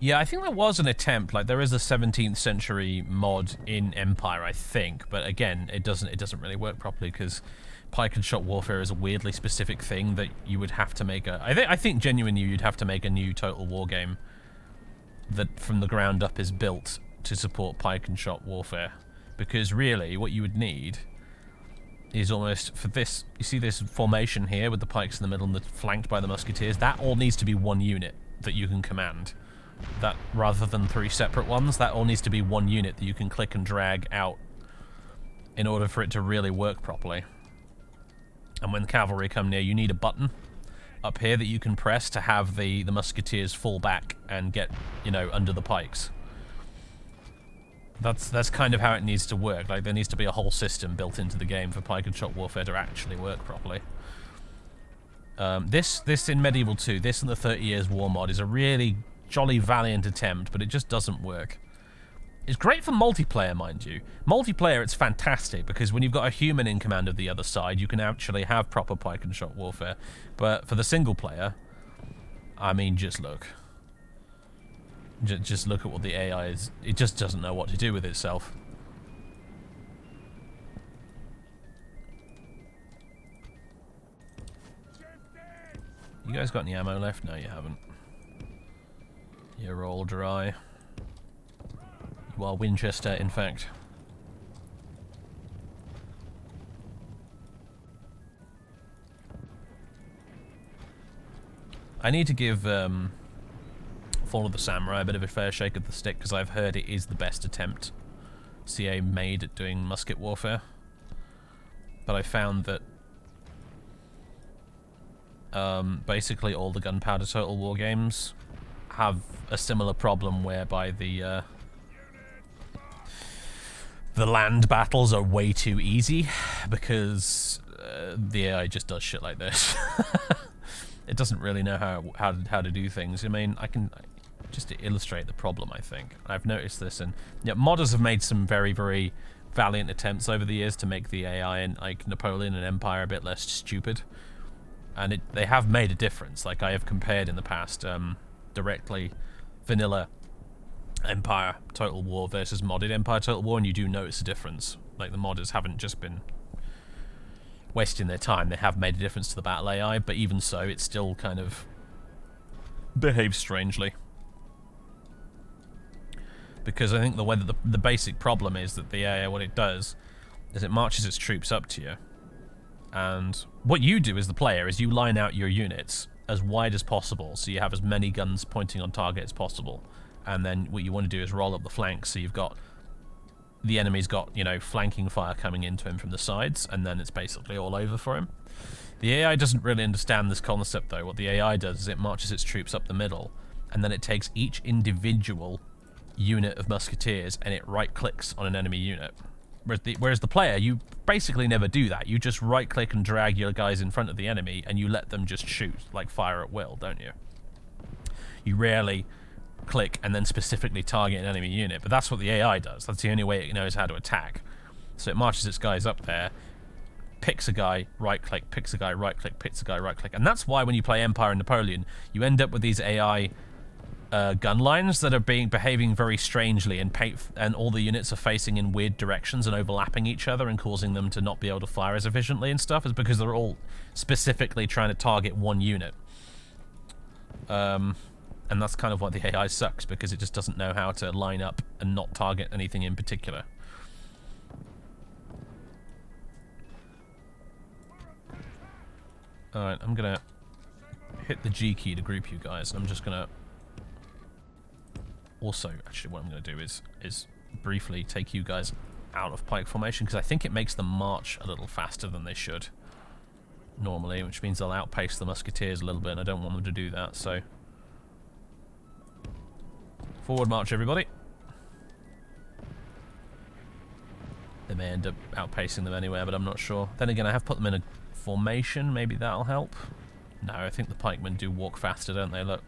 S1: Yeah, I think there was an attempt. Like, there is a 17th century mod in Empire, I think, but again, it doesn't really work properly because Pike and Shot warfare is a weirdly specific thing that you would have to make a. I think genuinely you'd have to make a new Total War game that from the ground up is built to support Pike and Shot warfare, because really what you would need is almost for this. You see this formation here with the pikes in the middle and flanked by the musketeers. That all needs to be one unit that you can command. That rather than 3 separate ones, that all needs to be one unit that you can click and drag out in order for it to really work properly. And when the cavalry come near, you need a button up here that you can press to have the musketeers fall back and get, you know, under the pikes. That's kind of how it needs to work. Like, there needs to be a whole system built into the game for Pike and Shot warfare to actually work properly. This in Medieval 2, this and the 30 Years War mod is a really jolly valiant attempt, but it just doesn't work. It's great for multiplayer, mind you. Multiplayer, it's fantastic, because when you've got a human in command of the other side, you can actually have proper Pike and Shot warfare. But for the single player, I mean, just look. Just look at what the AI is. It just doesn't know what to do with itself. You guys got any ammo left? No, you haven't. You're all dry. You are Winchester, in fact. I need to give Fall of the Samurai a bit of a fair shake of the stick, because I've heard it is the best attempt CA made at doing musket warfare. But I found that basically all the Gunpowder Total War games have a similar problem whereby the land battles are way too easy because the AI just does shit like this. It doesn't really know how to do things. I mean, I can just to illustrate the problem. I think I've noticed this, and yeah, modders have made some very, very valiant attempts over the years to make the AI in like Napoleon and Empire a bit less stupid, and they have made a difference. Like, I have compared in the past directly vanilla Empire Total War versus modded Empire Total War, and you do notice a difference. Like, the modders haven't just been wasting their time, they have made a difference to the battle AI, but even so, it still kind of behaves strangely. Because I think the way that the basic problem is that the AI, what it does is it marches its troops up to you, and what you do as the player is you line out your units as wide as possible, so you have as many guns pointing on target as possible, and then what you want to do is roll up the flanks, so you've got the enemy's got, you know, flanking fire coming into him from the sides, and then it's basically all over for him. The AI doesn't really understand this concept, though. What the AI does is it marches its troops up the middle, and then it takes each individual unit of musketeers and it right-clicks on an enemy unit. Whereas the player, you basically never do that. You just right-click and drag your guys in front of the enemy, and you let them just shoot, like fire at will, don't you? You rarely click and then specifically target an enemy unit, but that's what the AI does. That's the only way it knows how to attack. So it marches its guys up there, picks a guy, right-click, picks a guy, right-click, picks a guy, right-click. And that's why when you play Empire and Napoleon, you end up with these AI gun lines that are behaving very strangely, and all the units are facing in weird directions and overlapping each other and causing them to not be able to fire as efficiently and stuff, is because they're all specifically trying to target one unit. And that's kind of why the AI sucks, because it just doesn't know how to line up and not target anything in particular. Alright, I'm gonna hit the G key to group you guys. I'm just gonna... Also, actually, what I'm gonna do is briefly take you guys out of pike formation, because I think it makes them march a little faster than they should normally, which means they'll outpace the musketeers a little bit, and I don't want them to do that, so... Forward march, everybody. They may end up outpacing them anywhere, but I'm not sure. Then again, I have put them in a formation. Maybe that'll help. No, I think the pikemen do walk faster, don't they? Look.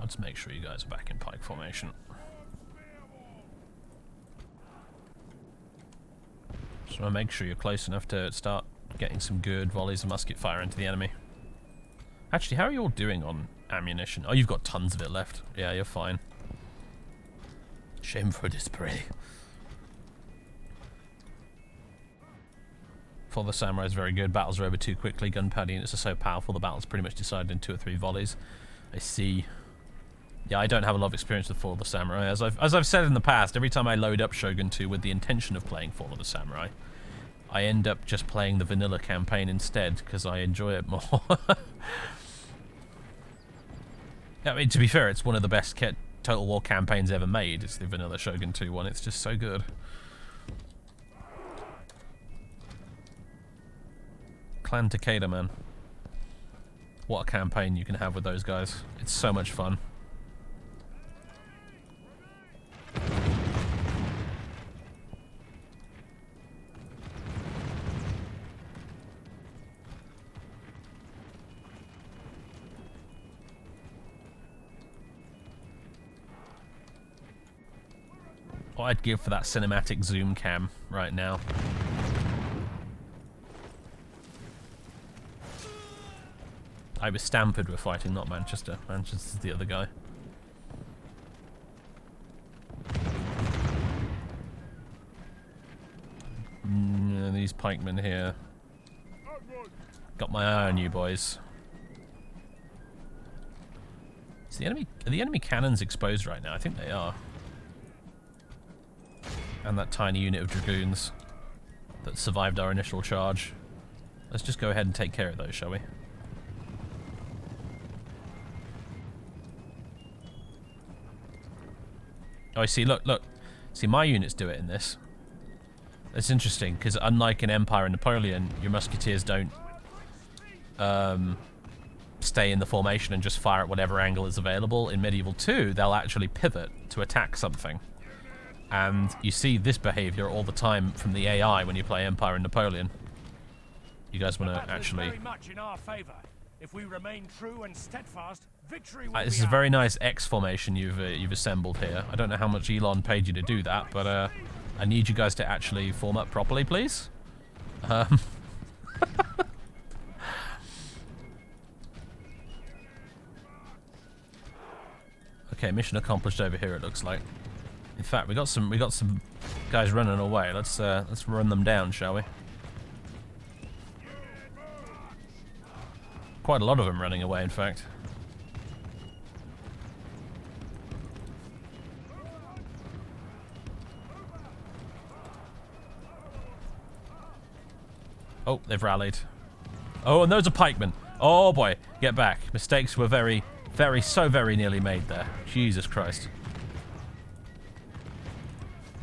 S1: Let's make sure you guys are back in pike formation. Just want to make sure you're close enough to start getting some good volleys of musket fire into the enemy. Actually, how are you all doing on ammunition? Oh, you've got tons of it left. Yeah, you're fine. Shame for display. For the samurai is very good. Battles are over too quickly. Gunpowder units are so powerful. The battle's pretty much decided in 2 or 3 volleys. I see. Yeah, I don't have a lot of experience with Fall of the Samurai. As I've said in the past, every time I load up Shogun 2 with the intention of playing Fall of the Samurai, I end up just playing the vanilla campaign instead, because I enjoy it more. I mean, to be fair, it's one of the best Total War campaigns ever made. It's the vanilla Shogun 2 one. It's just so good. Clan Takeda, man. What a campaign you can have with those guys. It's so much fun. What I'd give for that cinematic zoom cam right now. I was Stamford we're fighting, not Manchester. Manchester's the other guy. These pikemen here. Got my eye on you, boys. Is the enemy, are the enemy cannons exposed right now? I think they are. And that tiny unit of dragoons that survived our initial charge. Let's just go ahead and take care of those, shall we? Oh, I see. Look, look. See, my units do it in this. It's interesting, because unlike in Empire and Napoleon, your musketeers don't stay in the formation and just fire at whatever angle is available. In Medieval 2, they'll actually pivot to attack something. And you see this behavior all the time from the AI when you play Empire and Napoleon. You guys want to actually...
S2: Very much in our favor. If we remain true and steadfast, victory will
S1: this is a very nice X formation you've assembled here. I don't know how much Elon paid you to do that, but I need you guys to actually form up properly, please. Okay, mission accomplished over here. It looks like. In fact, we got some guys running away. Let's run them down, shall we? Quite a lot of them running away, in fact. Oh, they've rallied. Oh, and those are pikemen. Oh boy, get back. Mistakes were very, so very nearly made there. Jesus Christ.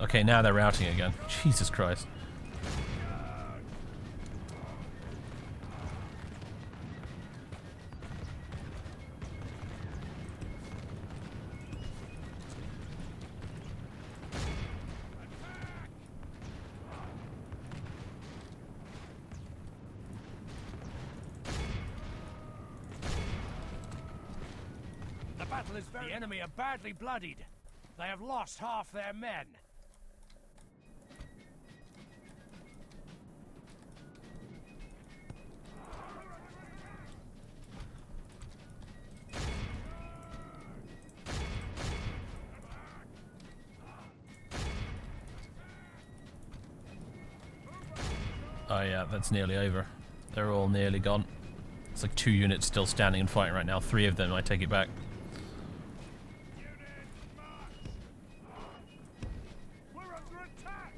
S1: Okay, now they're routing again. Jesus Christ.
S2: battle is very... The enemy are badly bloodied. They have lost half their men.
S1: Oh yeah, that's nearly over. They're all nearly gone. It's like 2 units still standing and fighting right now. 3 of them, I take it back.
S2: We're under attack.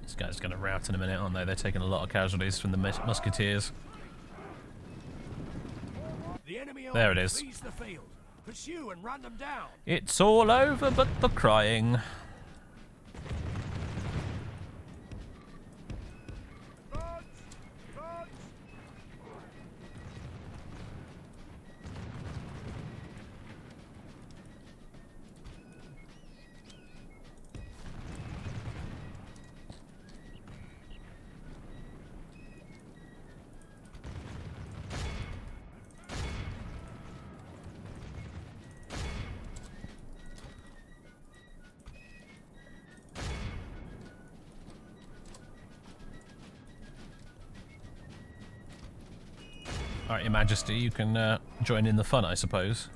S1: These guys are going to rout in a minute, aren't they? They're taking a lot of casualties from the musketeers. There it is.
S2: The field. Pursue and run them down.
S1: It's all over but the crying. Alright, Your Majesty, you can join in the fun, I suppose.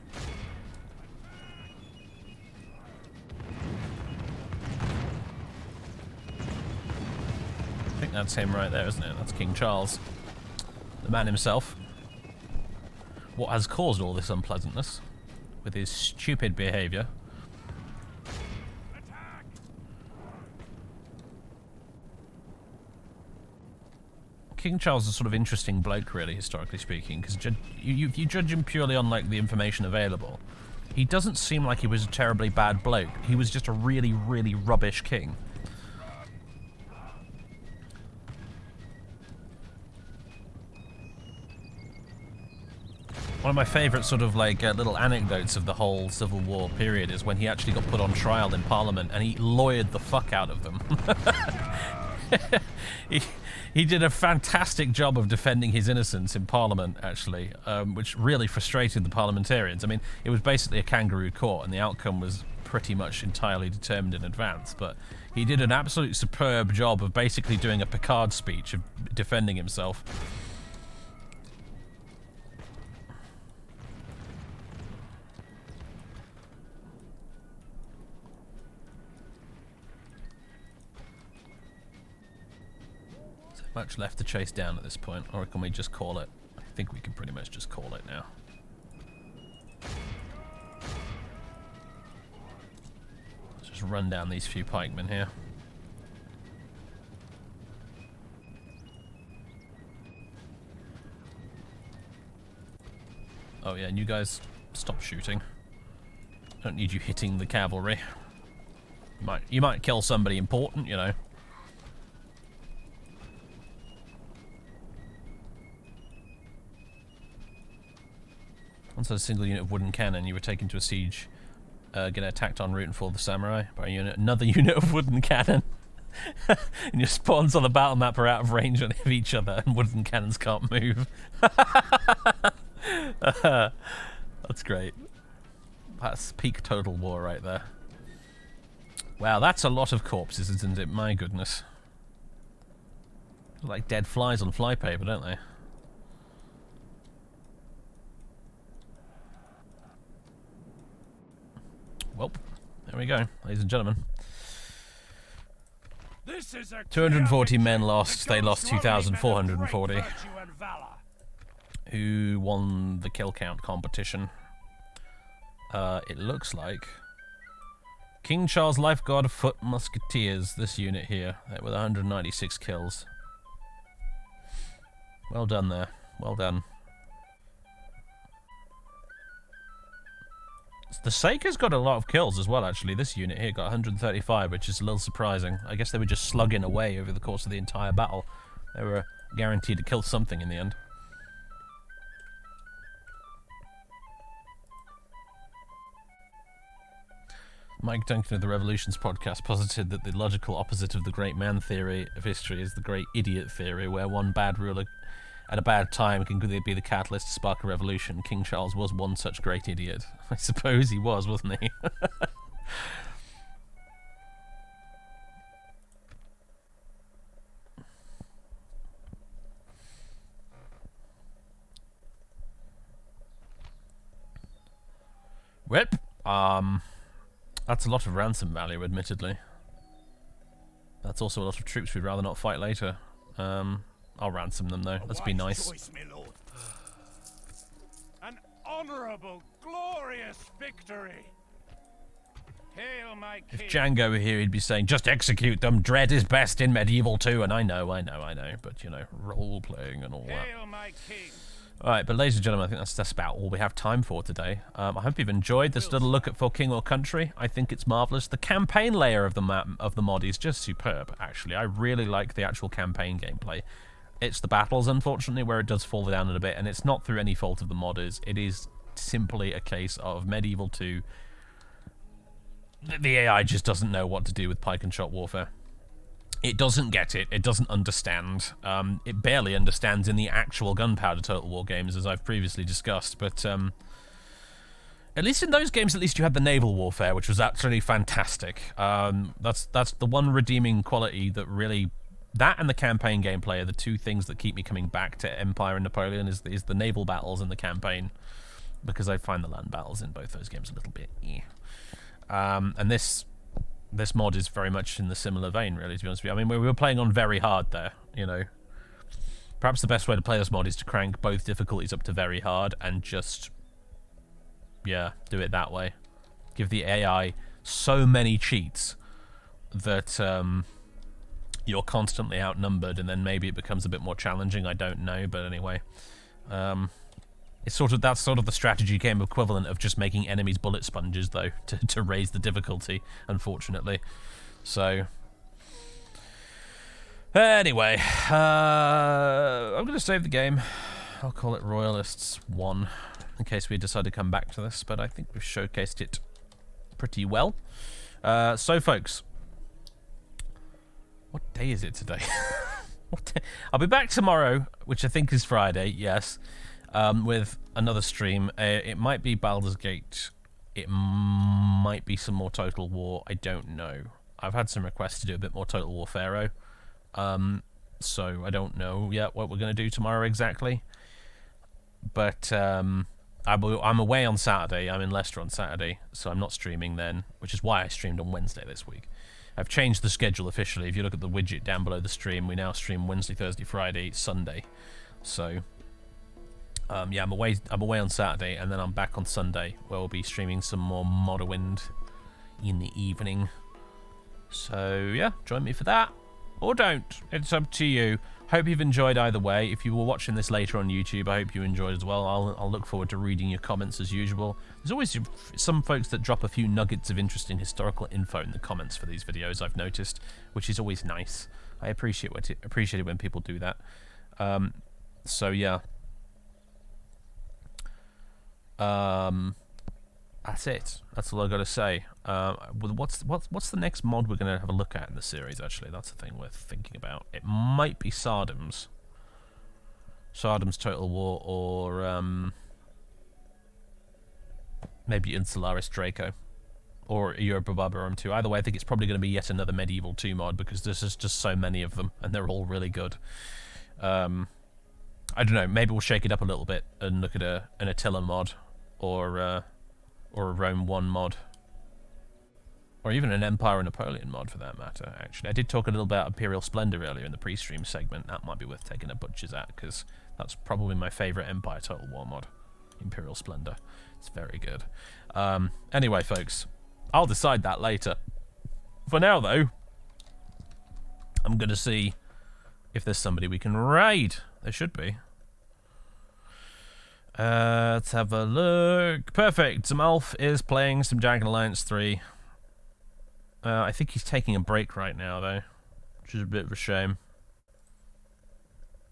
S1: I think that's him right there, isn't it? That's King Charles. The man himself. What has caused all this unpleasantness with his stupid behaviour. King Charles is a sort of interesting bloke, really, historically speaking, because you judge him purely on like the information available. He doesn't seem like he was a terribly bad bloke. He was just a really, really rubbish king. One of my favourite sort of like little anecdotes of the whole Civil War period is when he actually got put on trial in Parliament and he lawyered the fuck out of them. He did a fantastic job of defending his innocence in Parliament, actually, which really frustrated the parliamentarians. I mean, it was basically a kangaroo court, and the outcome was pretty much entirely determined in advance. But he did an absolute superb job of basically doing a Picard speech of defending himself. Much left to chase down at this point, or can we just call it? I think we can pretty much just call it now. Let's just run down these few pikemen here. Oh yeah, and you guys stop shooting. Don't need you hitting the cavalry. You might kill somebody important, you know. Once a single unit of wooden cannon, you were taken to a siege, get attacked en route and fall the samurai by another unit of wooden cannon. And your spawns on the battle map are out of range of each other, and wooden cannons can't move. That's great. That's peak Total War right there. Wow, that's a lot of corpses, isn't it? My goodness. Like dead flies on flypaper, don't they? Well, there we go, ladies and gentlemen. 240 men lost, they lost 2,440. Who won the kill count competition? It looks like King Charles Lifeguard Foot Musketeers, this unit here, with 196 kills. Well done there, well done. The Saker's got a lot of kills as well, actually. This unit here got 135, which is a little surprising. I guess they were just slugging away over the course of the entire battle. They were guaranteed to kill something in the end. Mike Duncan of the Revolutions podcast posited that the logical opposite of the great man theory of history is the great idiot theory, where one bad ruler at a bad time can be the catalyst to spark a revolution. King Charles was one such great idiot. I suppose he was, wasn't he? Well, that's a lot of ransom value, admittedly. That's also a lot of troops we'd rather not fight later. I'll ransom them, though. Let's be nice.
S2: Choice, my lord. An honourable, glorious victory. Hail, my king.
S1: If Django were here, he'd be saying, just execute them. Dread is best in Medieval 2. And I know. But, you know, role-playing and all that.
S2: Hail, my king.
S1: Alright, but ladies and gentlemen, I think that's about all we have time for today. I hope you've enjoyed this little look at For King or Country. I think it's marvellous. The campaign layer of the map of the mod is just superb, actually. I really like the actual campaign gameplay. It's the battles, unfortunately, where it does fall down a bit, and it's not through any fault of the modders. It is simply a case of Medieval 2. The AI just doesn't know what to do with Pike and Shot warfare. It doesn't get it. It doesn't understand. It barely understands in the actual Gunpowder Total War games, as I've previously discussed. But at least in those games, at least you had the naval warfare, which was absolutely fantastic. That's the one redeeming quality that really... That and the campaign gameplay are the two things that keep me coming back to Empire and Napoleon, is the naval battles and the campaign. Because I find the land battles in both those games a little bit... and this mod is very much in the similar vein, really, to be honest with you. I mean, we were playing on very hard there, you know. Perhaps the best way to play this mod is to crank both difficulties up to very hard and just, yeah, do it that way. Give the AI so many cheats that you're constantly outnumbered, and then maybe it becomes a bit more challenging. I don't know, but anyway. It's that's sort of the strategy game equivalent of just making enemies bullet sponges, though, to raise the difficulty, unfortunately. So, anyway, I'm going to save the game. I'll call it Royalists 1, in case we decide to come back to this, but I think we've showcased it pretty well. So, folks, what day is it today? I'll be back tomorrow, which I think is Friday, yes. With another stream. It might be Baldur's Gate. It might be some more Total War. I don't know. I've had some requests to do a bit more Total War Pharaoh. So I don't know yet what we're going to do tomorrow exactly. But I'm away on Saturday. I'm in Leicester on Saturday, so I'm not streaming then, which is why I streamed on Wednesday this week. I've changed the schedule officially. If you look at the widget down below the stream, we now stream Wednesday, Thursday, Friday, Sunday. So... yeah, I'm away on Saturday, and then I'm back on Sunday, where we'll be streaming some more Morrowind in the evening. So, yeah, join me for that. Or don't. It's up to you. Hope you've enjoyed either way. If you were watching this later on YouTube, I hope you enjoyed as well. I'll look forward to reading your comments as usual. There's always some folks that drop a few nuggets of interesting historical info in the comments for these videos, I've noticed, which is always nice. I appreciate it when people do that. So, yeah. That's it. That's all I got to say. What's the next mod we're gonna have a look at in the series? Actually, that's the thing worth thinking about. It might be Sardam's Total War, or maybe Insularis Draco, or Europa Barbarum 2. Either way, I think it's probably going to be yet another Medieval 2 mod, because there's just so many of them, and they're all really good. I don't know. Maybe we'll shake it up a little bit and look at an Attila mod, or a Rome 1 mod, or even an Empire and Napoleon mod for that matter. Actually, I did talk a little about Imperial Splendor earlier in the pre-stream segment. That might be worth taking a butcher's at, because that's probably my favourite Empire Total War mod, Imperial Splendor. It's very good. Anyway, folks, I'll decide that later. For now, though, I'm going to see if there's somebody we can raid. There should be. Let's have a look. Perfect. Zamalf is playing some Dragon Alliance 3. I think he's taking a break right now, though, which is a bit of a shame.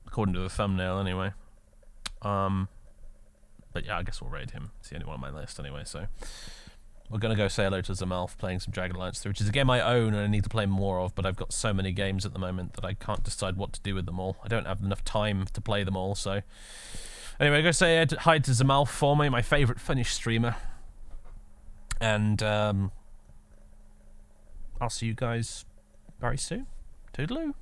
S1: According to the thumbnail, anyway. But yeah, I guess we'll raid him. It's the only one on my list, anyway, so... we're going to go say hello to Zamalf playing some Dragon Alliance 3, which is a game I own and I need to play more of, but I've got so many games at the moment that I can't decide what to do with them all. I don't have enough time to play them all, so... Anyway, go say hi to Zamalf for me, my favourite Finnish streamer. And I'll see you guys very soon. Toodaloo.